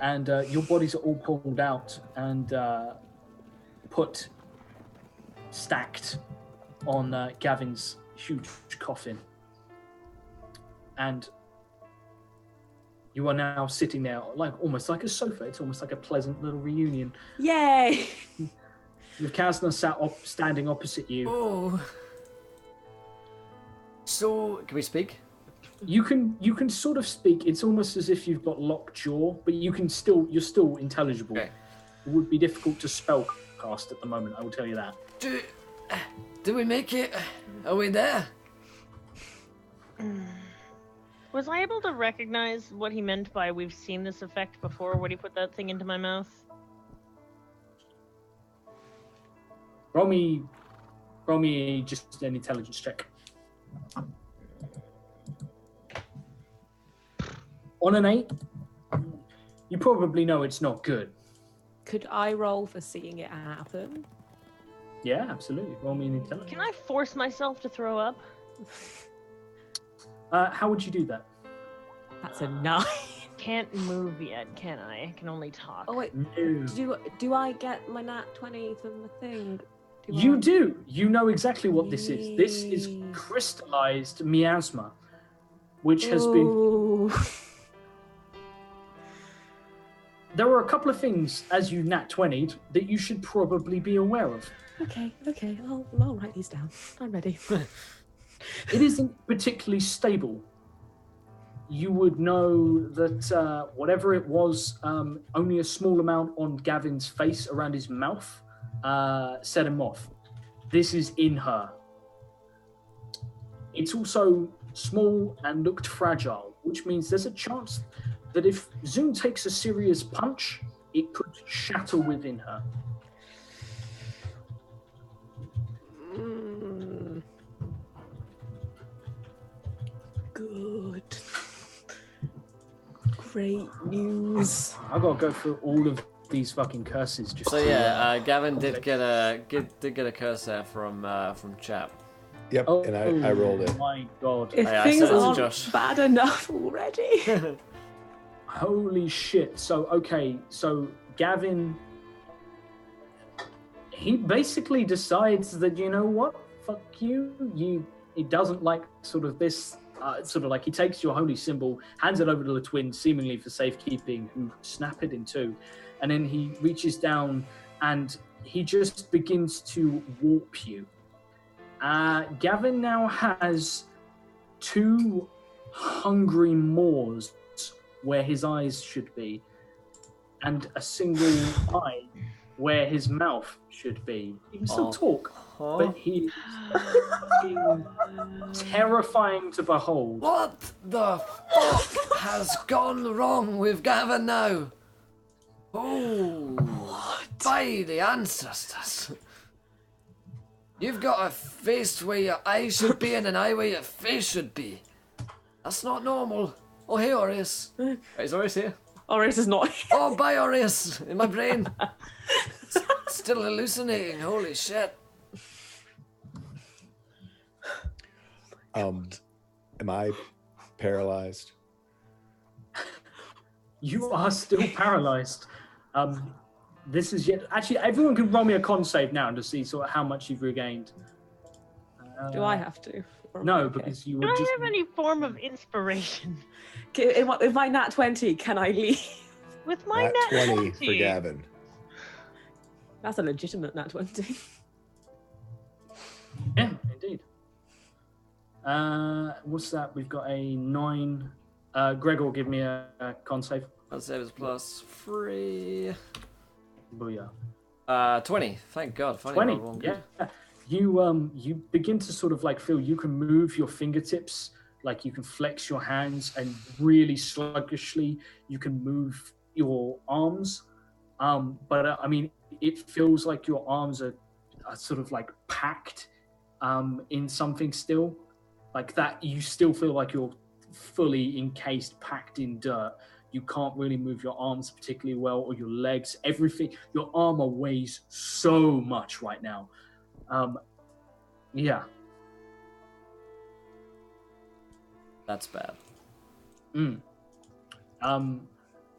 And your bodies are all pulled out and stacked on Gavin's huge coffin. And you are now sitting there, like almost like a sofa. It's almost like a pleasant little reunion. Yay! With Kasna standing opposite you. Oh. So, can we speak? You can sort of speak. It's almost as if you've got locked jaw, but you're still intelligible. Okay. It would be difficult to spell cast at the moment, I will tell you that. Do we make it? Are we there? Was I able to recognize what he meant by "we've seen this effect before" when he put that thing into my mouth? Roll me just an intelligence check. On an 8, you probably know it's not good. Could I roll for seeing it happen? Yeah, absolutely. Roll me an intelligence. Can I force myself to throw up? How would you do that? That's a 9. Can't move yet, can I? I can only talk. Oh wait, No. do I get my nat 20 from the thing? You do. You know exactly what this is. This is crystallized miasma, which has been. Ooh. There are a couple of things, as you nat 20'd, that you should probably be aware of. Okay, I'll write these down. I'm ready. It isn't particularly stable. You would know that whatever it was, only a small amount on Gavin's face around his mouth set him off. This is in her. It's also small and looked fragile, which means there's a chance that if Zoom takes a serious punch, it could shatter within her. Good. Great news. I gotta go through all of these fucking curses. Just So yeah, Gavin did get a curse there from chat. Yep, and I rolled it. Oh my god. If I things said it to aren't Josh. bad enough already. Holy shit. So Gavin, he basically decides that, you know what, fuck you. He doesn't like sort of this, sort of like he takes your holy symbol, hands it over to the twins, seemingly for safekeeping, who snap it in two. And then he reaches down and he just begins to warp you. Gavin now has 2 hungry maws where his eyes should be, and a single eye where his mouth should be. He can still talk, but he is terrifying to behold. What the fuck has gone wrong with Gavin now? Oh, by the ancestors. You've got a face where your eyes should be and an eye where your face should be. That's not normal. Oh, hey, Aureus. Wait, is Aureus here? Aureus is not. Oh, bye, Aureus. In my brain. Still hallucinating. Holy shit. Am I paralyzed? You are still paralyzed. This is yet. Actually, everyone can roll me a con save now to see sort of how much you've regained. Do I have to? Or- No, okay. because you Do would I just. have any form of inspiration? If my nat 20, can I leave? With my Nat net 20 for 20. Gavin. That's a legitimate nat 20. Yeah, indeed. What's that? We've got a 9. Gregor, give me a con save. That save is +3. Booyah. 20. Thank God. Finally 20. rolled one good. Yeah. You begin to sort of like feel you can move your fingertips, like you can flex your hands, and really sluggishly you can move your arms. But I mean, it feels like your arms are sort of like packed in something still, like that. You still feel like you're fully encased, packed in dirt. You can't really move your arms particularly well, or your legs. Everything. Your armor weighs so much right now. Yeah. That's bad.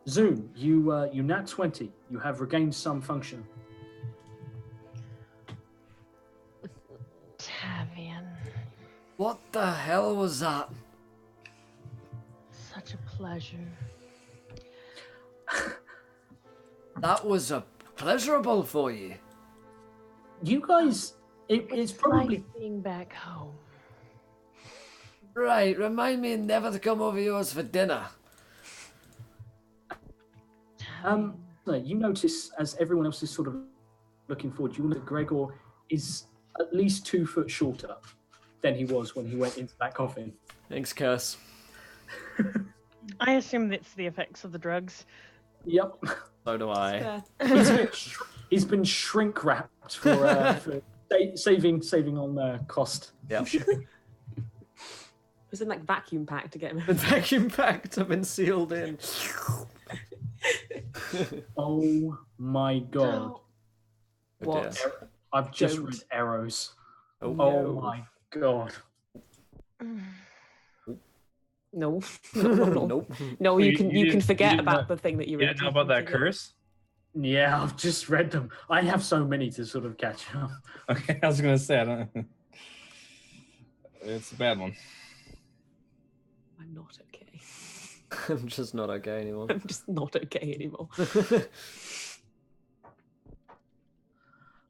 Zoom, you nat 20. You have regained some function. What the hell was that? Such a pleasure. That was a pleasurable for you. You guys, it's probably Like being back home. Right, remind me never to come over yours for dinner. no, you notice as everyone else is sort of looking forward, you know that Gregor is at least 2 foot shorter than he was when he went into that coffin. Thanks, Curse. I assume it's the effects of the drugs. Yep. So do I. He's been shrink wrapped for saving on cost. Yep. Shipping. It was in like vacuum pack to get him. Been vacuum packed. I've been sealed in. Oh my god. Oh, What? dear. I've just Don't. read arrows. Oh, Oh my god. No. Nope. No, Well, you you- can you you can didn't- forget you didn't about know- the thing that you You read. didn't know about that curse? Yeah, I've just read them. I have so many to sort of catch up. Okay, I was gonna say I don't. It's a bad one. I'm not okay. I'm just not okay anymore. I'm just not okay anymore.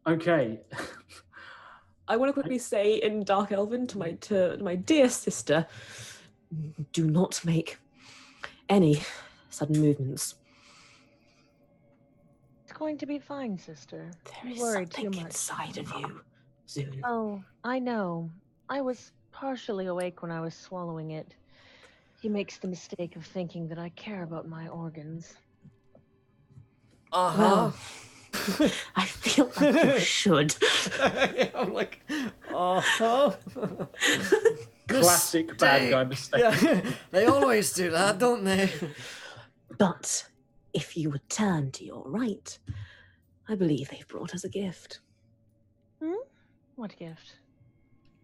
Okay. I want to quickly say in Dark Elven to my dear sister, do not make any sudden movements. It's going to be fine, sister. There You is worry too something much. inside of you, Zune. Oh, I know. I was partially awake when I was swallowing it. He makes the mistake of thinking that I care about my organs. Uh-huh. I feel like you should. I'm like, uh-huh. Classic bad guy mistake. Yeah, they always do that, don't they? But if you would turn to your right, I believe they've brought us a gift. What gift?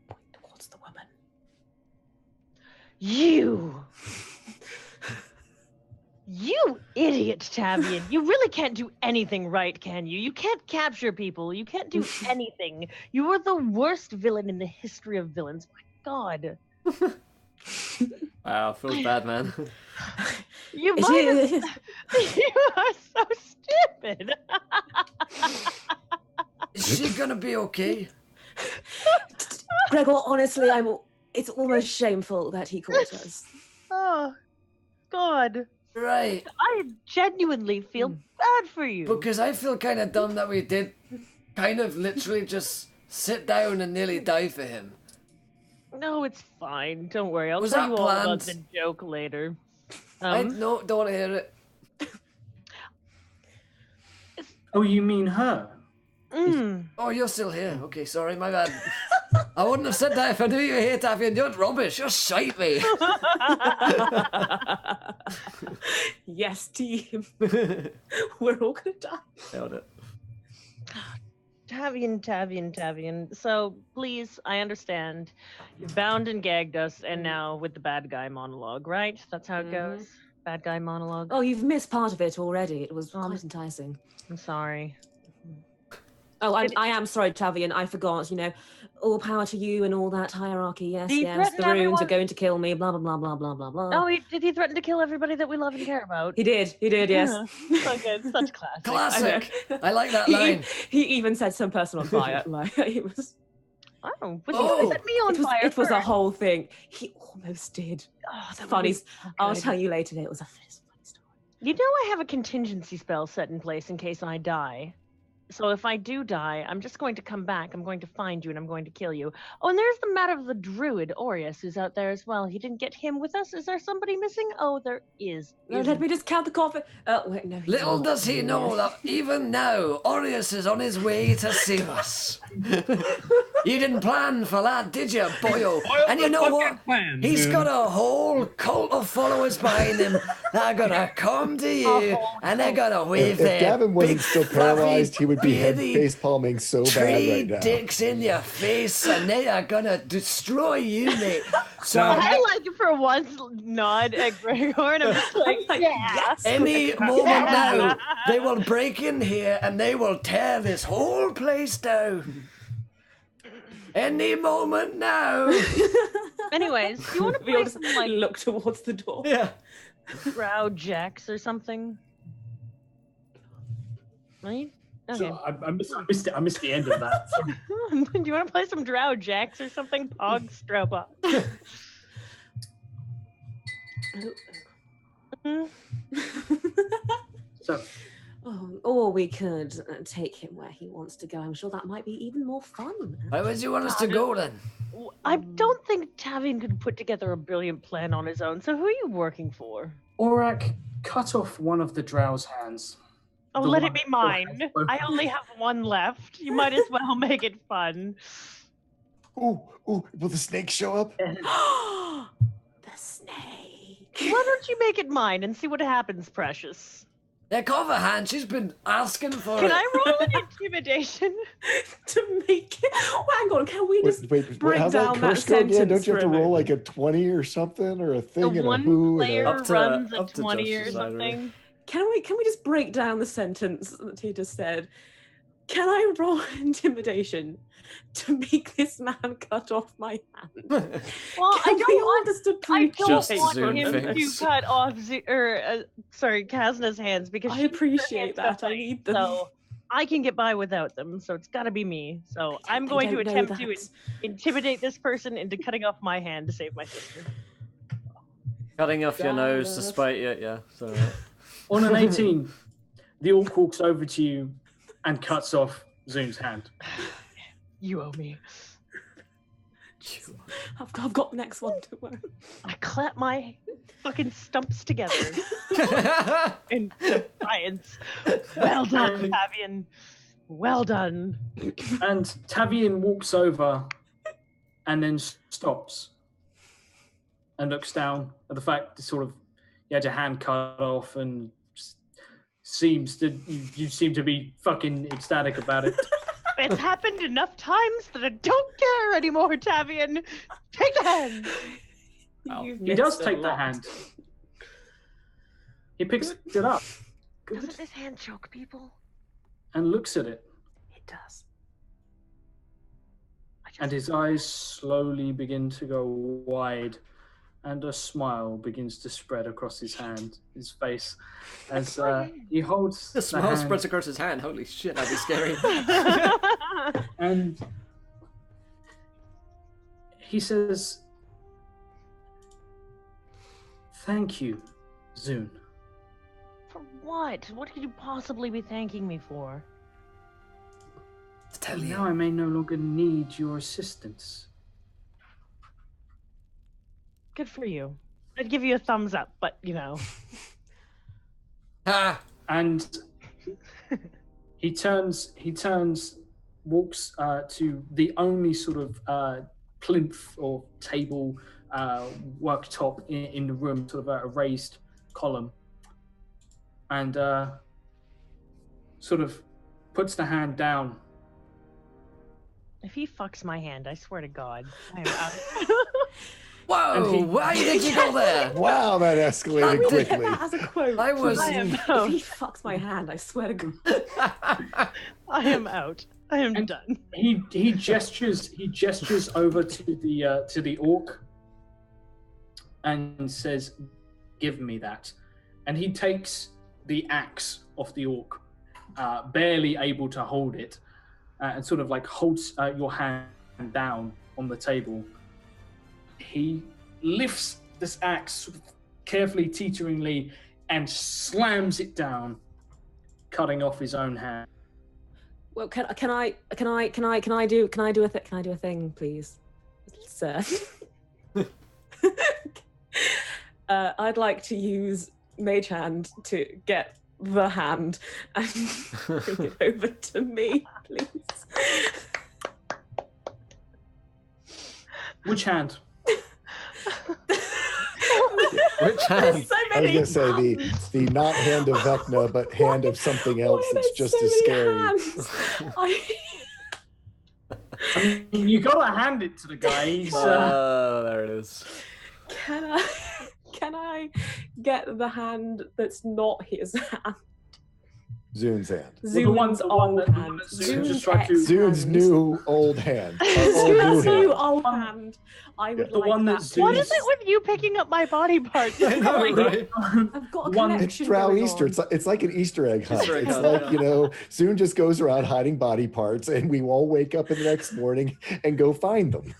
Point towards the woman. You! You idiot, Tavian. You really can't do anything right, can you? You can't capture people. You can't do anything. You are the worst villain in the history of villains. My God. Wow, feels bad, man. You It might is. You are so stupid. Is she gonna be okay? Gregor, honestly, it's almost shameful that he caught us. Oh, God. Right, I genuinely feel bad for you. because I feel kind of dumb that we did kind of literally just sit down and nearly die for him. No, it's fine. Don't worry. I'll Was tell that you all about planned? the joke later. I don't want to hear it. Oh, you mean her? Oh, you're still here. Okay, sorry, my bad. I wouldn't have said that if I knew you were here, Tavian. You're rubbish. You're shite me. Yes, team. We're all gonna die. Nailed it. Tavian. So, please, I understand. You bound and gagged us, and now with the bad guy monologue, right? That's how it goes? Bad guy monologue? Oh, you've missed part of it already. It was Um, quite enticing. I'm sorry. Oh, I am sorry, Tavian. I forgot. You know, all power to you and all that hierarchy. Yes, He yes. threatened The runes everyone. are going to kill me. Blah blah blah blah blah blah blah. Oh, did he threaten to kill everybody that we love and care about? He did. Yes. So good. Such classic. Classic. I like that line. He even set some person on fire. Like it was. Oh, but Oh, he set me on fire. It was a first. whole thing. He almost did. Oh, that would Funny. be so I'll good. tell you later. It was a funny story. You know I have a contingency spell set in place in case I die. So if I do die, I'm just going to come back. I'm going to find you and I'm going to kill you. Oh, and there's the matter of the druid, Aureus, who's out there as well. He didn't get him with us. Is there somebody missing? Oh, there is. No, let me just count the coffin. Oh, wait, no. he's Little not. does he know that even now, Aureus is on his way to save us. You didn't plan for that, did you, boyo? And you know what? Plan, He's dude. got a whole cult of followers behind him that are gonna come to you and they're gonna wave If their Gavin wasn't big, still fluffy, paralyzed, he would be head beady face palming so bad tree right now. dicks in your face and they are gonna destroy you, mate. So I like it for once nod at Gregor, and I'm just like, Like, yeah. yes. any moment now, they will break in here and they will tear this whole place down. Any moment now. Anyways, do you want to We all play just some like look towards the door. Yeah. Drow Jacks or something? Right? Okay. So I missed it. I missed the end of that. Sorry. Do you want to play some Drow Jacks or something? Pog Stropa. So Or we could take him where he wants to go. I'm sure that might be even more fun. Where would you want us to go then? I don't think Tavian could put together a brilliant plan on his own. So who are you working for? Aurak, cut off one of the Drow's hands. Oh, The let one it be that still has mine. both I only have one left. You might as well make it fun. Ooh, will the snake show up? The snake. Why don't you make it mine and see what happens, Precious? That cover hand, she's been asking for Can it. I roll an intimidation? To make it. Oh, hang on, can we just Wait, break how's that down that curse go again? sentence Don't you have for to a roll moment? like a 20 or something, or a thing The and a one who? player Up to- runs a up to 20 or Josh's side, really. something. Can we just break down the sentence that he just said? Can I roll intimidation to make this man cut off my hand? Well, Can I we don't all want. just I appreciate don't Just want zoom him things. to cut off, Kasna's hands because I she needs her appreciate hands to that. I fight, need them. So I can get by without them. So it's got to be me. So I'm going to don't know attempt to that. intimidate this person into cutting off my hand to save my sister. Cutting off your nose to Dallas. spite you, yeah. So, On an 18, the orc walks over to you and cuts off Zoon's hand. You owe me. I've got the next one to worry. I clap my fucking stumps together in defiance. Well done, Tavian. Well done. And Tavian walks over and then stops and looks down at the fact that sort of you had your hand cut off and seems that you seem to be fucking ecstatic about it. It's happened enough times that I don't care anymore, Tavian. Take the hand. You've He does missed a take the lot. hand. He picks it up Doesn't this hand choke people? and looks at it, It does. and his eyes slowly begin to go wide, and a smile begins to spread across his face, as he holds the smile hand, spreads across his hand. Holy shit, that'd be scary. and he says, "Thank you, Zoon. For what? What could you possibly be thanking me for? To tell Now you. I may no longer need your assistance." Good for you. I'd give you a thumbs up, but you know. Ah! And he turns, walks to the only sort of plinth or table, worktop in the room, sort of a raised column, and sort of puts the hand down. If he fucks my hand, I swear to God, I am out. Whoa! Why did you go there? Wow, that escalated Can we get quickly. that as a quote? I was. I am If out. he fucks my hand, I swear to God. I am out. I am And- done. He gestures over to the orc and says, "Give me that." And he takes the axe off the orc, barely able to hold it, and sort of like holds your hand down on the table. He lifts this axe sort of carefully, teeteringly, and slams it down, cutting off his own hand. Well, can I do a thing, please, sir? I'd like to use Mage Hand to get the hand and bring it over to me, please. Which hand? Which hand? There's so I was many gonna say hands. the not hand of Vecna, but hand of something else Why are that's there just so as many scary. hands? I mean, you gotta hand it to the guy. He's, There it is. Can I get the hand that's not his hand? Zune's hand. Zune's old hand. Zune just tried to. Zune's new old hand. Zune's new new hand. old hand. I would The like one that. that What Zune's- is it with you picking up my body parts? I know, right? I've got a One- It's connection Drow going Easter. on. It's like an Easter egg hunt. Easter egg It's hunt, like, yeah. you know, Zune just goes around hiding body parts and we all wake up in the next morning and go find them.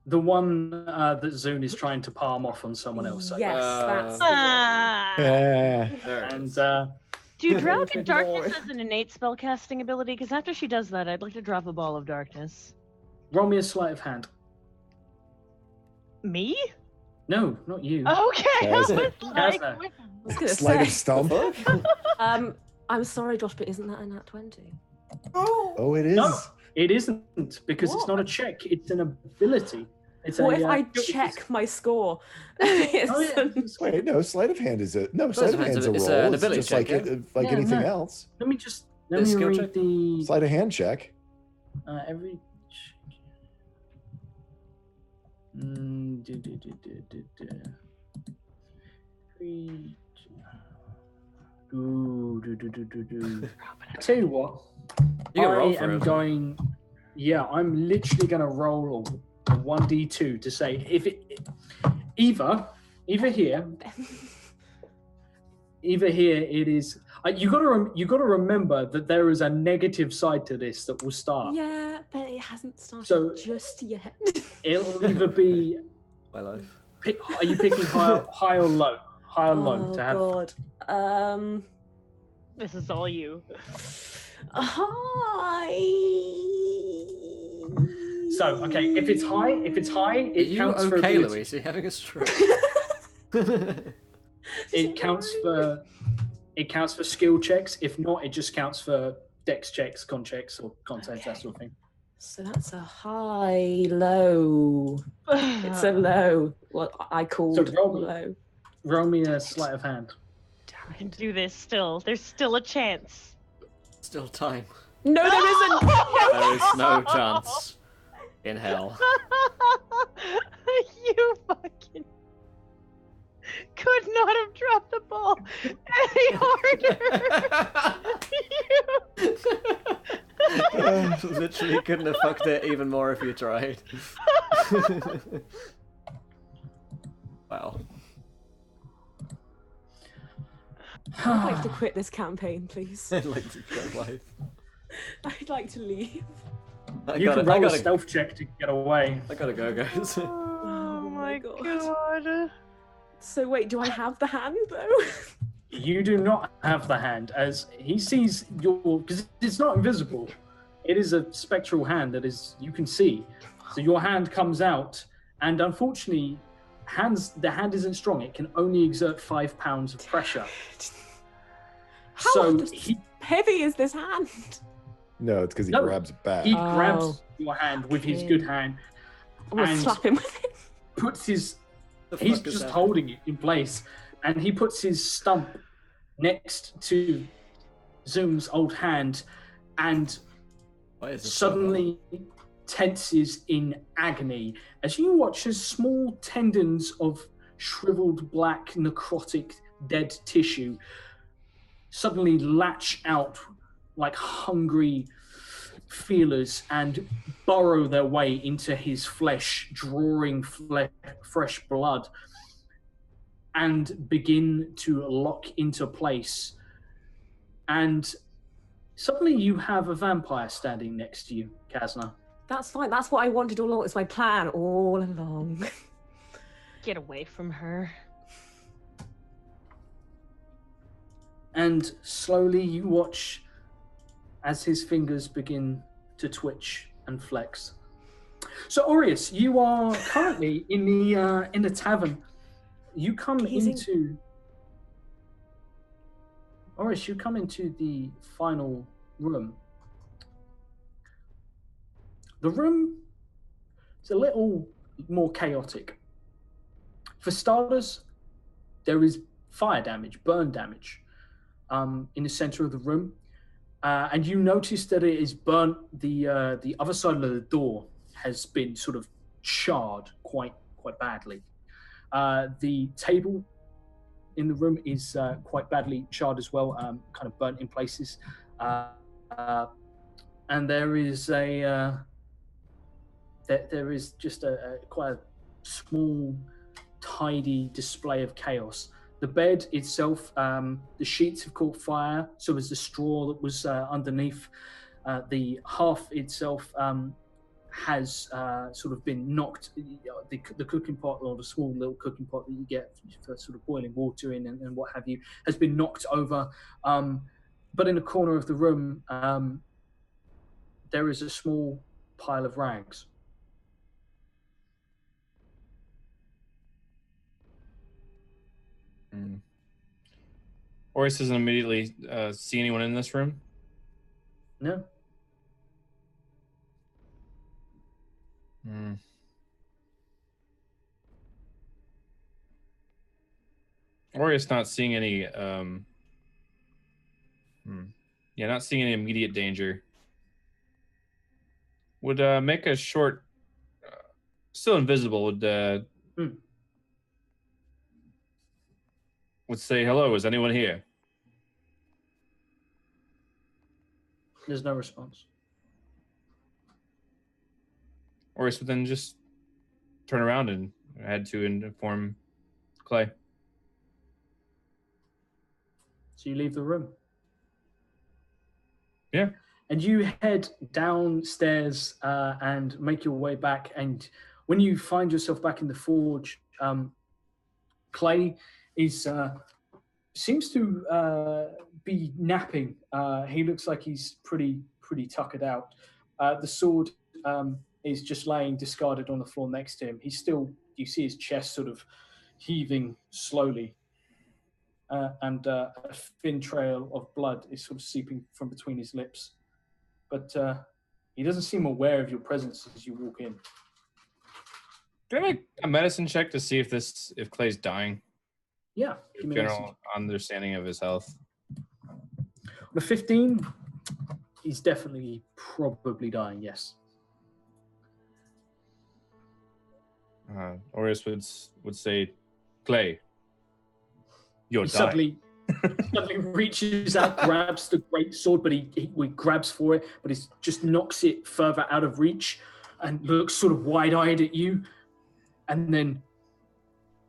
The one that Zune is trying to palm off on someone else. I Yes, Uh, that's the one. Ah. Yeah. There it And is. Do Drow get Good darkness lord. as an innate spellcasting ability? Because after she does that, I'd like to drop a ball of darkness. roll me a sleight of hand. Me? No, not you. Okay. I was Kazna. like, Kazna. what- I was gonna Sleight of say. stump. I'm sorry, Josh, but isn't that a nat 20? Oh, it is. No, it isn't because it's What? not a check. It's an ability. It's What a, if I it's- check my score? Oh, yeah. It's- Wait, no, sleight of hand is a Sleight sleight of of hand's hand's a it's roll. an It's ability just check, like yeah? anything No. else. Let me just The skill read check? the Sleight of hand check. every. Three. I tell you what. You can roll I for am it. going. Yeah, I'm literally going to roll a 1d2 to say if it either here it is. You got to remember that there is a negative side to this that will start. yeah, but it hasn't started So- just yet. It'll either be. My life. Are you picking high or low? High or low Oh to have. god. This is all you. Hi. So okay, if it's high, Are it you counts for okay, ability. Louise? Are you having a stroke? It counts for skill checks. If not, it just counts for dex checks, con checks, or context, that sort of thing. So that's a high, low. It's a low. What I called So roll me. low. Roll me a sleight of hand. I can do this still. There's still a chance. Still time. No, there isn't. There is no chance in hell. You fucking could not have dropped the ball any harder. Literally couldn't have fucked it even more if you tried. Wow. I'd like to quit this campaign, please. I'd like to go live. I'd like to leave. You can roll a stealth check to get away. I gotta go, guys. Oh my God. god. So wait, do I have the hand though? You do not have the hand, as he sees your, because it's not invisible. It is a spectral hand that is you can see. So your hand comes out, and unfortunately, the hand isn't strong. It can only exert 5 pounds of pressure. How So heavy is this hand? No, it's because he No. grabs it back. he Oh. grabs your hand with his good hand, I'm gonna And- slap him with it. puts his The he's fuck is just that? holding it in place, and he puts his stump next to Zoom's old hand, and Why is this so suddenly tenses in agony as you watch as small tendons of shriveled black necrotic dead tissue suddenly latch out like hungry feelers and burrow their way into his flesh, drawing fresh blood, and begin to lock into place. And suddenly you have a vampire standing next to you, Kazna. That's fine. That's what I wanted all along. It's my plan all along. Get away from her. And slowly you watch as his fingers begin to twitch and flex. So Aureus, you are currently in the tavern. You come Teasing. into Aureus, you come into the final room. The room is a little more chaotic. For starters, there is fire damage, burn damage, in the center of the room, and you notice that it is burnt. The other side of the door has been sort of charred quite badly. The table in the room is quite badly charred as well, kind of burnt in places. And there is there is just a quite a small, tidy display of chaos. The bed itself, the sheets have caught fire, so is the straw that was underneath. The hearth itself has sort of been knocked. The cooking pot, or the small little cooking pot that you get for sort of boiling water in and what have you, has been knocked over. But in a corner of the room, there is a small pile of rags. Oris doesn't immediately see anyone in this room? No. Orius not seeing any not seeing any immediate danger. Would make a short still invisible, would say, hello, is anyone here? There's no response. Orius would then just turn around and head to inform Clay. So you leave the room. Yeah. And you head downstairs and make your way back. And when you find yourself back in the forge, Clay seems to be napping. He looks like he's pretty tuckered out. The sword is just laying discarded on the floor next to him. You see his chest sort of heaving slowly. And a thin trail of blood is sort of seeping from between his lips. But he doesn't seem aware of your presence as you walk in. Can I make a medicine check to see if Clay's dying? Yeah. General understanding of his health. On a 15, he's definitely probably dying, yes. Orius would say, Clay, you're He dying. suddenly reaches out, grabs the great sword, but he grabs for it, but he just knocks it further out of reach and looks sort of wide-eyed at you, and then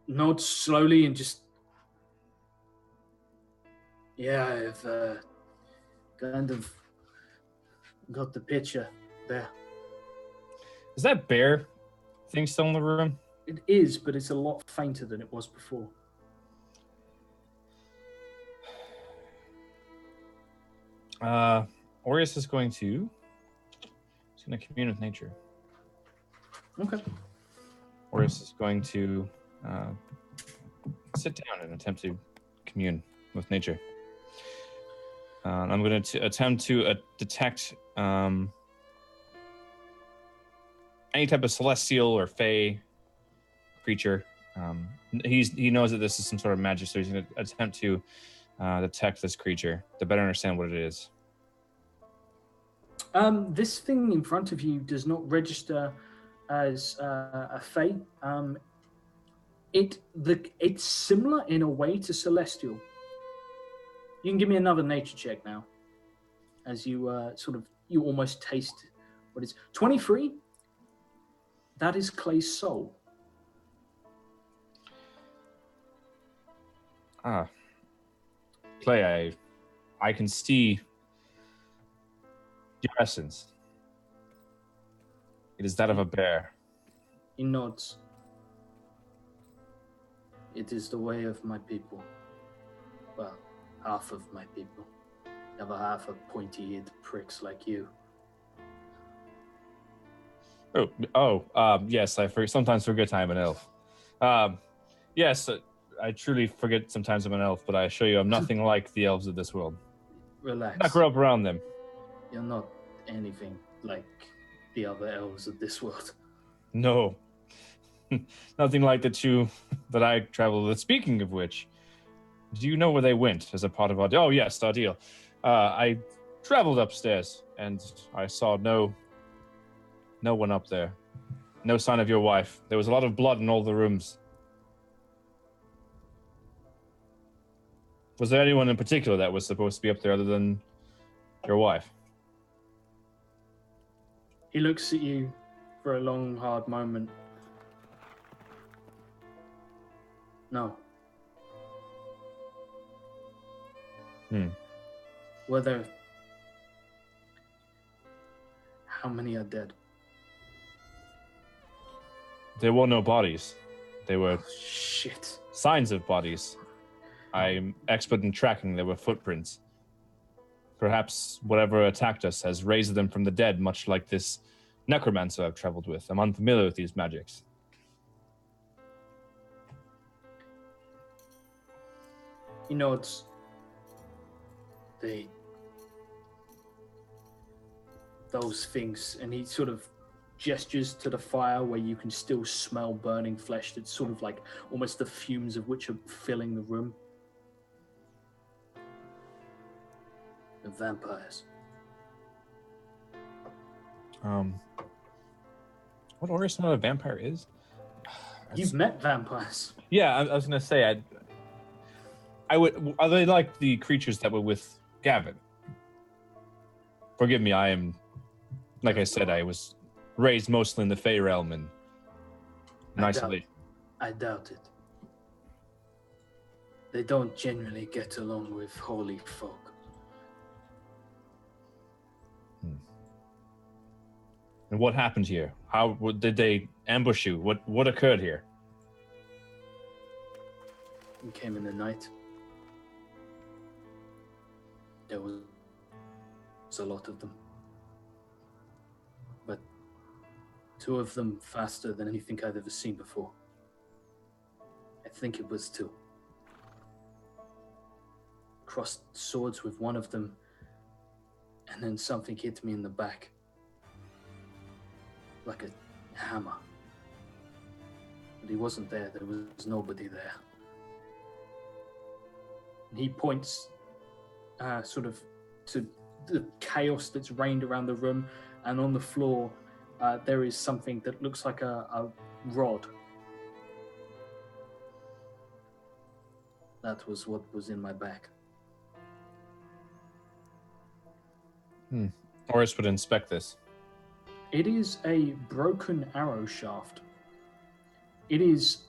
nods slowly and just, I've kind of got the picture there. Is that bear thing still in the room? It is, but it's a lot fainter than it was before. Orius is going to commune with nature. Okay. Orius is going to sit down and attempt to commune with nature. I'm going to attempt to detect any type of celestial or fey creature. He knows that this is some sort of magic, so he's going to attempt to detect this creature to better understand what it is. This thing in front of you does not register as a fey. It's similar in a way to celestial. You can give me another nature check now, as you you almost taste what is 23. That is Clay's soul. Clay, I can see your essence. It is that of a bear. He nods. It is the way of my people. Well, half of my people. The other half are pointy-eared pricks like you. Yes, sometimes forget I'm an elf. Yes, I truly forget sometimes I'm an elf, but I assure you I'm nothing like the elves of this world. Relax. I grew up around them. You're not anything like the other elves of this world. No. Nothing like that I traveled with. Speaking of which, do you know where they went as a part of our deal? Oh, yes, our deal. I traveled upstairs, and I saw no one up there. No sign of your wife. There was a lot of blood in all the rooms. Was there anyone in particular that was supposed to be up there other than your wife? He looks at you for a long, hard moment. No. Were there... How many are dead? There were no bodies. They were Shit. signs of bodies. I'm expert in tracking. There were footprints. Perhaps whatever attacked us has raised them from the dead, much like this necromancer I've traveled with. I'm unfamiliar with these magics. He nods. Those things, and he sort of gestures to the fire where you can still smell burning flesh that's sort of like almost the fumes of which are filling the room. The vampires. What Orius know what a vampire is? You've met vampires. Yeah, I was gonna say I would. Are they like the creatures that were with Gavin? Forgive me, I am. Like I said, I was raised mostly in the Fey realm and in isolation. I doubt it. They don't generally get along with holy folk. And what happened here? How did they ambush you? What occurred here? We came in the night. There was a lot of them. But 2 of them faster than anything I've ever seen before. I think it was 2. Crossed swords with one of them, and then something hit me in the back. Like a hammer. But he wasn't there. There was nobody there. And he points sort of to the chaos that's reigned around the room, and on the floor there is something that looks like a rod. That was what was in my back. Orius would inspect this. It is a broken arrow shaft. It is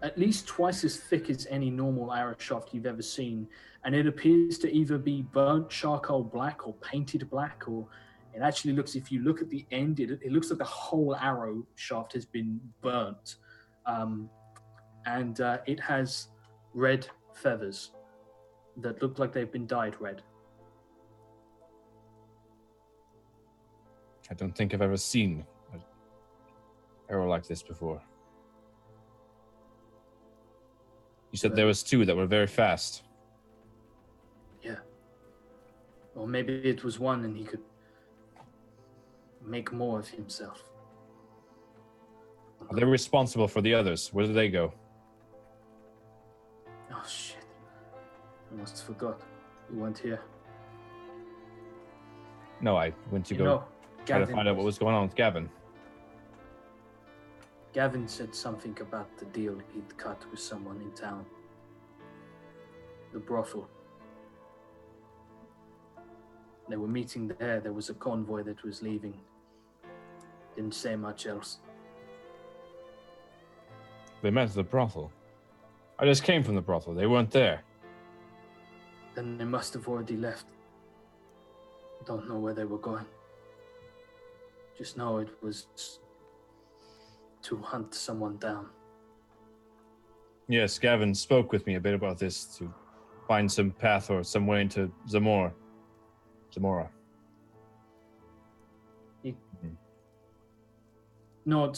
at least twice as thick as any normal arrow shaft you've ever seen, and it appears to either be burnt charcoal black or painted black, or it actually looks, if you look at the end, it looks like the whole arrow shaft has been burnt. And it has red feathers that look like they've been dyed red. I don't think I've ever seen an arrow like this before. You said there was 2 that were very fast. Yeah. Or maybe it was 1 and he could make more of himself. Are they responsible for the others? Where did they go? Oh shit. I almost forgot. You weren't here. No, I went to You go know, try to Gavin find out what was going on with Gavin. Gavin said something about the deal he'd cut with someone in town. The brothel. They were meeting there. There was a convoy that was leaving. Didn't say much else. They met at the brothel. I just came from the brothel. They weren't there. Then they must have already left. Don't know where they were going. Just know it was to hunt someone down. Yes, Gavin spoke with me a bit about this to find some path or some way into Zamora. No,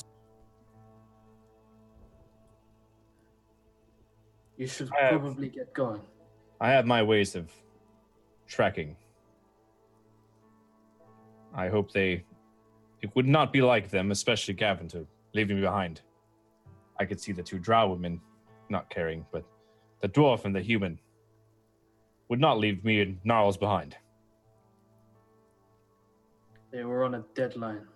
you should probably get going. I have my ways of tracking. I hope it would not be like them, especially Gavin, to leave me behind. I could see the 2 drow women not caring, but the dwarf and the human would not leave me and Gnarls behind. They were on a deadline.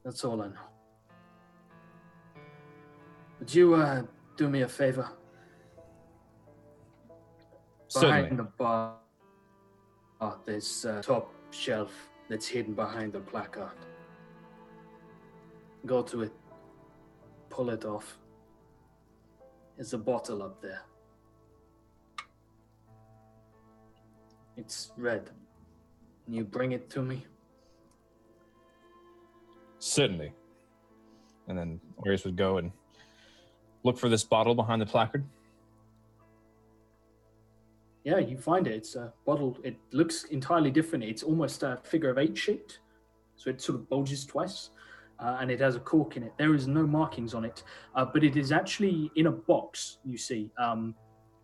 That's all I know. Would you do me a favor? Certainly. Behind the bar, there's a top shelf that's hidden behind the placard. Go to it. Pull it off. There's a bottle up there. It's red. Can you bring it to me? Certainly. And then Orius would go and look for this bottle behind the placard. Yeah, you find it. It's a bottle. It looks entirely different. It's almost a figure of 8 shaped. So it sort of bulges twice. And it has a cork in it. There is no markings on it. But it is actually in a box, you see. And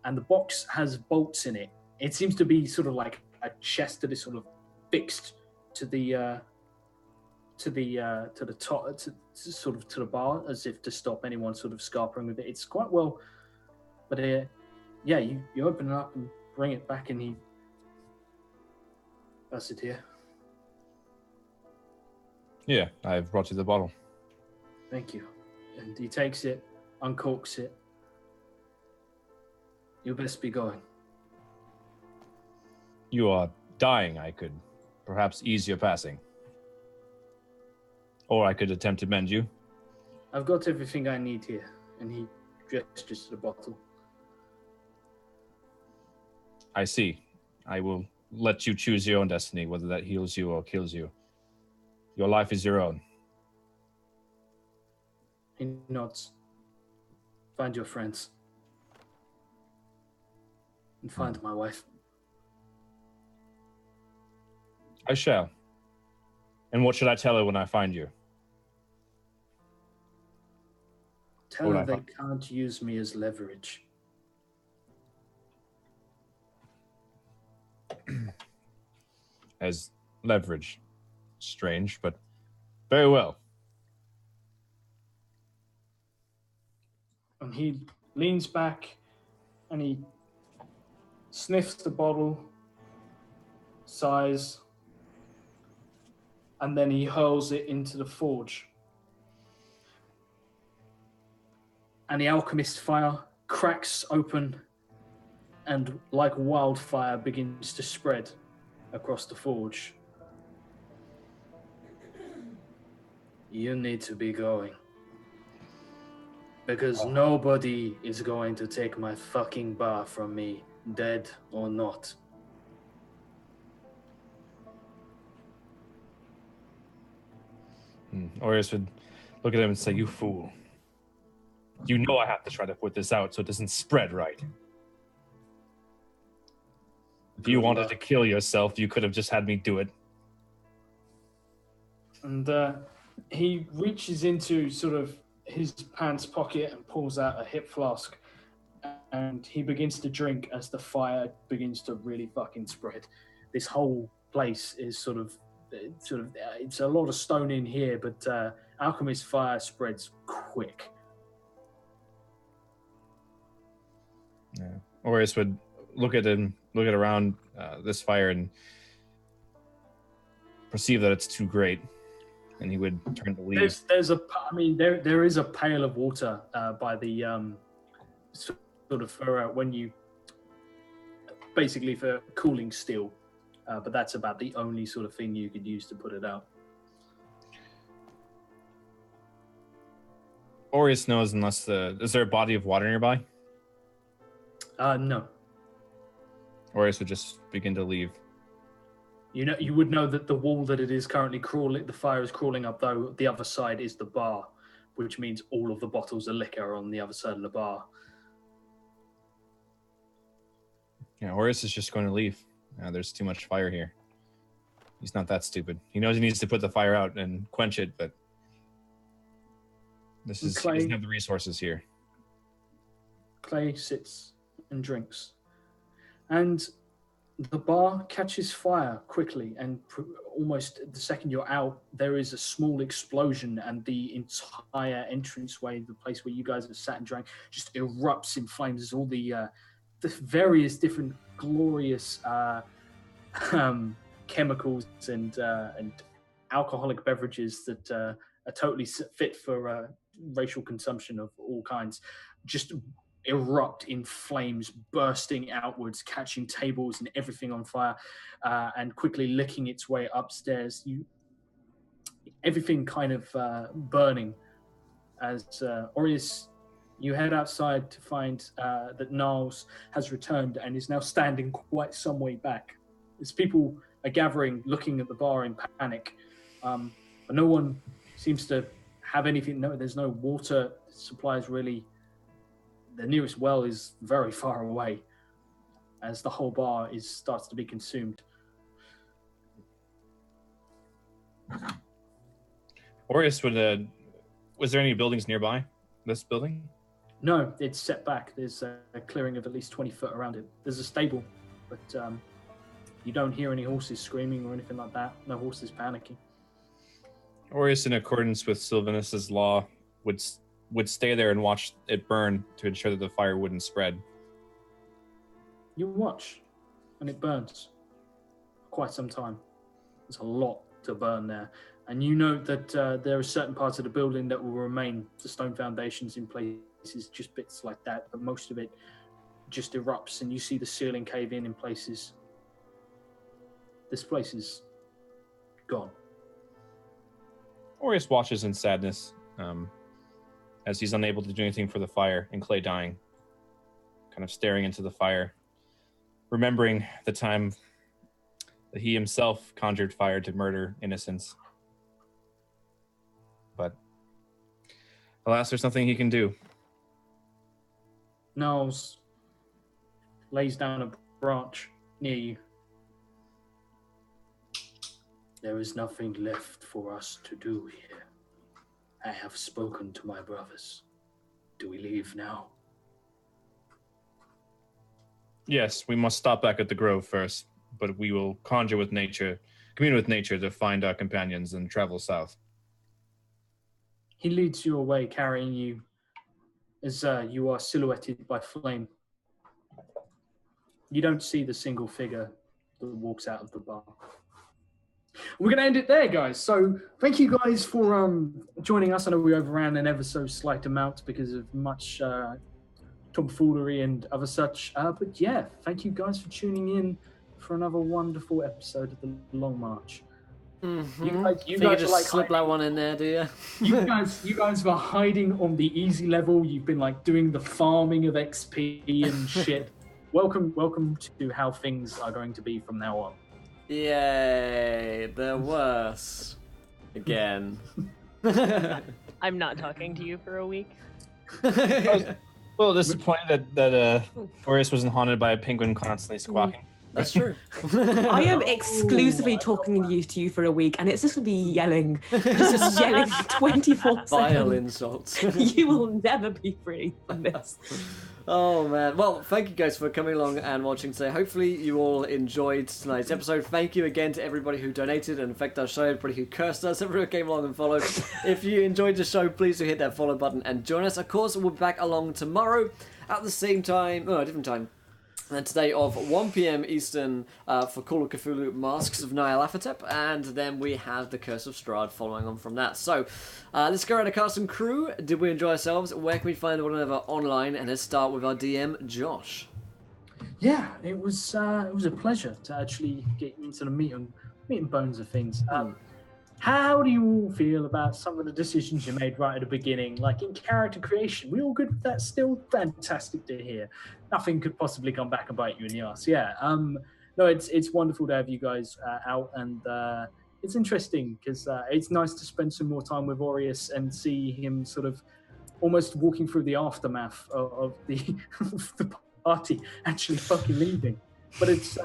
the box has bolts in it. It seems to be sort of like a chest that is sort of fixed to the top, sort of to the bar, as if to stop anyone sort of scarpering with it. It's quite well, but yeah, you open it up and bring it back, and he pass it here. Yeah, I've brought you the bottle. Thank you. And he takes it, uncorks it. You best be going. You are dying. I could perhaps ease your passing. Or I could attempt to mend you. I've got everything I need here. And he gestures to the bottle. I see. I will let you choose your own destiny, whether that heals you or kills you. Your life is your own. He nods. Find your friends. And find my wife. I shall. And what should I tell her when I find you? Tell her they can't use me as leverage. As leverage. Strange, but very well. And he leans back and he sniffs the bottle, sighs, and then he hurls it into the forge. And the alchemist fire cracks open and like wildfire begins to spread across the forge. You need to be going. Because nobody is going to take my fucking bar from me, dead or not. Orius would look at him and say, "You fool. You know I have to try to put this out so it doesn't spread, right? If you wanted to kill yourself, you could have just had me do it." And he reaches into sort of his pants pocket and pulls out a hip flask. And he begins to drink as the fire begins to really fucking spread. This whole place is sort of it's a lot of stone in here, but alchemist fire spreads quick. Yeah. Orius would look around this fire and perceive that it's too great, and he would turn to leave. There is a pail of water by the sort of for when you basically for cooling steel, but that's about the only sort of thing you could use to put it out. Orius knows is there a body of water nearby? No. Orius would just begin to leave. You would know that the wall that it is currently the fire is crawling up, though the other side is the bar, which means all of the bottles of liquor are on the other side of the bar. Yeah, Orius is just going to leave. There's too much fire here. He's not that stupid. He knows he needs to put the fire out and quench it, but he doesn't have the resources here. Clay sits and drinks. And the bar catches fire quickly, and almost the second you're out, there is a small explosion, and the entire entranceway, the place where you guys have sat and drank, just erupts in flames as all the various different glorious chemicals and alcoholic beverages that are totally fit for racial consumption of all kinds just erupt in flames, bursting outwards, catching tables and everything on fire, and quickly licking its way upstairs. Everything kind of burning. As Aureus, you head outside to find that Niles has returned and is now standing quite some way back. As people are gathering, looking at the bar in panic, but no one seems to have anything. No, there's no water supplies really. The nearest well is very far away, as the whole bar starts to be consumed. Aureus, was there any buildings nearby this building? No, it's set back. There's a clearing of at least 20 foot around it. There's a stable, but you don't hear any horses screaming or anything like that. No horses panicking. Aureus, in accordance with Sylvanus's law, would stay there and watch it burn to ensure that the fire wouldn't spread. You watch, and it burns for quite some time. There's a lot to burn there. And you note that there are certain parts of the building that will remain, the stone foundations in places, just bits like that, but most of it just erupts, and you see the ceiling cave in places. This place is gone. Aureus watches in sadness as he's unable to do anything for the fire and Clay dying, kind of staring into the fire, remembering the time that he himself conjured fire to murder innocents. But alas, there's nothing he can do. Niles lays down a branch near you. There is nothing left for us to do here. I have spoken to my brothers. Do we leave now? Yes, we must stop back at the grove first, but we will commune with nature to find our companions and travel south. He leads you away, carrying you as you are silhouetted by flame. You don't see the single figure that walks out of the bar. We're going to end it there, guys. So thank you guys for joining us. I know we overran an ever so slight amount because of much tomfoolery and other such. But yeah, thank you guys for tuning in for another wonderful episode of The Long March. Mm-hmm. You guys just like slip that one in there, do you? you guys were hiding on the easy level. You've been like doing the farming of XP and shit. Welcome to how things are going to be from now on. Yay, they're worse. Again. I'm not talking to you for a week. Well, disappointed that Aureus wasn't haunted by a penguin constantly squawking. That's true. I am exclusively talking to you for a week, and it's just going to be yelling. Just yelling 24/7. Vile insults. You will never be free from this. Oh, man. Well, thank you guys for coming along and watching today. Hopefully you all enjoyed tonight's episode. Thank you again to everybody who donated and affected our show, everybody who cursed us, everyone who came along and followed. If you enjoyed the show, please do hit that follow button and join us. Of course, we'll be back along tomorrow at the same time, a different time. And today of 1 p.m. Eastern for Call of Cthulhu Masks of Nyarlathotep, and then we have The Curse of Strahd following on from that. So, let's go around the cast and crew. Did we enjoy ourselves? Where can we find one another online? And let's start with our DM, Josh. Yeah, it was a pleasure to actually get into the meat and bones of things. How do you all feel about some of the decisions you made right at the beginning, like in character creation? We all good with that still? Fantastic to hear. Nothing could possibly come back and bite you in the ass. Yeah. No, it's wonderful to have you guys out, and it's interesting because it's nice to spend some more time with Aureus and see him sort of almost walking through the aftermath of the party actually fucking leaving. But it's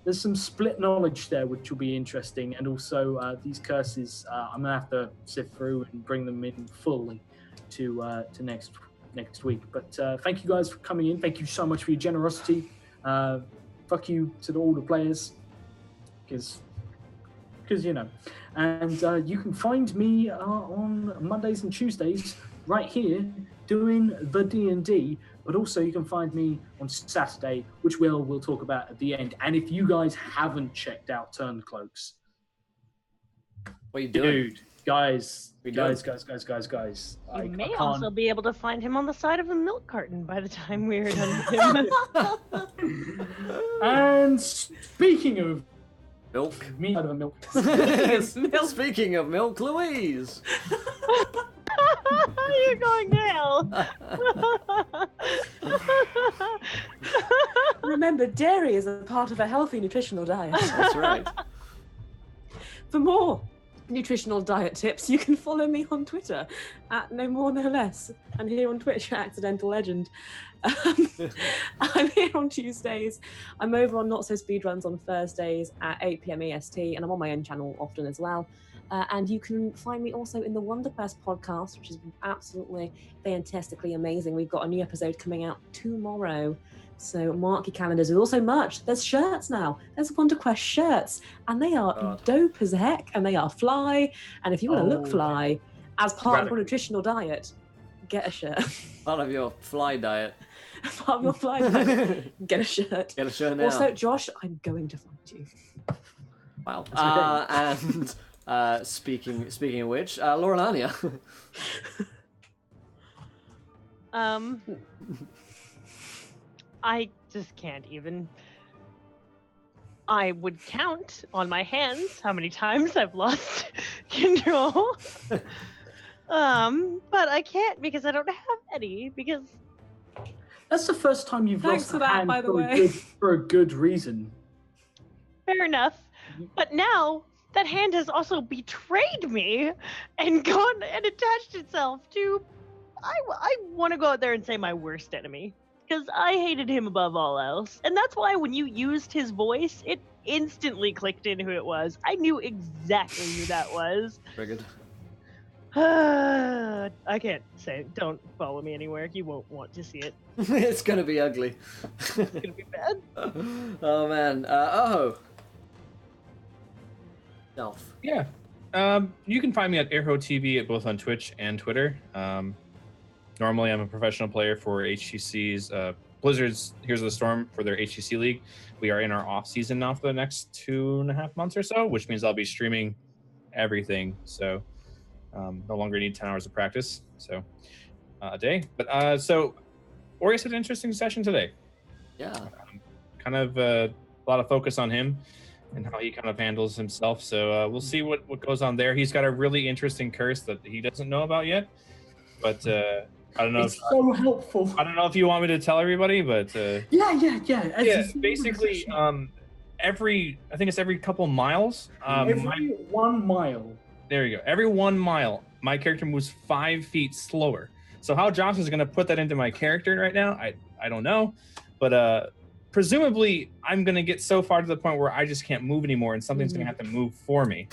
there's some split knowledge there, which will be interesting, and also these curses I'm gonna have to sift through and bring them in fully to next week. But thank you guys for coming in. Thank you so much for your generosity. Fuck you to all the players, because you know. And you can find me on Mondays and Tuesdays right here doing the D&D. But also you can find me on Saturday, which we'll talk about at the end. And if you guys haven't checked out Turncloaks, what are you doing? Dude, guys. We Guys. You I may can't. also be able to find him on the side of a milk carton by the time we're done with him. And speaking of Milk. me out of a milk. Speaking of milk, Louise. You're going to hell. Remember, dairy is a part of a healthy nutritional diet. That's right. For more nutritional diet tips, you can follow me on Twitter at No More No Less, and here on Twitch at Accidental Legend. I'm here on Tuesdays. I'm over on Not So Speedruns on Thursdays at 8 p.m. EST, and I'm on my own channel often as well. And you can find me also in the Wonderquest podcast, which is absolutely fantastically amazing. We've got a new episode coming out tomorrow. So mark your calendars. There's also merch. There's shirts now. There's Wonderquest shirts, and they are dope as heck, and they are fly. And if you want to look fly as part of your nutritional diet, get a shirt. Part of your fly diet. Part of your fly diet, get a shirt. Get a shirt now. Also, Josh, I'm going to find you. Wow. And speaking of which, Laurelania. I just can't even. I would count on my hands how many times I've lost control. But I can't because I don't have any, because That's the first time you've Thanks lost for a that, hand by the for, way. for a good reason. fair enough. But now that hand has also betrayed me and gone and attached itself to. I want to go out there and say my worst enemy, because I hated him above all else. And that's why when you used his voice, it instantly clicked in who it was. I knew exactly who that was. Triggered. I can't say it. Don't follow me anywhere. You won't want to see it. It's gonna be ugly. It's gonna be bad. Oh man. Self. Yeah. You can find me at Airho TV at both on Twitch and Twitter. Normally, I'm a professional player for HTC's Blizzard's Heroes of the Storm for their HTC League. We are in our off season now for the next 2.5 months or so, which means I'll be streaming everything. So no longer need 10 hours of practice, so a day. But so Orius had an interesting session today. Yeah. Kind of a lot of focus on him and how he kind of handles himself. So we'll see what goes on there. He's got a really interesting curse that he doesn't know about yet. But I don't know. It's so helpful. I don't know if you want me to tell everybody, but Yeah. Basically, I think it's every couple miles. Every 1 mile. There you go. Every 1 mile, my character moves 5 feet slower. So how Josh is going to put that into my character right now, I don't know. But presumably, I'm going to get so far to the point where I just can't move anymore, and something's going to have to move for me.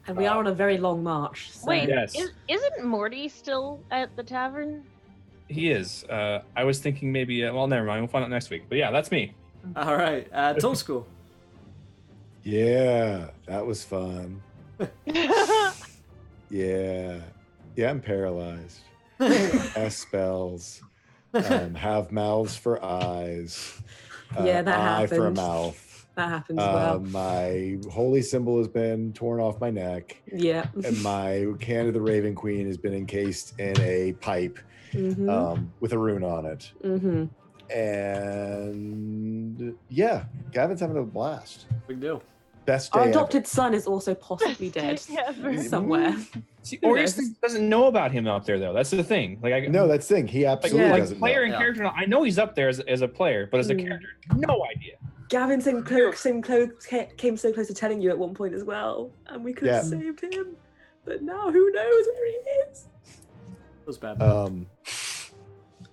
And we are on a very long march. So. Wait, Yes. isn't Morty still at the tavern? He is. I was thinking maybe. Well, never mind. We'll find out next week. But yeah, that's me. All right. Tool School. Yeah, that was fun. Yeah, I'm paralyzed. S spells. Have mouths for eyes. Yeah, that eye for a happened. mouth. That happens as well. My holy symbol has been torn off my neck, Yeah. and my Can of the Raven Queen has been encased in a pipe with a rune on it. Mm-hmm. And yeah, Gavin's having a blast. Big deal. Best day Our ever. adopted son is also possibly dead somewhere. See, Who Orius knows? doesn't know about him out there, though. That's the thing. Like, No, that's the thing. He absolutely like doesn't player know. and Yeah. character. I know he's up there as a player, but as a character, no idea. Gavin came so close to telling you at one point as well, and we could have saved him. But now who knows where he is? That was bad.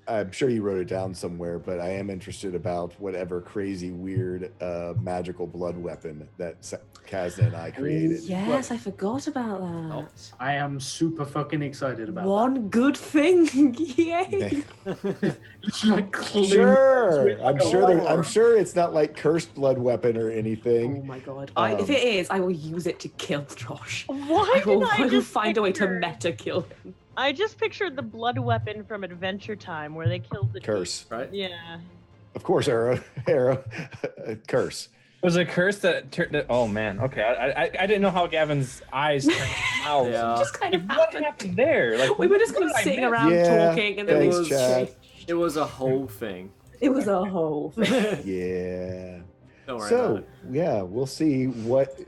I'm sure you wrote it down somewhere, but I am interested about whatever crazy, weird, magical blood weapon that Kazna and I created. Yes, I forgot about that. Oh. I am super fucking excited about One good thing. Yay. that. It's like Sure, like I'm a sure. war. I'm sure it's not like cursed blood weapon or Oh anything. my god. If it is, I will use it to kill Josh. Why I will, did I I will just find a way to picture- meta kill him. I just pictured the blood weapon from Adventure Time where they killed the Curse, Right? Yeah. of course. Arrow, curse. was a curse that turned. Oh man. Okay. I didn't know how Gavin's eyes turned mouths. Yeah. Just kind of What happened. happened there? Like We were just kind of what did I sitting miss? around Yeah, talking, and then thanks, we Chad. It was a whole thing. It was a whole thing. Yeah. Don't worry about So it. yeah, we'll see what.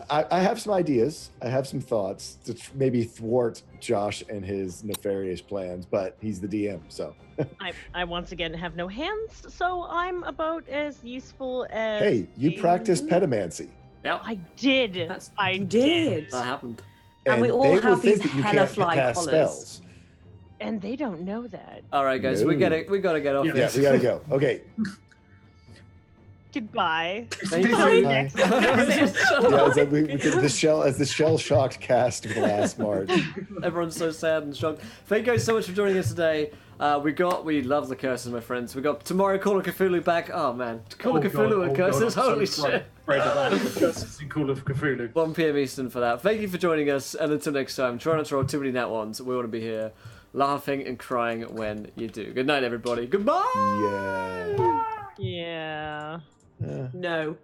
I have some ideas. I have some thoughts to maybe thwart Josh and his nefarious plans, but he's the DM, so. I once again have no hands, so I'm about as useful as. Hey, you a- practice petamancy. Yep, I did. That's I did. that happened. And we all they will have these think that you hella can't fly cast collars. spells. And they don't know that. All right, guys, we No. gotta get off Yeah, Yeah, this. we gotta go. Okay. Goodbye. Thank Bye. you. Bye. Yeah, as we did the shell shocked cast of the last March. Everyone's so sad and shocked. Thank you guys so much for joining us today. We love the curses, my friends. We got tomorrow Call of Cthulhu back. Oh man, Call of Cthulhu and curses. Holy shit. Right about it. Curses in Call of Cthulhu. 1 p.m. Eastern for that. Thank you for joining us, and until next time, try not to roll too many nat ones. We want to be here, laughing and crying when you do. Good night, everybody. Goodbye. Yeah. Yeah. Uh, No.